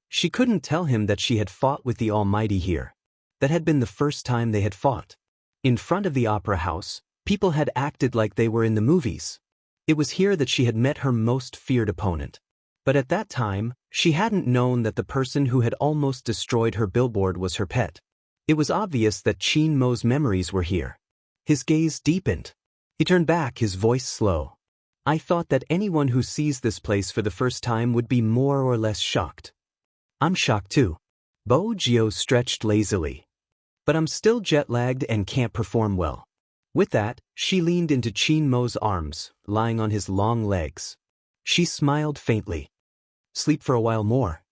She couldn't tell him that she had fought with the Almighty here. That had been the first time they had fought. In front of the opera house, people had acted like they were in the movies. It was here that she had met her most feared opponent. But at that time, she hadn't known that the person who had almost destroyed her billboard was her pet. It was obvious that Chin Mo's memories were here. His gaze deepened. He turned back, his voice slow. "I thought that anyone who sees this place for the first time would be more or less shocked." "I'm shocked too." Bo Gio stretched lazily. "But I'm still jet-lagged and can't perform well." With that, she leaned into Chin Mo's arms, lying on his long legs. She smiled faintly. "Sleep for a while more."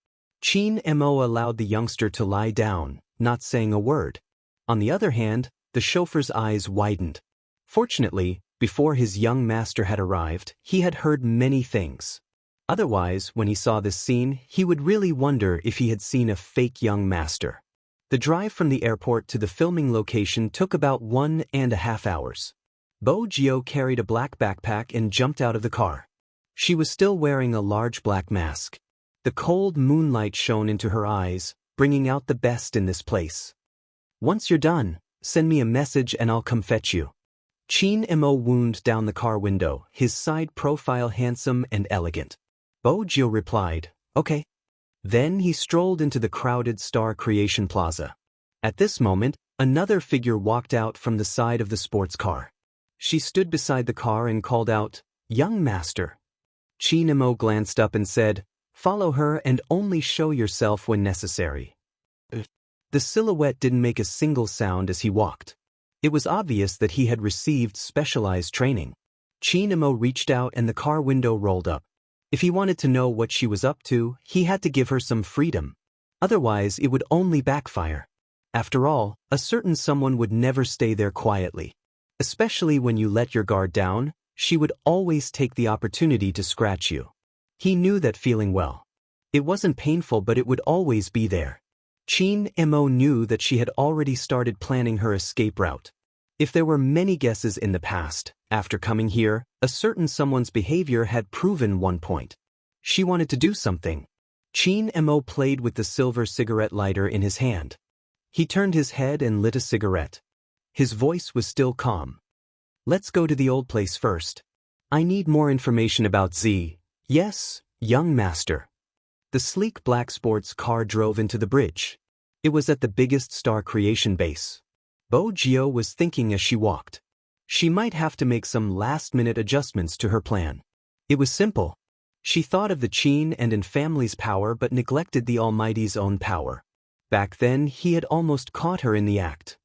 Chin Mo allowed the youngster to lie down, not saying a word. On the other hand, the chauffeur's eyes widened. Fortunately, before his young master had arrived, he had heard many things. Otherwise, when he saw this scene, he would really wonder if he had seen a fake young master. The drive from the airport to the filming location took about 1.5 hours. Bo Gio carried a black backpack and jumped out of the car. She was still wearing a large black mask. The cold moonlight shone into her eyes, bringing out the best in this place. "Once you're done, send me a message and I'll come fetch you." Chin Mo wound down the car window, his side profile handsome and elegant. Bo Gio replied, "Okay." Then he strolled into the crowded Star Creation Plaza. At this moment, another figure walked out from the side of the sports car. She stood beside the car and called out, "Young master." Chin Mo glanced up and said, "Follow her and only show yourself when necessary." The silhouette didn't make a single sound as he walked. It was obvious that he had received specialized training. Chin Mo reached out and the car window rolled up. If he wanted to know what she was up to, he had to give her some freedom. Otherwise, it would only backfire. After all, a certain someone would never stay there quietly. Especially when you let your guard down, she would always take the opportunity to scratch you. He knew that feeling well. It wasn't painful, but it would always be there. Chin Mo knew that she had already started planning her escape route. If there were many guesses in the past, after coming here, a certain someone's behavior had proven one point. She wanted to do something. Chin Mo played with the silver cigarette lighter in his hand. He turned his head and lit a cigarette. His voice was still calm. Let's go to the old place first. I need more information about Z. Yes, young master. The sleek black sports car drove into the bridge. It was at the biggest star creation base. Bo Jio was thinking as she walked. She might have to make some last-minute adjustments to her plan. It was simple. She thought of the Qin and family's power but neglected the Almighty's own power. Back then, he had almost caught her in the act.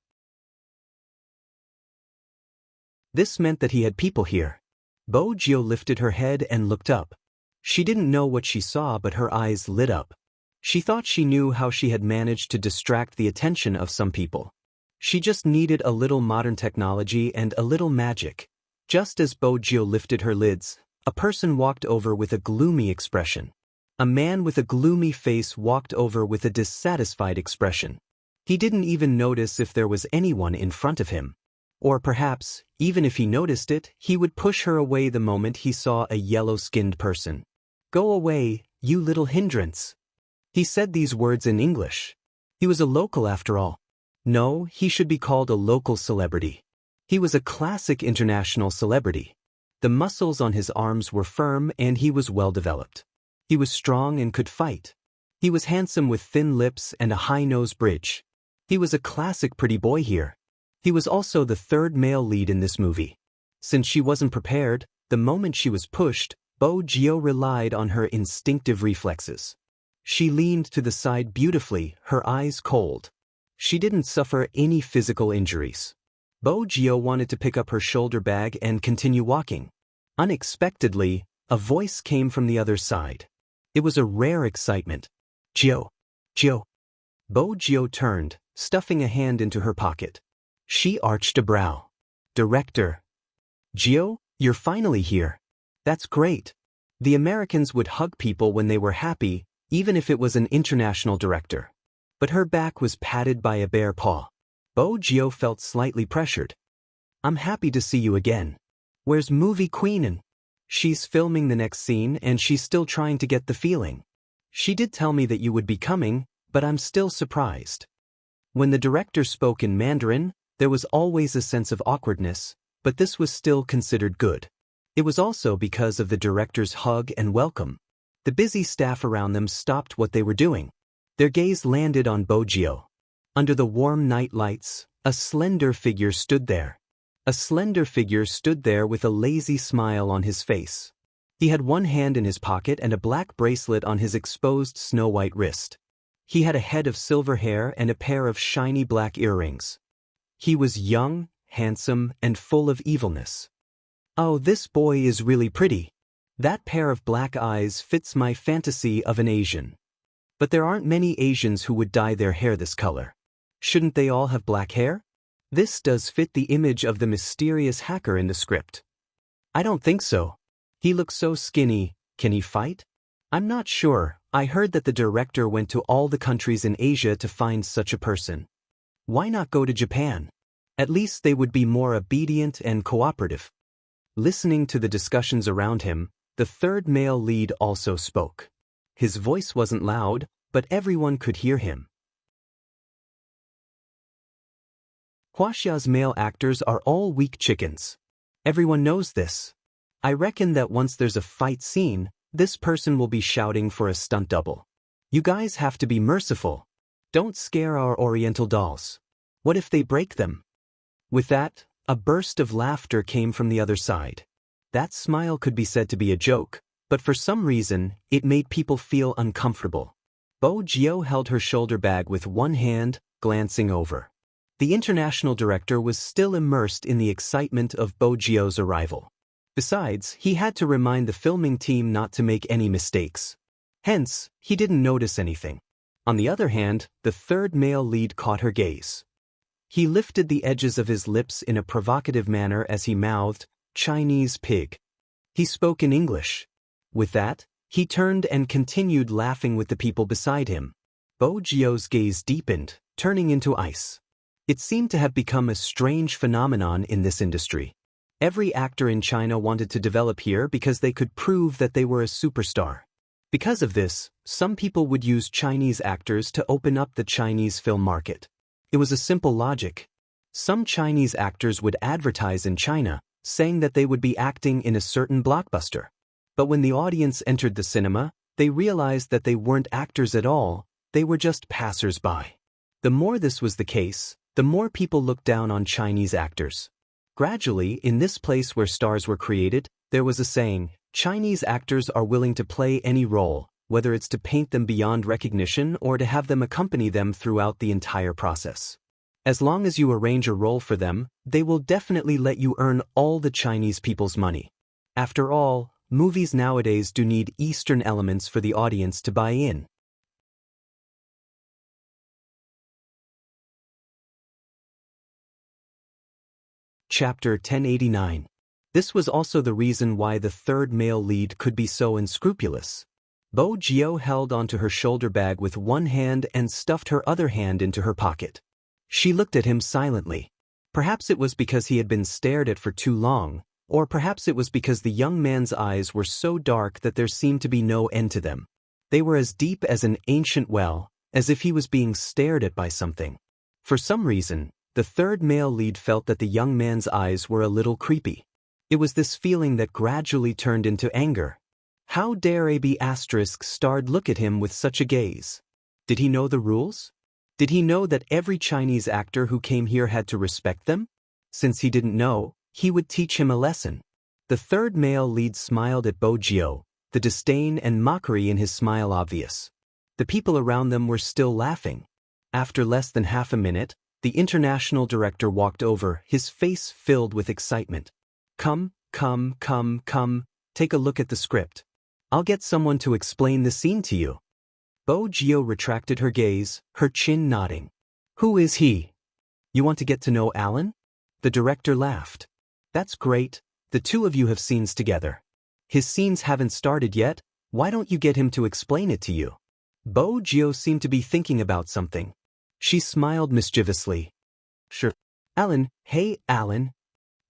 This meant that he had people here. Bo Jio lifted her head and looked up. She didn't know what she saw, but her eyes lit up. She thought she knew how she had managed to distract the attention of some people. She just needed a little modern technology and a little magic. Just as Bo Jio lifted her lids, a person walked over with a gloomy expression. A man with a gloomy face walked over with a dissatisfied expression. He didn't even notice if there was anyone in front of him. Or perhaps, even if he noticed it, he would push her away the moment he saw a yellow-skinned person. Go away, you little hindrance. He said these words in English. He was a local after all. No, he should be called a local celebrity. He was a classic international celebrity. The muscles on his arms were firm and he was well developed. He was strong and could fight. He was handsome with thin lips and a high-nose bridge. He was a classic pretty boy here. He was also the third male lead in this movie. Since she wasn't prepared, the moment she was pushed, Bo Jio relied on her instinctive reflexes. She leaned to the side beautifully, her eyes cold. She didn't suffer any physical injuries. Bo Jio wanted to pick up her shoulder bag and continue walking. Unexpectedly, a voice came from the other side. It was a rare excitement. Jio. Jio. Bo Jio turned, stuffing a hand into her pocket. She arched a brow. Director. Jio, you're finally here. That's great. The Americans would hug people when they were happy, even if it was an international director. But her back was patted by a bare paw. Bo Jio felt slightly pressured. I'm happy to see you again. Where's movie queenin'? She's filming the next scene and she's still trying to get the feeling. She did tell me that you would be coming, but I'm still surprised. When the director spoke in Mandarin, there was always a sense of awkwardness, but this was still considered good. It was also because of the director's hug and welcome. The busy staff around them stopped what they were doing. Their gaze landed on Bo Jio. Under the warm night lights, a slender figure stood there. A slender figure stood there with a lazy smile on his face. He had one hand in his pocket and a black bracelet on his exposed snow-white wrist. He had a head of silver hair and a pair of shiny black earrings. He was young, handsome, and full of evilness. Oh, this boy is really pretty. That pair of black eyes fits my fantasy of an Asian. But there aren't many Asians who would dye their hair this color. Shouldn't they all have black hair? This does fit the image of the mysterious hacker in the script. I don't think so. He looks so skinny. Can he fight? I'm not sure. I heard that the director went to all the countries in Asia to find such a person. Why not go to Japan? At least they would be more obedient and cooperative. Listening to the discussions around him, the third male lead also spoke. His voice wasn't loud, but everyone could hear him. Huaxia's male actors are all weak chickens. Everyone knows this. I reckon that once there's a fight scene, this person will be shouting for a stunt double. You guys have to be merciful. Don't scare our Oriental dolls. What if they break them? With that, a burst of laughter came from the other side. That smile could be said to be a joke, but for some reason, it made people feel uncomfortable. Bo Jio held her shoulder bag with one hand, glancing over. The international director was still immersed in the excitement of Bo Jio's arrival. Besides, he had to remind the filming team not to make any mistakes. Hence, he didn't notice anything. On the other hand, the third male lead caught her gaze. He lifted the edges of his lips in a provocative manner as he mouthed, "Chinese pig." He spoke in English. With that, he turned and continued laughing with the people beside him. Bo Jio's gaze deepened, turning into ice. It seemed to have become a strange phenomenon in this industry. Every actor in China wanted to develop here because they could prove that they were a superstar. Because of this, some people would use Chinese actors to open up the Chinese film market. It was a simple logic. Some Chinese actors would advertise in China, saying that they would be acting in a certain blockbuster. But when the audience entered the cinema, they realized that they weren't actors at all, they were just passers-by. The more this was the case, the more people looked down on Chinese actors. Gradually, in this place where stars were created, there was a saying, Chinese actors are willing to play any role, whether it's to paint them beyond recognition or to have them accompany them throughout the entire process. As long as you arrange a role for them, they will definitely let you earn all the Chinese people's money. After all, movies nowadays do need Eastern elements for the audience to buy in. Chapter 1089. This was also the reason why the third male lead could be so unscrupulous. Bo Jiao held onto her shoulder bag with one hand and stuffed her other hand into her pocket. She looked at him silently. Perhaps it was because he had been stared at for too long, or perhaps it was because the young man's eyes were so dark that there seemed to be no end to them. They were as deep as an ancient well, as if he was being stared at by something. For some reason, the third male lead felt that the young man's eyes were a little creepy. It was this feeling that gradually turned into anger. How dare AB** starred look at him with such a gaze? Did he know the rules? Did he know that every Chinese actor who came here had to respect them? Since he didn't know, he would teach him a lesson. The third male lead smiled at Bo Jiao, the disdain and mockery in his smile obvious. The people around them were still laughing. After less than half a minute, the international director walked over, his face filled with excitement. Come, take a look at the script. I'll get someone to explain the scene to you. Bo Jiao retracted her gaze, her chin nodding. Who is he? You want to get to know Alan? The director laughed. That's great, the two of you have scenes together. His scenes haven't started yet, why don't you get him to explain it to you? Bo Jiao seemed to be thinking about something. She smiled mischievously. Sure. Alan, hey Alan.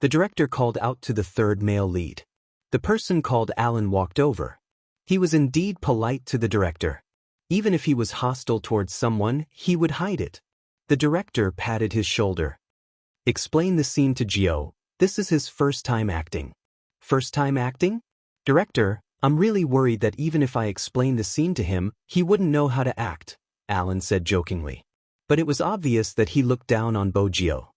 The director called out to the third male lead. The person called Alan walked over. He was indeed polite to the director. Even if he was hostile towards someone, he would hide it. The director patted his shoulder. Explain the scene to Jiao. This is his first time acting. First time acting? Director, I'm really worried that even if I explain the scene to him, he wouldn't know how to act, Alan said jokingly. But it was obvious that he looked down on Bo Jiao.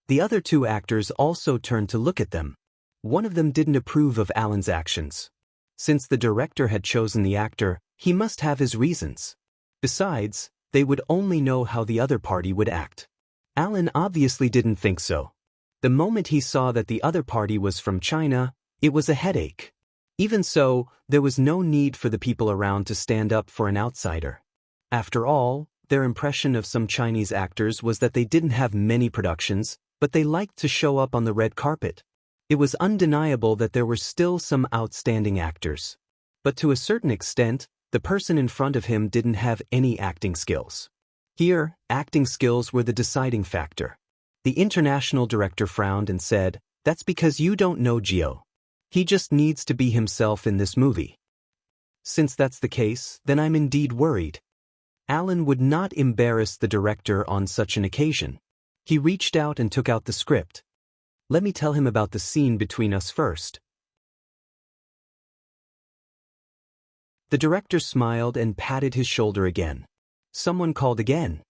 The other two actors also turned to look at them. One of them didn't approve of Alan's actions. Since the director had chosen the actor, he must have his reasons. Besides, they would only know how the other party would act. Alan obviously didn't think so. The moment he saw that the other party was from China, it was a headache. Even so, there was no need for the people around to stand up for an outsider. After all, their impression of some Chinese actors was that they didn't have many productions, but they liked to show up on the red carpet. It was undeniable that there were still some outstanding actors. But to a certain extent, the person in front of him didn't have any acting skills. Here, acting skills were the deciding factor. The international director frowned and said, "That's because you don't know Jiao. He just needs to be himself in this movie." Since that's the case, then I'm indeed worried. Alan would not embarrass the director on such an occasion. He reached out and took out the script. Let me tell him about the scene between us first. The director smiled and patted his shoulder again. Someone called again.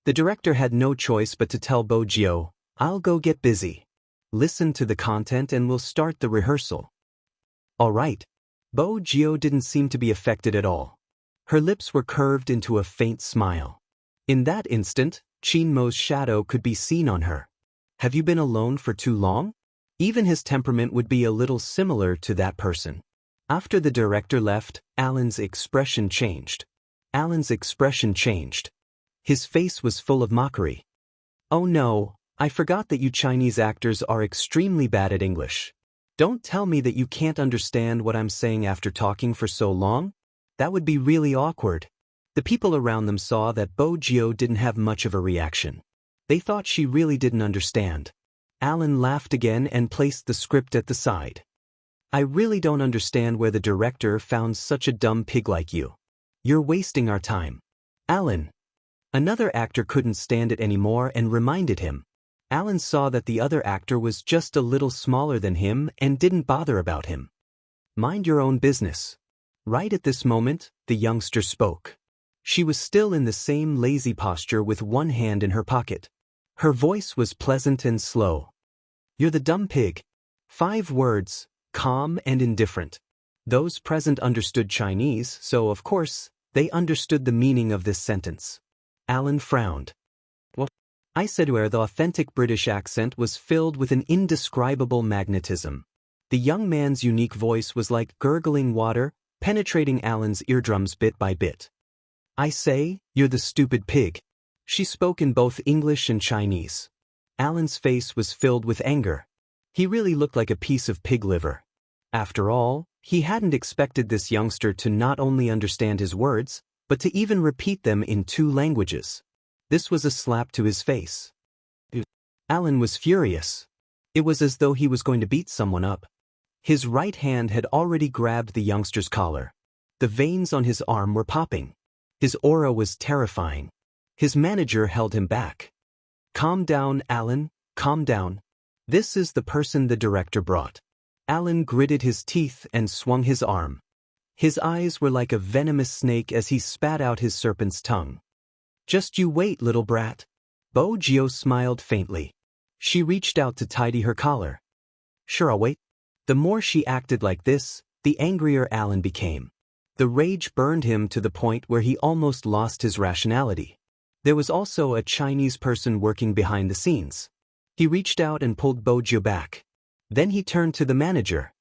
The director had no choice but to tell Bo Jiao, "I'll go get busy. Listen to the content and we'll start the rehearsal." All right. Bo Jiao didn't seem to be affected at all. Her lips were curved into a faint smile. In that instant, Qin Mo's shadow could be seen on her. Have you been alone for too long? Even his temperament would be a little similar to that person. After the director left, Alan's expression changed. His face was full of mockery. Oh no, I forgot that you Chinese actors are extremely bad at English. Don't tell me that you can't understand what I'm saying after talking for so long? That would be really awkward. The people around them saw that Bo Jiao didn't have much of a reaction. They thought she really didn't understand. Alan laughed again and placed the script at the side. I really don't understand where the director found such a dumb pig like you. You're wasting our time. Alan. Another actor couldn't stand it anymore and reminded him. Alan saw that the other actor was just a little smaller than him and didn't bother about him. Mind your own business. Right at this moment, the youngster spoke. She was still in the same lazy posture with one hand in her pocket. Her voice was pleasant and slow. You're the dumb pig. 5 words, calm and indifferent. Those present understood Chinese, so of course, they understood the meaning of this sentence. Alan frowned. What? I said where the authentic British accent was filled with an indescribable magnetism. The young man's unique voice was like gurgling water, penetrating Alan's eardrums bit by bit. I say, you're the stupid pig. She spoke in both English and Chinese. Alan's face was filled with anger. He really looked like a piece of pig liver. After all, he hadn't expected this youngster to not only understand his words, but to even repeat them in 2 languages. This was a slap to his face. Alan was furious. It was as though he was going to beat someone up. His right hand had already grabbed the youngster's collar. The veins on his arm were popping. His aura was terrifying. His manager held him back. Calm down, Alan, calm down. This is the person the director brought. Alan gritted his teeth and swung his arm. His eyes were like a venomous snake as he spat out his serpent's tongue. Just you wait, little brat. Bo Gio smiled faintly. She reached out to tidy her collar. Sure, I'll wait. The more she acted like this, the angrier Alan became. The rage burned him to the point where he almost lost his rationality. There was also a Chinese person working behind the scenes. He reached out and pulled Bo Gio back. Then he turned to the manager.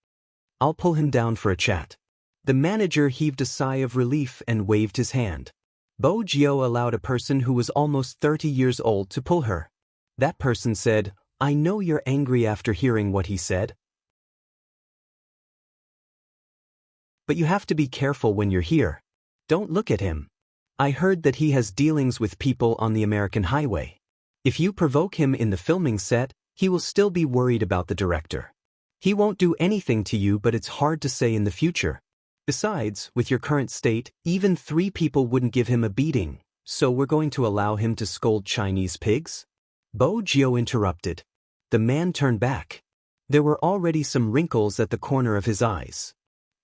I'll pull him down for a chat. The manager heaved a sigh of relief and waved his hand. Bo Gio allowed a person who was almost 30 years old to pull her. That person said, I know you're angry after hearing what he said. But you have to be careful when you're here. Don't look at him. I heard that he has dealings with people on the American highway. If you provoke him in the filming set, he will still be worried about the director. He won't do anything to you, but it's hard to say in the future. Besides, with your current state, even 3 people wouldn't give him a beating, so we're going to allow him to scold Chinese pigs? Bo Gio interrupted. The man turned back. There were already some wrinkles at the corner of his eyes.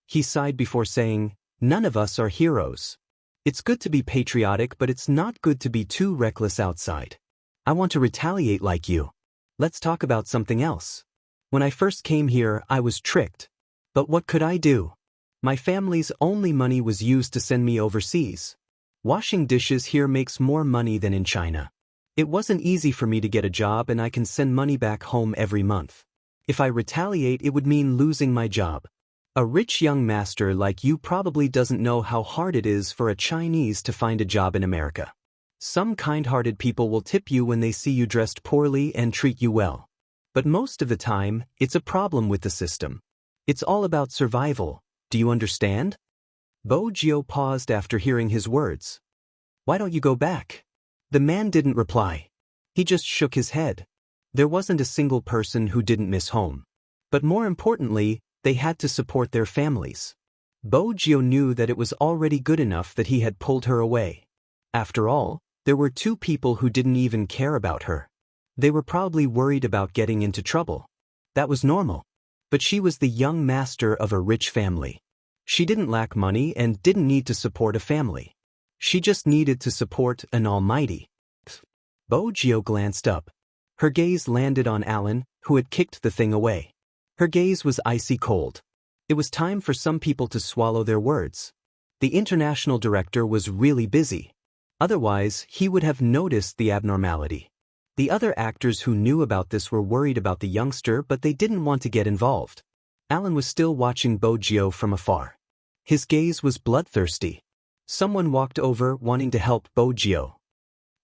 He sighed before saying, None of us are heroes. It's good to be patriotic, but it's not good to be too reckless outside. I want to retaliate like you. Let's talk about something else. When I first came here, I was tricked. But what could I do? My family's only money was used to send me overseas. Washing dishes here makes more money than in China. It wasn't easy for me to get a job, and I can send money back home every month. If I retaliate, it would mean losing my job. A rich young master like you probably doesn't know how hard it is for a Chinese to find a job in America. Some kind-hearted people will tip you when they see you dressed poorly and treat you well. But most of the time, it's a problem with the system. It's all about survival. Do you understand? Bo Gio paused after hearing his words. Why don't you go back? The man didn't reply. He just shook his head. There wasn't a single person who didn't miss home. But more importantly, they had to support their families. Bo Gio knew that it was already good enough that he had pulled her away. After all, there were 2 people who didn't even care about her. They were probably worried about getting into trouble. That was normal. But she was the young master of a rich family. She didn't lack money and didn't need to support a family. She just needed to support an almighty. Bo Gio glanced up. Her gaze landed on Alan, who had kicked the thing away. Her gaze was icy cold. It was time for some people to swallow their words. The international director was really busy. Otherwise, he would have noticed the abnormality. The other actors who knew about this were worried about the youngster, but they didn't want to get involved. Alan was still watching Bo Gio from afar. His gaze was bloodthirsty. Someone walked over wanting to help Bo Gio.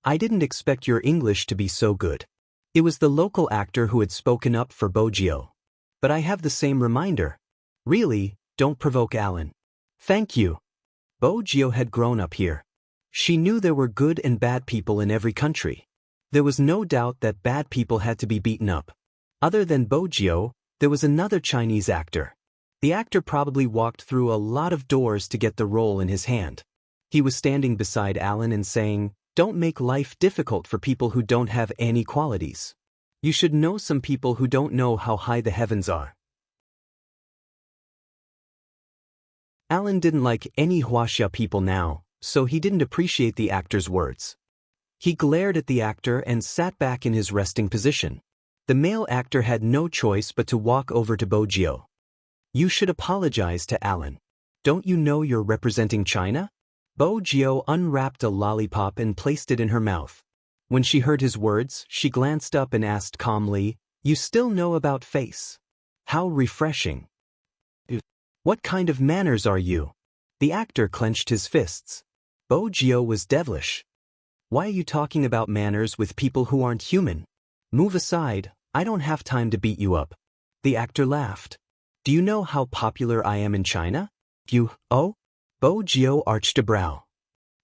I didn't expect your English to be so good. It was the local actor who had spoken up for Bo Gio. But I have the same reminder. Really, don't provoke Alan. Thank you. Bo Gio had grown up here. She knew there were good and bad people in every country. There was no doubt that bad people had to be beaten up. Other than Bojio, there was another Chinese actor. The actor probably walked through a lot of doors to get the role in his hand. He was standing beside Alan and saying, "Don't make life difficult for people who don't have any qualities. You should know some people who don't know how high the heavens are." Alan didn't like any Huaxia people now, so he didn't appreciate the actor's words. He glared at the actor and sat back in his resting position. The male actor had no choice but to walk over to Bojio. "You should apologize to Alan. Don't you know you're representing China?" Bojio unwrapped a lollipop and placed it in her mouth. When she heard his words, she glanced up and asked calmly, "You still know about face? How refreshing. What kind of manners are you?" The actor clenched his fists. Bojio was devilish. "Why are you talking about manners with people who aren't human? Move aside, I don't have time to beat you up." The actor laughed. "Do you know how popular I am in China?" "Oh?" Bojio arched a brow.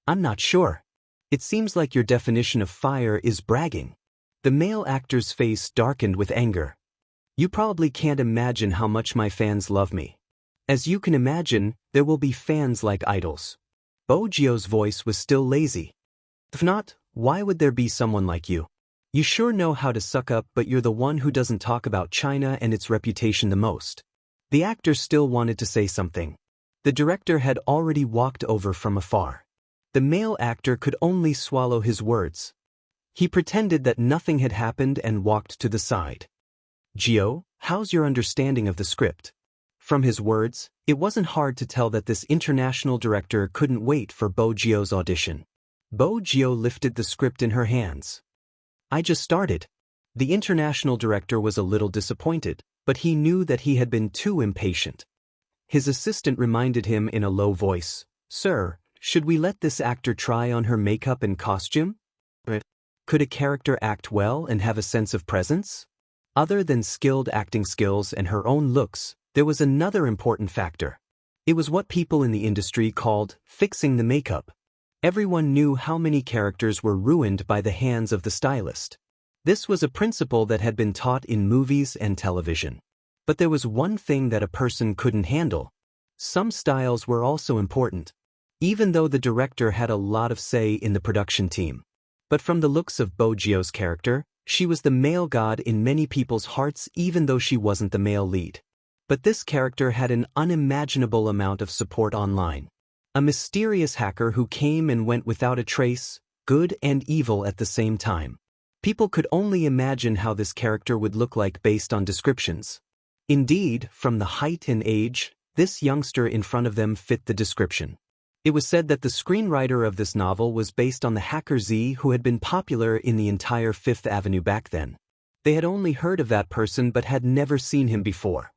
"I'm not sure. It seems like your definition of fire is bragging." The male actor's face darkened with anger. "You probably can't imagine how much my fans love me. As you can imagine, there will be fans like idols." Bojio's voice was still lazy. "If not, why would there be someone like you? You sure know how to suck up, but you're the one who doesn't talk about China and its reputation the most." The actor still wanted to say something. The director had already walked over from afar. The male actor could only swallow his words. He pretended that nothing had happened and walked to the side. "Gio, how's your understanding of the script?" From his words, it wasn't hard to tell that this international director couldn't wait for Bojio's audition. Bojio lifted the script in her hands. "I just started." The international director was a little disappointed, but he knew that he had been too impatient. His assistant reminded him in a low voice, "Sir, should we let this actor try on her makeup and costume? Could a character act well and have a sense of presence?" Other than skilled acting skills and her own looks, there was another important factor. It was what people in the industry called fixing the makeup. Everyone knew how many characters were ruined by the hands of the stylist. This was a principle that had been taught in movies and television. But there was one thing that a person couldn't handle. Some styles were also important, even though the director had a lot of say in the production team. But from the looks of Bojio's character, she was the male god in many people's hearts even though she wasn't the male lead. But this character had an unimaginable amount of support online. A mysterious hacker who came and went without a trace, good and evil at the same time. People could only imagine how this character would look like based on descriptions. Indeed, from the height and age, this youngster in front of them fit the description. It was said that the screenwriter of this novel was based on the hacker Z who had been popular in the entire Fifth Avenue back then. They had only heard of that person but had never seen him before.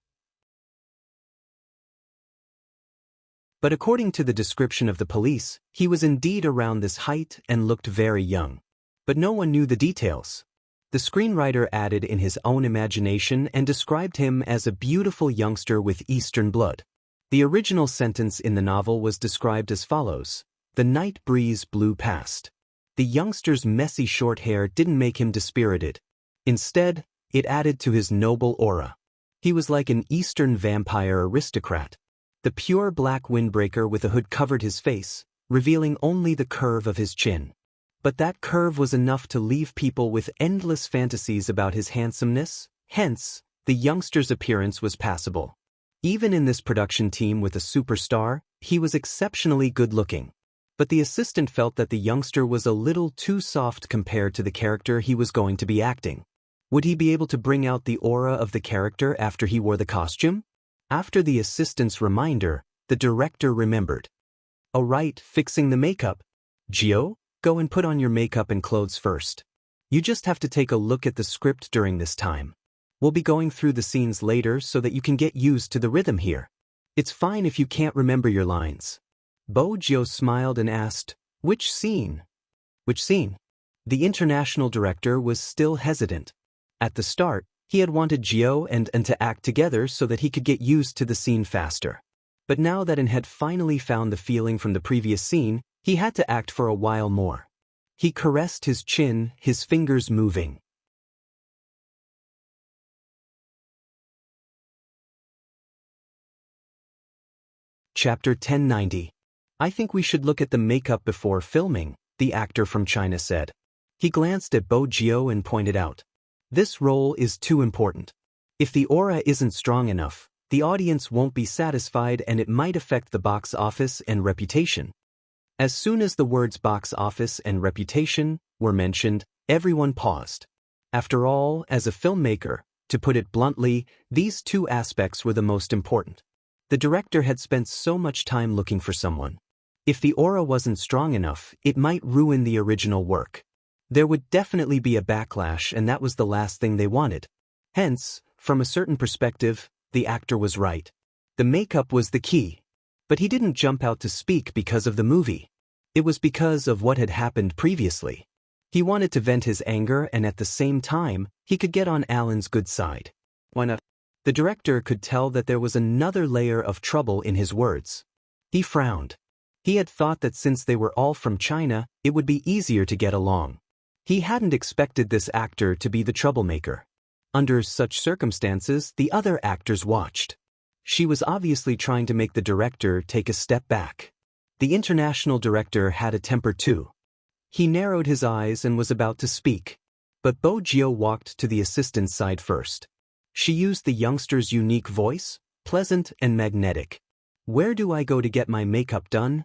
But according to the description of the police, he was indeed around this height and looked very young. But no one knew the details. The screenwriter added in his own imagination and described him as a beautiful youngster with Eastern blood. The original sentence in the novel was described as follows: "The night breeze blew past." The youngster's messy short hair didn't make him dispirited. Instead, it added to his noble aura. He was like an Eastern vampire aristocrat. The pure black windbreaker with a hood covered his face, revealing only the curve of his chin. But that curve was enough to leave people with endless fantasies about his handsomeness, hence, the youngster's appearance was passable. Even in this production team with a superstar, he was exceptionally good-looking. But the assistant felt that the youngster was a little too soft compared to the character he was going to be acting. Would he be able to bring out the aura of the character after he wore the costume? After the assistant's reminder, the director remembered. "Oh right, fixing the makeup. Gio, go and put on your makeup and clothes first. You just have to take a look at the script during this time. We'll be going through the scenes later so that you can get used to the rhythm here. It's fine if you can't remember your lines." Bojio smiled and asked, "Which scene?" "Which scene?" The international director was still hesitant. At the start, he had wanted Gio and to act together so that he could get used to the scene faster. But now that An had finally found the feeling from the previous scene, he had to act for a while more. He caressed his chin, his fingers moving. Chapter 1090. I think we should look at the makeup before filming, the actor from China said. He glanced at Bo Jio and pointed out. This role is too important. If the aura isn't strong enough, the audience won't be satisfied and it might affect the box office and reputation. As soon as the words box office and reputation were mentioned, everyone paused. After all, as a filmmaker, to put it bluntly, these two aspects were the most important. The director had spent so much time looking for someone. If the aura wasn't strong enough, it might ruin the original work. There would definitely be a backlash, and that was the last thing they wanted. Hence, from a certain perspective, the actor was right. The makeup was the key. But he didn't jump out to speak because of the movie. It was because of what had happened previously. He wanted to vent his anger, and at the same time, he could get on Alan's good side. Why not? The director could tell that there was another layer of trouble in his words. He frowned. He had thought that since they were all from China, it would be easier to get along. He hadn't expected this actor to be the troublemaker. Under such circumstances, the other actors watched. She was obviously trying to make the director take a step back. The international director had a temper too. He narrowed his eyes and was about to speak. But Bo Jio walked to the assistant's side first. She used the youngster's unique voice, pleasant and magnetic. Where do I go to get my makeup done?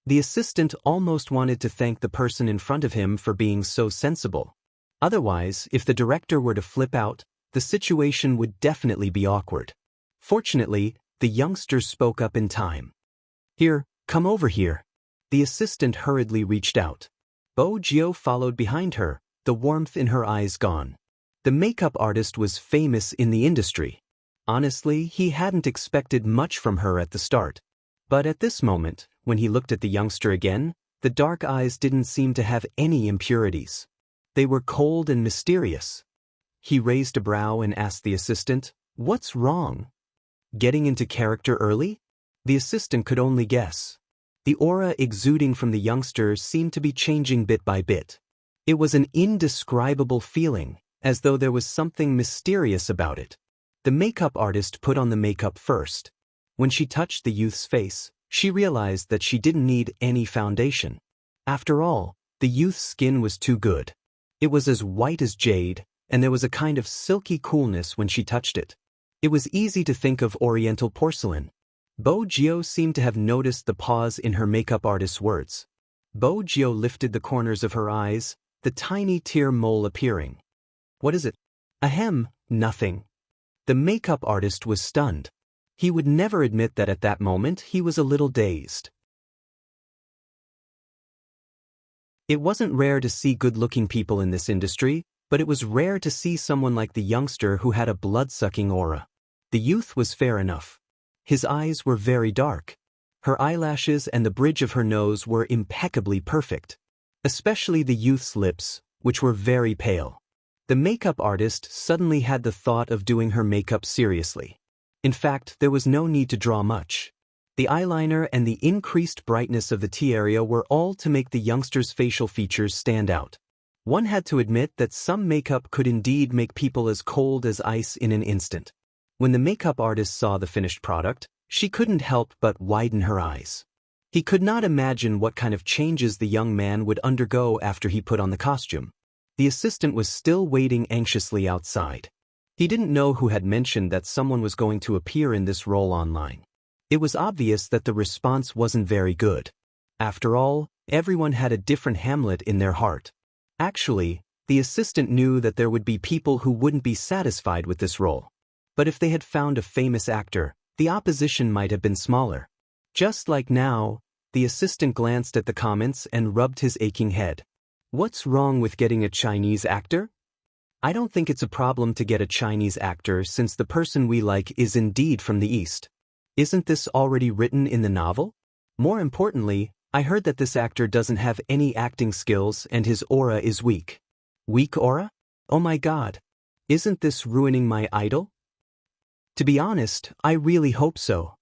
The assistant almost wanted to thank the person in front of him for being so sensible. Otherwise, if the director were to flip out, the situation would definitely be awkward. Fortunately, the youngster spoke up in time. Here, come over here. The assistant hurriedly reached out. Bo Jio followed behind her, the warmth in her eyes gone. The makeup artist was famous in the industry. Honestly, he hadn't expected much from her at the start. But at this moment, when he looked at the youngster again, the dark eyes didn't seem to have any impurities. They were cold and mysterious. He raised a brow and asked the assistant, "What's wrong? Getting into character early?" The assistant could only guess. The aura exuding from the youngster seemed to be changing bit by bit. It was an indescribable feeling, as though there was something mysterious about it. The makeup artist put on the makeup first. When she touched the youth's face, she realized that she didn't need any foundation. After all, the youth's skin was too good. It was as white as jade, and there was a kind of silky coolness when she touched it. It was easy to think of Oriental porcelain. Bo Jio seemed to have noticed the pause in her makeup artist's words. Bo Jio lifted the corners of her eyes, the tiny tear mole appearing. "What is it?" "Ahem, nothing." The makeup artist was stunned. He would never admit that at that moment he was a little dazed. It wasn't rare to see good-looking people in this industry, but it was rare to see someone like the youngster who had a blood-sucking aura. The youth was fair enough. His eyes were very dark. Her eyelashes and the bridge of her nose were impeccably perfect. Especially the youth's lips, which were very pale. The makeup artist suddenly had the thought of doing her makeup seriously. In fact, there was no need to draw much. The eyeliner and the increased brightness of the T area were all to make the youngster's facial features stand out. One had to admit that some makeup could indeed make people as cold as ice in an instant. When the makeup artist saw the finished product, she couldn't help but widen her eyes. He could not imagine what kind of changes the young man would undergo after he put on the costume. The assistant was still waiting anxiously outside. He didn't know who had mentioned that someone was going to appear in this role online. It was obvious that the response wasn't very good. After all, everyone had a different Hamlet in their heart. Actually, the assistant knew that there would be people who wouldn't be satisfied with this role. But if they had found a famous actor, the opposition might have been smaller. Just like now, the assistant glanced at the comments and rubbed his aching head. What's wrong with getting a Chinese actor? I don't think it's a problem to get a Chinese actor since the person we like is indeed from the East. Isn't this already written in the novel? More importantly, I heard that this actor doesn't have any acting skills and his aura is weak. Weak aura? Oh my God. Isn't this ruining my idol? To be honest, I really hope so.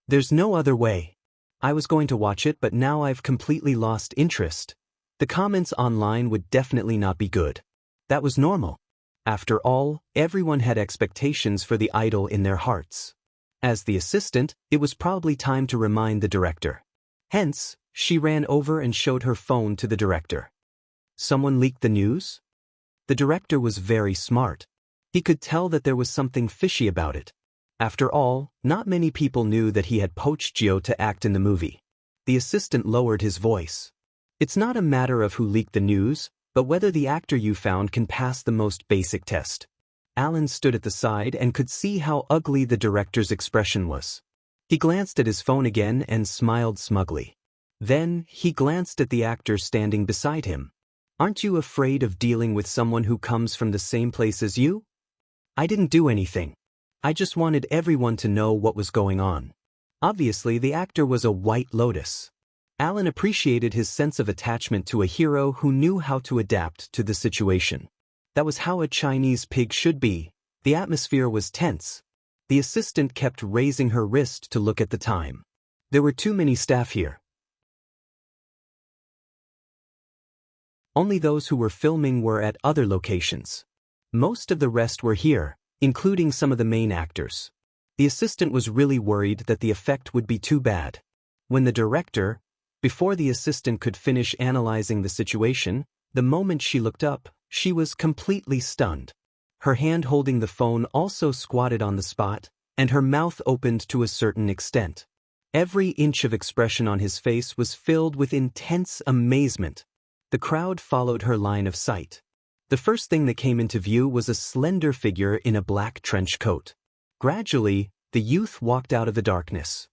There's no other way. I was going to watch it, but now I've completely lost interest. The comments online would definitely not be good. That was normal. After all, everyone had expectations for the idol in their hearts. As the assistant, it was probably time to remind the director. Hence, she ran over and showed her phone to the director. Someone leaked the news? The director was very smart. He could tell that there was something fishy about it. After all, not many people knew that he had poached Gio to act in the movie. The assistant lowered his voice. It's not a matter of who leaked the news, but whether the actor you found can pass the most basic test. Alan stood at the side and could see how ugly the director's expression was. He glanced at his phone again and smiled smugly. Then, he glanced at the actor standing beside him. Aren't you afraid of dealing with someone who comes from the same place as you? I didn't do anything. I just wanted everyone to know what was going on. Obviously, the actor was a White Lotus. Alan appreciated his sense of attachment to a hero who knew how to adapt to the situation. That was how a Chinese pig should be. The atmosphere was tense. The assistant kept raising her wrist to look at the time. There were too many staff here. Only those who were filming were at other locations. Most of the rest were here, including some of the main actors. The assistant was really worried that the effect would be too bad. When the director, before the assistant could finish analyzing the situation, the moment she looked up, she was completely stunned. Her hand holding the phone also squatted on the spot, and her mouth opened to a certain extent. Every inch of expression on his face was filled with intense amazement. The crowd followed her line of sight. The first thing that came into view was a slender figure in a black trench coat. Gradually, the youth walked out of the darkness.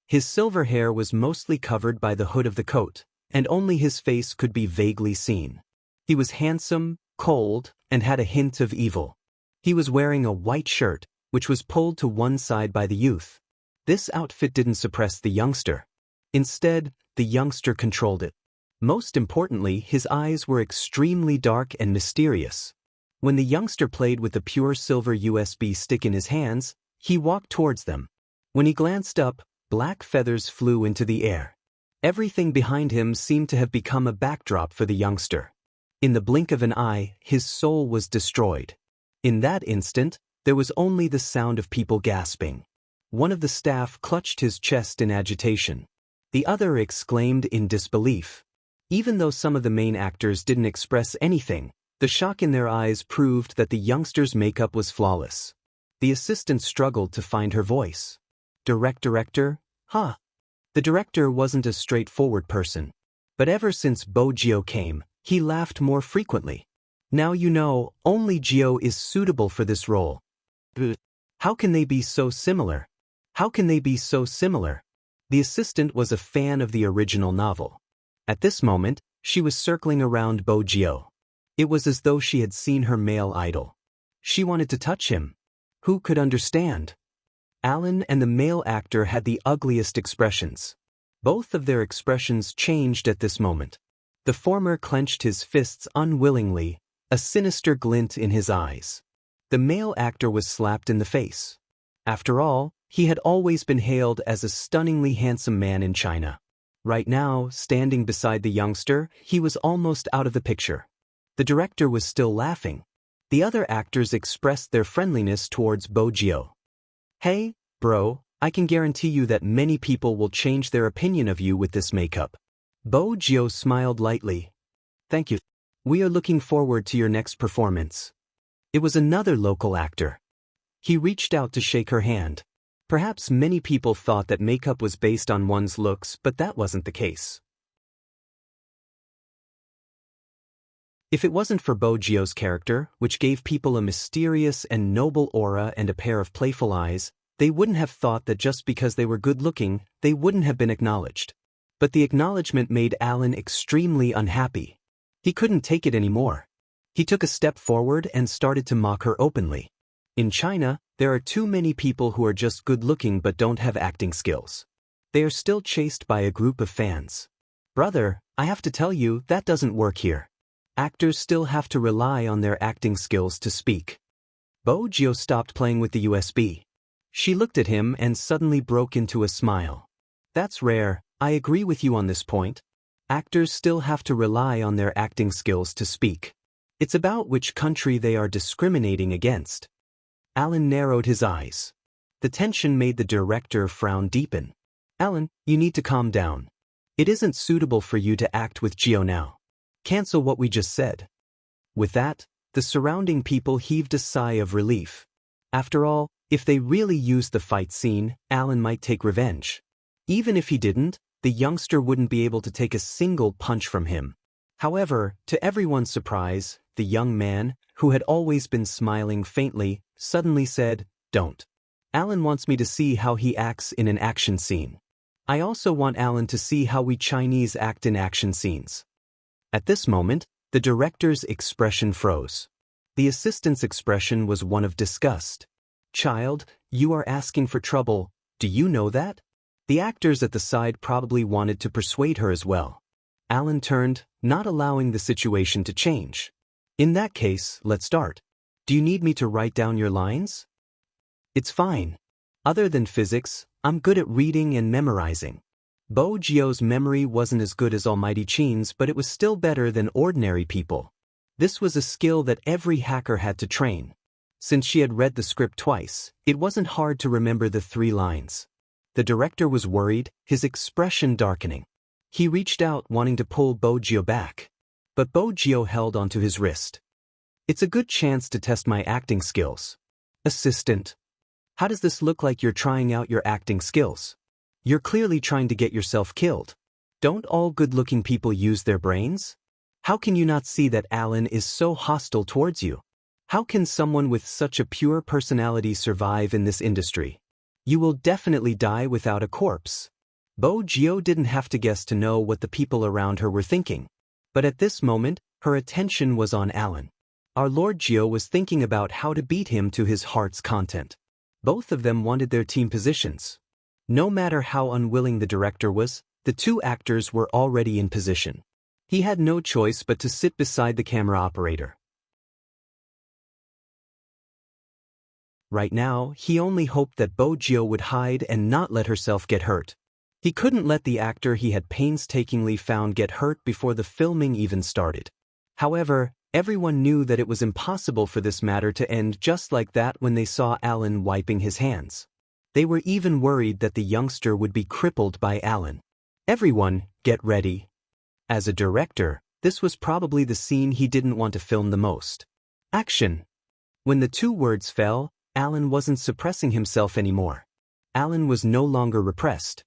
His silver hair was mostly covered by the hood of the coat, and only his face could be vaguely seen. He was handsome, cold, and had a hint of evil. He was wearing a white shirt, which was pulled to one side by the youth. This outfit didn't suppress the youngster. Instead, the youngster controlled it. Most importantly, his eyes were extremely dark and mysterious. When the youngster played with the pure silver USB stick in his hands, he walked towards them. When he glanced up, black feathers flew into the air. Everything behind him seemed to have become a backdrop for the youngster. In the blink of an eye, his soul was destroyed. In that instant, there was only the sound of people gasping. One of the staff clutched his chest in agitation. The other exclaimed in disbelief. Even though some of the main actors didn't express anything, the shock in their eyes proved that the youngster's makeup was flawless. The assistant struggled to find her voice. Director? Huh. The director wasn't a straightforward person. But ever since Bo Gio came, he laughed more frequently. Now you know, only Gio is suitable for this role. How can they be so similar? How can they be so similar? The assistant was a fan of the original novel. At this moment, she was circling around Bo Gio. It was as though she had seen her male idol. She wanted to touch him. Who could understand? Alan and the male actor had the ugliest expressions. Both of their expressions changed at this moment. The former clenched his fists unwillingly, a sinister glint in his eyes. The male actor was slapped in the face. After all, he had always been hailed as a stunningly handsome man in China. Right now, standing beside the youngster, he was almost out of the picture. The director was still laughing. The other actors expressed their friendliness towards Bo Gio. Hey, bro, I can guarantee you that many people will change their opinion of you with this makeup. Bo Gio smiled lightly. Thank you. We are looking forward to your next performance. It was another local actor. He reached out to shake her hand. Perhaps many people thought that makeup was based on one's looks, but that wasn't the case. If it wasn't for Bo Gio's character, which gave people a mysterious and noble aura and a pair of playful eyes, they wouldn't have thought that just because they were good-looking, they wouldn't have been acknowledged. But the acknowledgement made Alan extremely unhappy. He couldn't take it anymore. He took a step forward and started to mock her openly. In China, there are too many people who are just good-looking but don't have acting skills. They are still chased by a group of fans. Brother, I have to tell you, that doesn't work here. Actors still have to rely on their acting skills to speak. Bo Gio stopped playing with the USB. She looked at him and suddenly broke into a smile. That's rare, I agree with you on this point. Actors still have to rely on their acting skills to speak. It's about which country they are discriminating against. Alan narrowed his eyes. The tension made the director frown deepen. Alan, you need to calm down. It isn't suitable for you to act with Gio now. Cancel what we just said. With that, the surrounding people heaved a sigh of relief. After all, if they really used the fight scene, Alan might take revenge. Even if he didn't, the youngster wouldn't be able to take a single punch from him. However, to everyone's surprise, the young man, who had always been smiling faintly, suddenly said, "Don't. Alan wants me to see how he acts in an action scene. I also want Alan to see how we Chinese act in action scenes." At this moment, the director's expression froze. The assistant's expression was one of disgust. "Child, you are asking for trouble. Do you know that?" The actors at the side probably wanted to persuade her as well. Alan turned, not allowing the situation to change. "In that case, let's start. Do you need me to write down your lines?" "It's fine. Other than physics, I'm good at reading and memorizing." Bo Gio's memory wasn't as good as Almighty Chin's, but it was still better than ordinary people. This was a skill that every hacker had to train. Since she had read the script twice, it wasn't hard to remember the 3 lines. The director was worried, his expression darkening. He reached out wanting to pull Bo Gio back. But Bo Gio held onto his wrist. "It's a good chance to test my acting skills." "Assistant. How does this look like you're trying out your acting skills? You're clearly trying to get yourself killed. Don't all good-looking people use their brains? How can you not see that Alan is so hostile towards you? How can someone with such a pure personality survive in this industry? You will definitely die without a corpse." Bo Gio didn't have to guess to know what the people around her were thinking. But at this moment, her attention was on Alan. Our Lord Gio was thinking about how to beat him to his heart's content. Both of them wanted their team positions. No matter how unwilling the director was, the 2 actors were already in position. He had no choice but to sit beside the camera operator. Right now, he only hoped that Bo Gio would hide and not let herself get hurt. He couldn't let the actor he had painstakingly found get hurt before the filming even started. However, everyone knew that it was impossible for this matter to end just like that when they saw Alan wiping his hands. They were even worried that the youngster would be crippled by Alan. "Everyone, get ready." As a director, this was probably the scene he didn't want to film the most. Action. When the 2 words fell, Alan wasn't suppressing himself anymore. Alan was no longer repressed.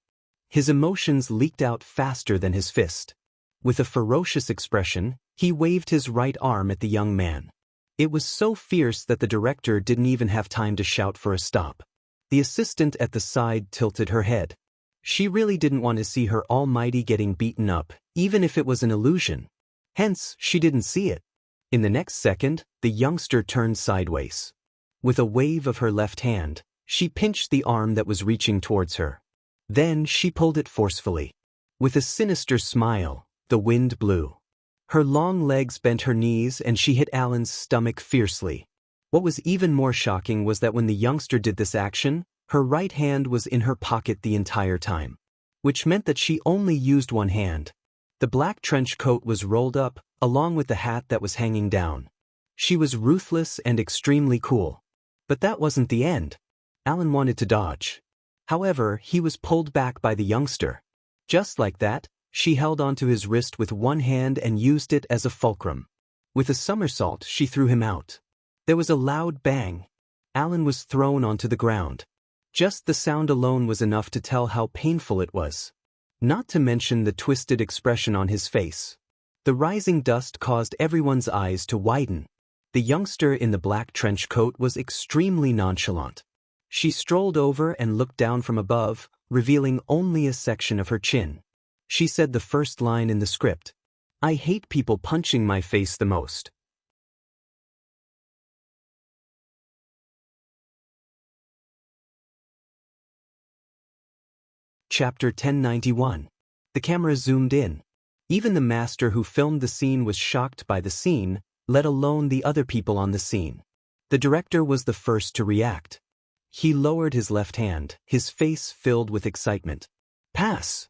His emotions leaked out faster than his fist. With a ferocious expression, he waved his right arm at the young man. It was so fierce that the director didn't even have time to shout for a stop. The assistant at the side tilted her head. She really didn't want to see her almighty getting beaten up, even if it was an illusion. Hence, she didn't see it. In the next second, the youngster turned sideways. With a wave of her left hand, she pinched the arm that was reaching towards her. Then she pulled it forcefully. With a sinister smile, the wind blew. Her long legs bent her knees and she hit Alan's stomach fiercely. What was even more shocking was that when the youngster did this action, her right hand was in her pocket the entire time. Which meant that she only used one hand. The black trench coat was rolled up, along with the hat that was hanging down. She was ruthless and extremely cool. But that wasn't the end. Alan wanted to dodge. However, he was pulled back by the youngster. Just like that, she held onto his wrist with one hand and used it as a fulcrum. With a somersault, she threw him out. There was a loud bang. Alan was thrown onto the ground. Just the sound alone was enough to tell how painful it was. Not to mention the twisted expression on his face. The rising dust caused everyone's eyes to widen. The youngster in the black trench coat was extremely nonchalant. She strolled over and looked down from above, revealing only a section of her chin. She said the first line in the script. "I hate people punching my face the most." Chapter 1091. The camera zoomed in. Even the master who filmed the scene was shocked by the scene, let alone the other people on the scene. The director was the first to react. He lowered his left hand, his face filled with excitement. "Pass.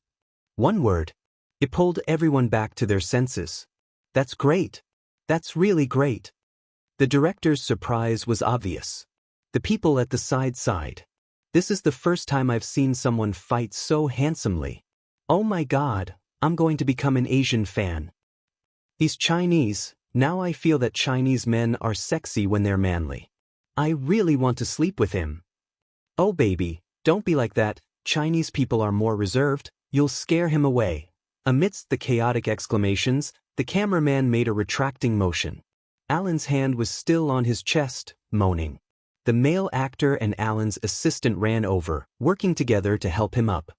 One word." It pulled everyone back to their senses. That's great. That's really great. The director's surprise was obvious. The people at the side sighed. This is the first time I've seen someone fight so handsomely. Oh my God, I'm going to become an Asian fan. He's Chinese. Now I feel that Chinese men are sexy when they're manly. I really want to sleep with him. Oh baby, don't be like that. Chinese people are more reserved. You'll scare him away. Amidst the chaotic exclamations, the cameraman made a retracting motion. Alan's hand was still on his chest, moaning. The male actor and Alan's assistant ran over, working together to help him up.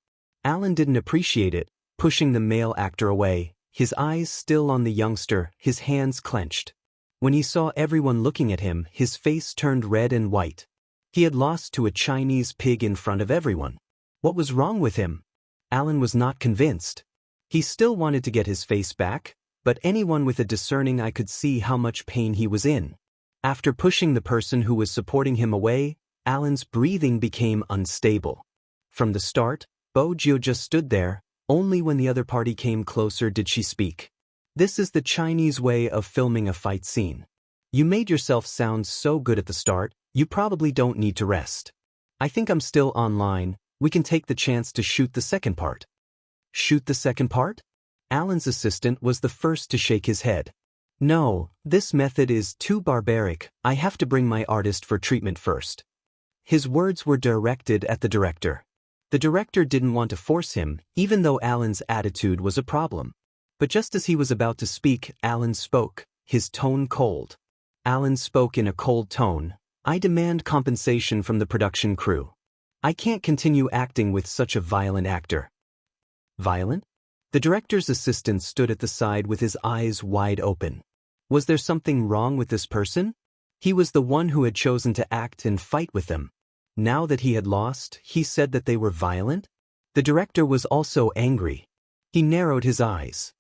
Alan didn't appreciate it, pushing the male actor away, his eyes still on the youngster, his hands clenched. When he saw everyone looking at him, his face turned red and white. He had lost to a Chinese pig in front of everyone. What was wrong with him? Alan was not convinced. He still wanted to get his face back, but anyone with a discerning eye could see how much pain he was in. After pushing the person who was supporting him away, Alan's breathing became unstable. From the start, Bo Jio just stood there. Only when the other party came closer did she speak. This is the Chinese way of filming a fight scene. You made yourself sound so good at the start, you probably don't need to rest. I think I'm still online. We can take the chance to shoot the second part. Shoot the second part? Alan's assistant was the first to shake his head. No, this method is too barbaric. I have to bring my artist for treatment first. His words were directed at the director. The director didn't want to force him, even though Alan's attitude was a problem. But just as he was about to speak, Alan spoke, his tone cold. Alan spoke in a cold tone. I demand compensation from the production crew. I can't continue acting with such a violent actor. Violent? The director's assistant stood at the side with his eyes wide open. Was there something wrong with this person? He was the one who had chosen to act and fight with them. Now that he had lost, he said that they were violent? The director was also angry. He narrowed his eyes.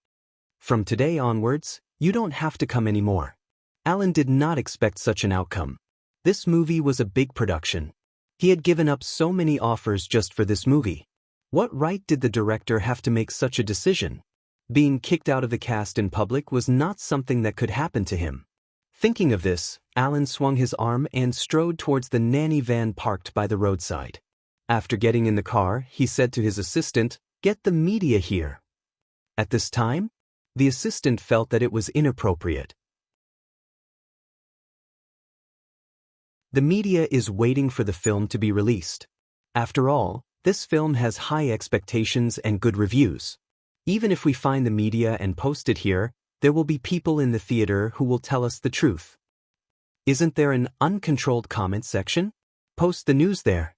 From today onwards, you don't have to come anymore. Alan did not expect such an outcome. This movie was a big production. He had given up so many offers just for this movie. What right did the director have to make such a decision? Being kicked out of the cast in public was not something that could happen to him. Thinking of this, Alan swung his arm and strode towards the nanny van parked by the roadside. After getting in the car, he said to his assistant, "Get the media here." At this time, the assistant felt that it was inappropriate. The media is waiting for the film to be released. After all, this film has high expectations and good reviews. Even if we find the media and post it here, there will be people in the theater who will tell us the truth. Isn't there an uncontrolled comment section? Post the news there.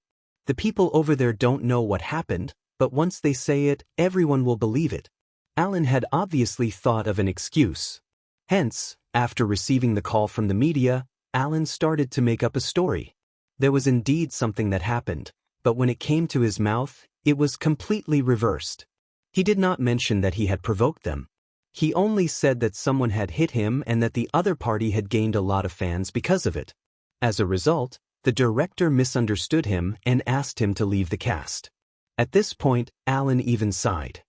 The people over there don't know what happened, but once they say it, everyone will believe it. Alan had obviously thought of an excuse. Hence, after receiving the call from the media, Alan started to make up a story. There was indeed something that happened, but when it came to his mouth, it was completely reversed. He did not mention that he had provoked them. He only said that someone had hit him and that the other party had gained a lot of fans because of it. As a result, the director misunderstood him and asked him to leave the cast. At this point, Alan even sighed.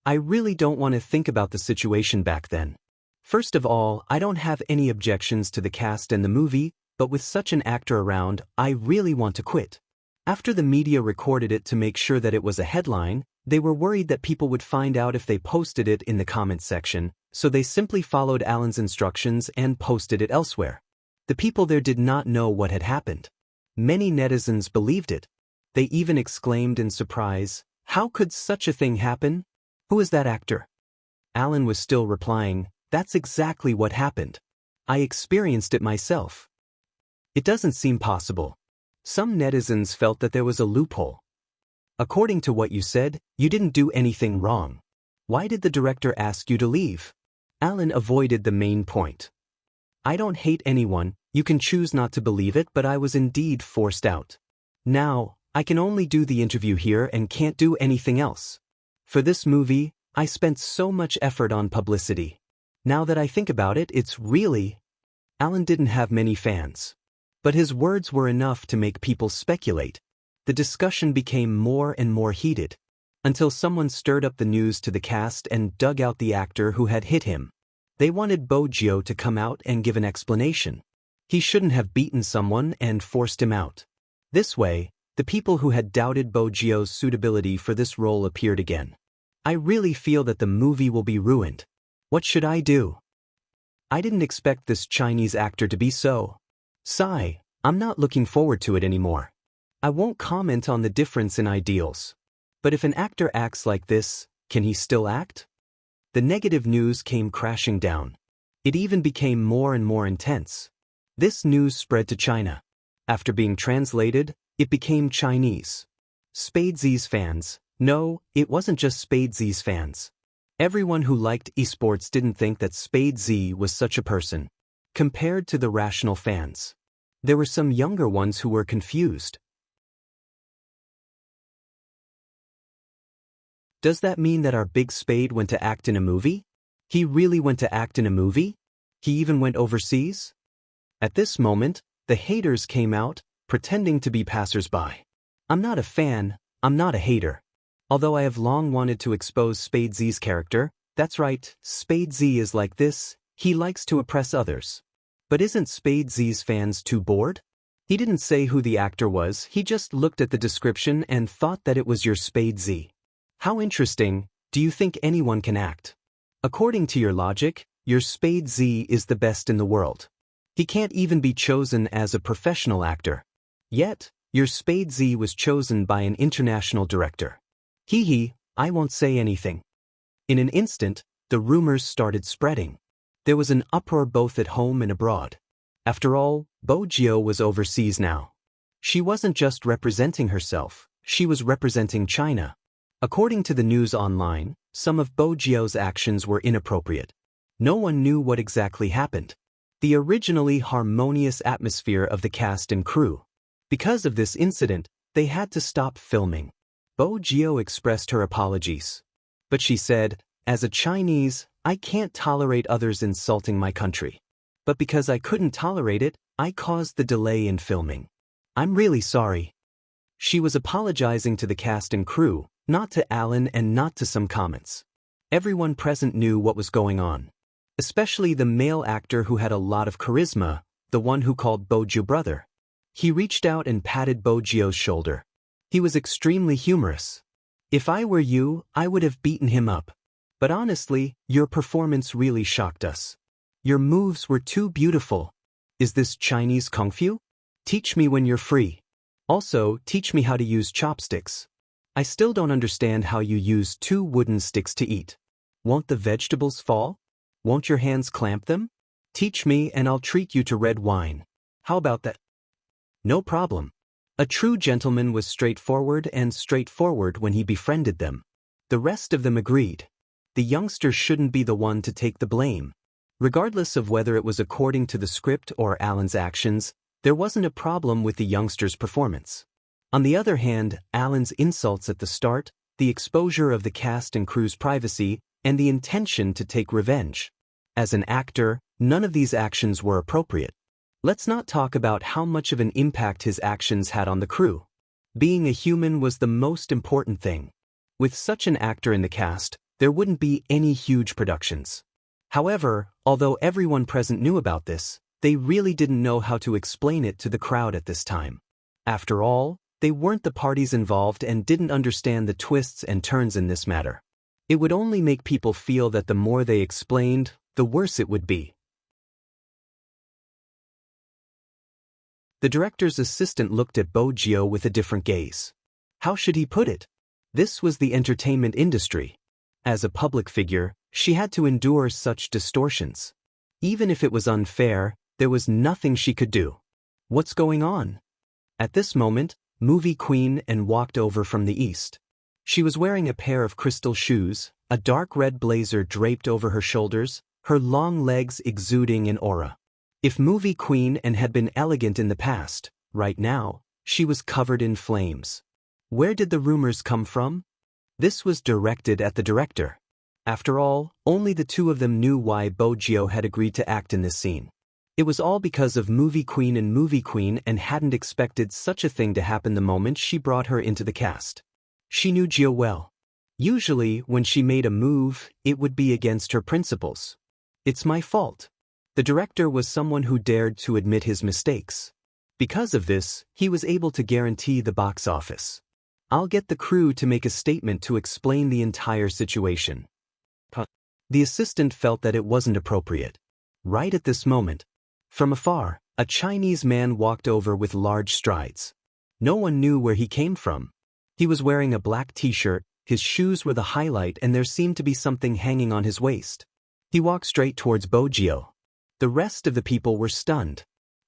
I really don't want to think about the situation back then. First of all, I don't have any objections to the cast and the movie, but with such an actor around, I really want to quit. After the media recorded it to make sure that it was a headline, they were worried that people would find out if they posted it in the comments section, so they simply followed Alan's instructions and posted it elsewhere. The people there did not know what had happened. Many netizens believed it. They even exclaimed in surprise, "How could such a thing happen? Who is that actor?" Alan was still replying, "That's exactly what happened. I experienced it myself. It doesn't seem possible." Some netizens felt that there was a loophole. According to what you said, you didn't do anything wrong. Why did the director ask you to leave? Alan avoided the main point. I don't hate anyone, you can choose not to believe it, but I was indeed forced out. Now, I can only do the interview here and can't do anything else. For this movie, I spent so much effort on publicity. Now that I think about it, it's really... Alan didn't have many fans. But his words were enough to make people speculate. The discussion became more and more heated. Until someone stirred up the news to the cast and dug out the actor who had hit him. They wanted Bo to come out and give an explanation. He shouldn't have beaten someone and forced him out. This way, the people who had doubted Bo's suitability for this role appeared again. I really feel that the movie will be ruined. What should I do? I didn't expect this Chinese actor to be so. Sigh, I'm not looking forward to it anymore. I won't comment on the difference in ideals. But if an actor acts like this, can he still act? The negative news came crashing down. It even became more and more intense. This news spread to China. After being translated, it became Chinese. Spadesies fans. No, it wasn't just Spadesies fans. Everyone who liked esports didn't think that Spadesy was such a person. Compared to the rational fans. There were some younger ones who were confused. Does that mean that our big Spade went to act in a movie? He really went to act in a movie? He even went overseas? At this moment, the haters came out, pretending to be passers-by. I'm not a fan, I'm not a hater. Although I have long wanted to expose Spadesy's character, that's right, Spadesy is like this, he likes to oppress others. But isn't Spadesy's fans too bored? He didn't say who the actor was, he just looked at the description and thought that it was your Spadesy. How interesting, do you think anyone can act? According to your logic, your Spadesy is the best in the world. He can't even be chosen as a professional actor. Yet, your Spadesy was chosen by an international director. Hee, I won't say anything. In an instant, the rumors started spreading. There was an uproar both at home and abroad. After all, Bo was overseas now. She wasn't just representing herself, she was representing China. According to the news online, some of Bo's actions were inappropriate. No one knew what exactly happened. The originally harmonious atmosphere of the cast and crew. Because of this incident, they had to stop filming. Bo expressed her apologies. But she said, as a Chinese, I can't tolerate others insulting my country. But because I couldn't tolerate it, I caused the delay in filming. I'm really sorry. She was apologizing to the cast and crew, not to Alan and not to some comments. Everyone present knew what was going on. Especially the male actor who had a lot of charisma, the one who called Bo brother. He reached out and patted Bo's shoulder. He was extremely humorous. If I were you, I would have beaten him up. But honestly, your performance really shocked us. Your moves were too beautiful. Is this Chinese kung fu? Teach me when you're free. Also, teach me how to use chopsticks. I still don't understand how you use 2 wooden sticks to eat. Won't the vegetables fall? Won't your hands clamp them? Teach me and I'll treat you to red wine. How about that? No problem. A true gentleman was straightforward when he befriended them. The rest of them agreed. The youngster shouldn't be the one to take the blame. Regardless of whether it was according to the script or Alan's actions, there wasn't a problem with the youngster's performance. On the other hand, Alan's insults at the start, the exposure of the cast and crew's privacy, and the intention to take revenge. As an actor, none of these actions were appropriate. Let's not talk about how much of an impact his actions had on the crew. Being a human was the most important thing. With such an actor in the cast, there wouldn't be any huge productions. However, although everyone present knew about this, they really didn't know how to explain it to the crowd at this time. After all, they weren't the parties involved and didn't understand the twists and turns in this matter. It would only make people feel that the more they explained, the worse it would be. The director's assistant looked at Bo with a different gaze. How should he put it? This was the entertainment industry. As a public figure, she had to endure such distortions. Even if it was unfair, there was nothing she could do. What's going on? At this moment, Movie Queen walked over from the east. She was wearing a pair of crystal shoes, a dark red blazer draped over her shoulders, her long legs exuding an aura. If Movie Queen had been elegant in the past, right now, she was covered in flames. Where did the rumors come from? This was directed at the director. After all, only the two of them knew why Bo had agreed to act in this scene. It was all because of Movie Queen and hadn't expected such a thing to happen the moment she brought her into the cast. She knew Gio well. Usually, when she made a move, it would be against her principles. It's my fault. The director was someone who dared to admit his mistakes. Because of this, he was able to guarantee the box office. I'll get the crew to make a statement to explain the entire situation. The assistant felt that it wasn't appropriate. Right at this moment, from afar, a Chinese man walked over with large strides. No one knew where he came from. He was wearing a black t-shirt, his shoes were the highlight, and there seemed to be something hanging on his waist. He walked straight towards Bojio. The rest of the people were stunned.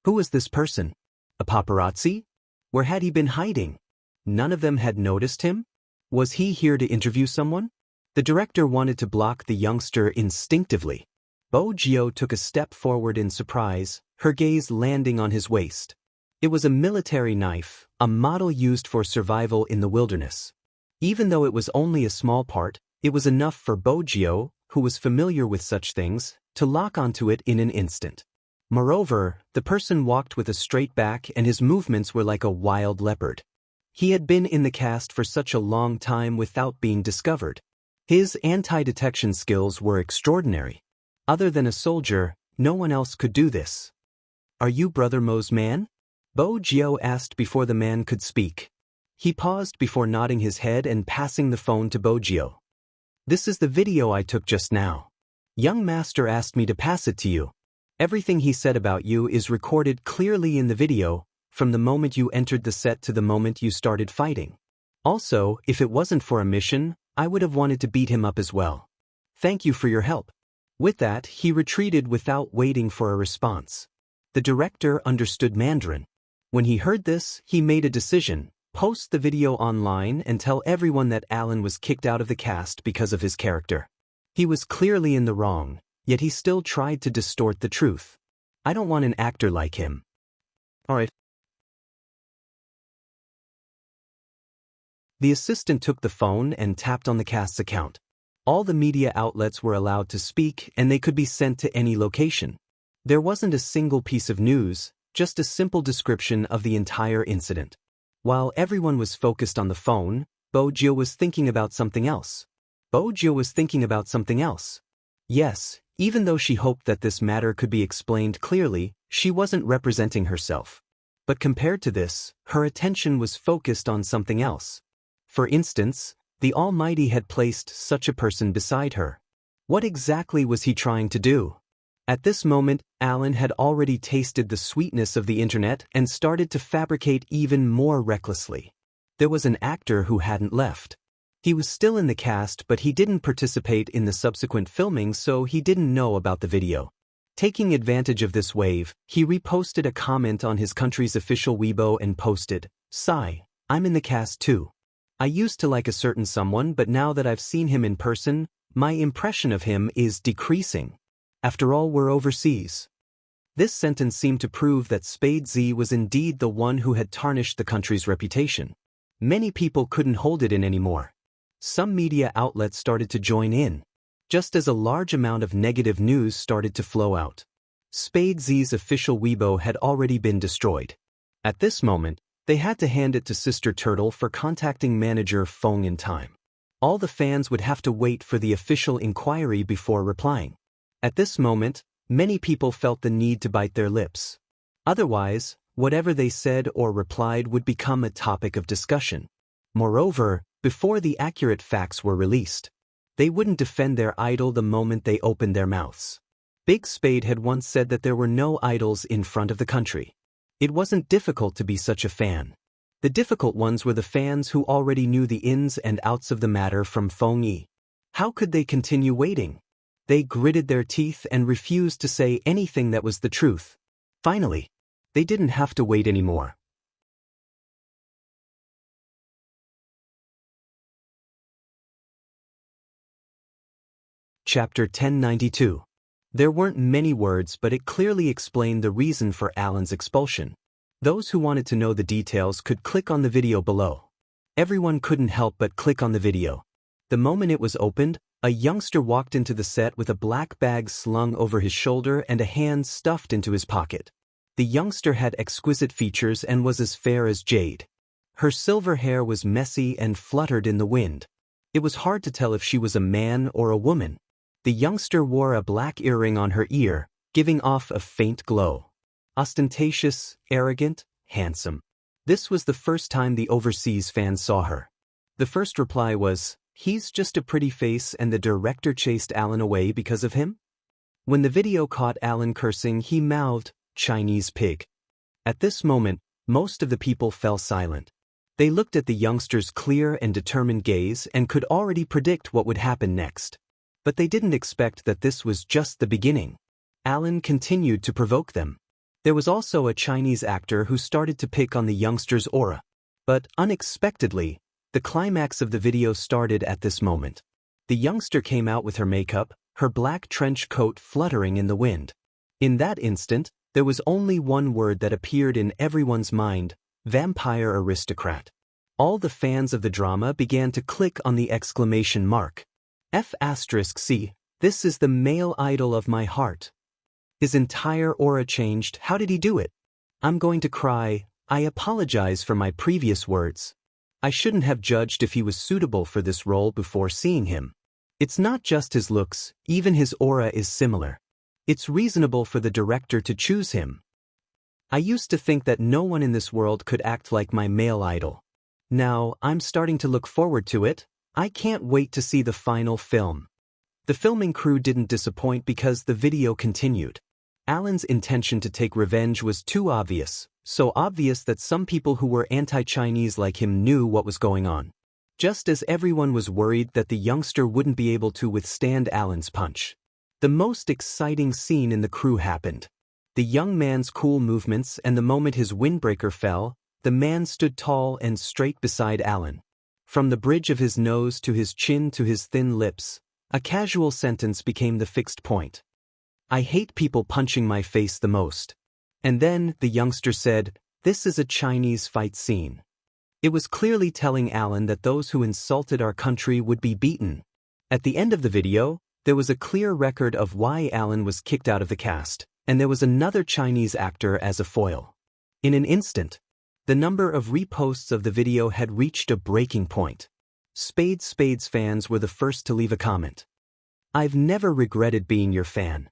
Who was this person? A paparazzi? Where had he been hiding? None of them had noticed him? Was he here to interview someone? The director wanted to block the youngster instinctively. Bojio took a step forward in surprise, her gaze landing on his waist. It was a military knife, a model used for survival in the wilderness. Even though it was only a small part, it was enough for Bojio, who was familiar with such things, to lock onto it in an instant. Moreover, the person walked with a straight back and his movements were like a wild leopard. He had been in the cast for such a long time without being discovered. His anti-detection skills were extraordinary. Other than a soldier, no one else could do this. Are you Brother Mo's man? Bojio asked before the man could speak. He paused before nodding his head and passing the phone to Bojio. This is the video I took just now. Young master asked me to pass it to you. Everything he said about you is recorded clearly in the video, from the moment you entered the set to the moment you started fighting. Also, if it wasn't for a mission, I would have wanted to beat him up as well. Thank you for your help. With that, he retreated without waiting for a response. The director understood Mandarin. When he heard this, he made a decision. Post the video online and tell everyone that Alan was kicked out of the cast because of his character. He was clearly in the wrong, yet he still tried to distort the truth. I don't want an actor like him. Alright. The assistant took the phone and tapped on the cast's account. All the media outlets were allowed to speak and they could be sent to any location. There wasn't a single piece of news, just a simple description of the entire incident. While everyone was focused on the phone, Bojio was thinking about something else. Yes, even though she hoped that this matter could be explained clearly, she wasn't representing herself. But compared to this, her attention was focused on something else. For instance, the Almighty had placed such a person beside her. What exactly was he trying to do? At this moment, Alan had already tasted the sweetness of the internet and started to fabricate even more recklessly. There was an actor who hadn't left. He was still in the cast, but he didn't participate in the subsequent filming, so he didn't know about the video. Taking advantage of this wave, he reposted a comment on his country's official Weibo and posted, "Sigh, I'm in the cast too. I used to like a certain someone, but now that I've seen him in person, my impression of him is decreasing. After all, we're overseas." This sentence seemed to prove that Spade Z was indeed the one who had tarnished the country's reputation. Many people couldn't hold it in anymore. Some media outlets started to join in, just as a large amount of negative news started to flow out. Spade Z's official Weibo had already been destroyed. At this moment, they had to hand it to Sister Turtle for contacting manager Fong in time. All the fans would have to wait for the official inquiry before replying. At this moment, many people felt the need to bite their lips. Otherwise, whatever they said or replied would become a topic of discussion. Moreover, before the accurate facts were released, they wouldn't defend their idol the moment they opened their mouths. Big Spade had once said that there were no idols in front of the country. It wasn't difficult to be such a fan. The difficult ones were the fans who already knew the ins and outs of the matter from Fong Yi. How could they continue waiting? They gritted their teeth and refused to say anything that was the truth. Finally, they didn't have to wait anymore. Chapter 1092. There weren't many words, but it clearly explained the reason for Alan's expulsion. Those who wanted to know the details could click on the video below. Everyone couldn't help but click on the video. The moment it was opened, a youngster walked into the set with a black bag slung over his shoulder and a hand stuffed into his pocket. The youngster had exquisite features and was as fair as jade. Her silver hair was messy and fluttered in the wind. It was hard to tell if she was a man or a woman. The youngster wore a black earring on her ear, giving off a faint glow. Ostentatious, arrogant, handsome. This was the first time the overseas fans saw her. The first reply was, "He's just a pretty face and the director chased Alan away because of him?" When the video caught Alan cursing, he mouthed, "Chinese pig." At this moment, most of the people fell silent. They looked at the youngster's clear and determined gaze and could already predict what would happen next. But they didn't expect that this was just the beginning. Alan continued to provoke them. There was also a Chinese actor who started to pick on the youngster's aura. But unexpectedly, the climax of the video started at this moment. The youngster came out with her makeup, her black trench coat fluttering in the wind. In that instant, there was only one word that appeared in everyone's mind: vampire aristocrat. All the fans of the drama began to click on the exclamation mark. F*C, this is the male idol of my heart. His entire aura changed. How did he do it? I'm going to cry. I apologize for my previous words. I shouldn't have judged if he was suitable for this role before seeing him. It's not just his looks, even his aura is similar. It's reasonable for the director to choose him. I used to think that no one in this world could act like my male idol. Now, I'm starting to look forward to it. I can't wait to see the final film. The filming crew didn't disappoint because the video continued. Alan's intention to take revenge was too obvious, so obvious that some people who were anti-Chinese like him knew what was going on. Just as everyone was worried that the youngster wouldn't be able to withstand Alan's punch. The most exciting scene in the crew happened. The young man's cool movements, and the moment his windbreaker fell, the man stood tall and straight beside Alan. From the bridge of his nose to his chin to his thin lips, a casual sentence became the fixed point. I hate people punching my face the most. And then, the youngster said, this is a Chinese fight scene. It was clearly telling Alan that those who insulted our country would be beaten. At the end of the video, there was a clear record of why Alan was kicked out of the cast, and there was another Chinese actor as a foil. In an instant, the number of reposts of the video had reached a breaking point. Spades fans were the first to leave a comment. I've never regretted being your fan.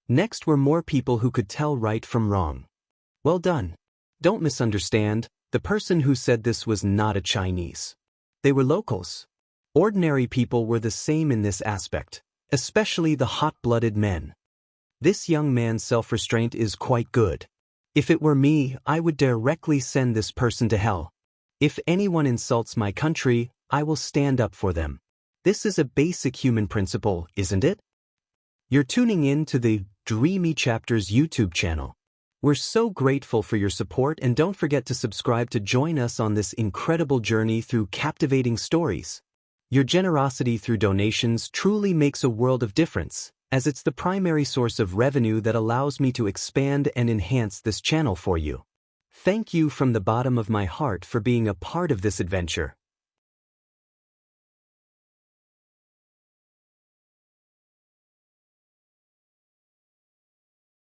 Next were more people who could tell right from wrong. Well done. Don't misunderstand, the person who said this was not a Chinese. They were locals. Ordinary people were the same in this aspect, especially the hot-blooded men. This young man's self-restraint is quite good. If it were me, I would directly send this person to hell. If anyone insults my country, I will stand up for them. This is a basic human principle, isn't it? You're tuning in to the Dreamy Chapters YouTube channel. We're so grateful for your support, and don't forget to subscribe to join us on this incredible journey through captivating stories. Your generosity through donations truly makes a world of difference, as it's the primary source of revenue that allows me to expand and enhance this channel for you. Thank you from the bottom of my heart for being a part of this adventure.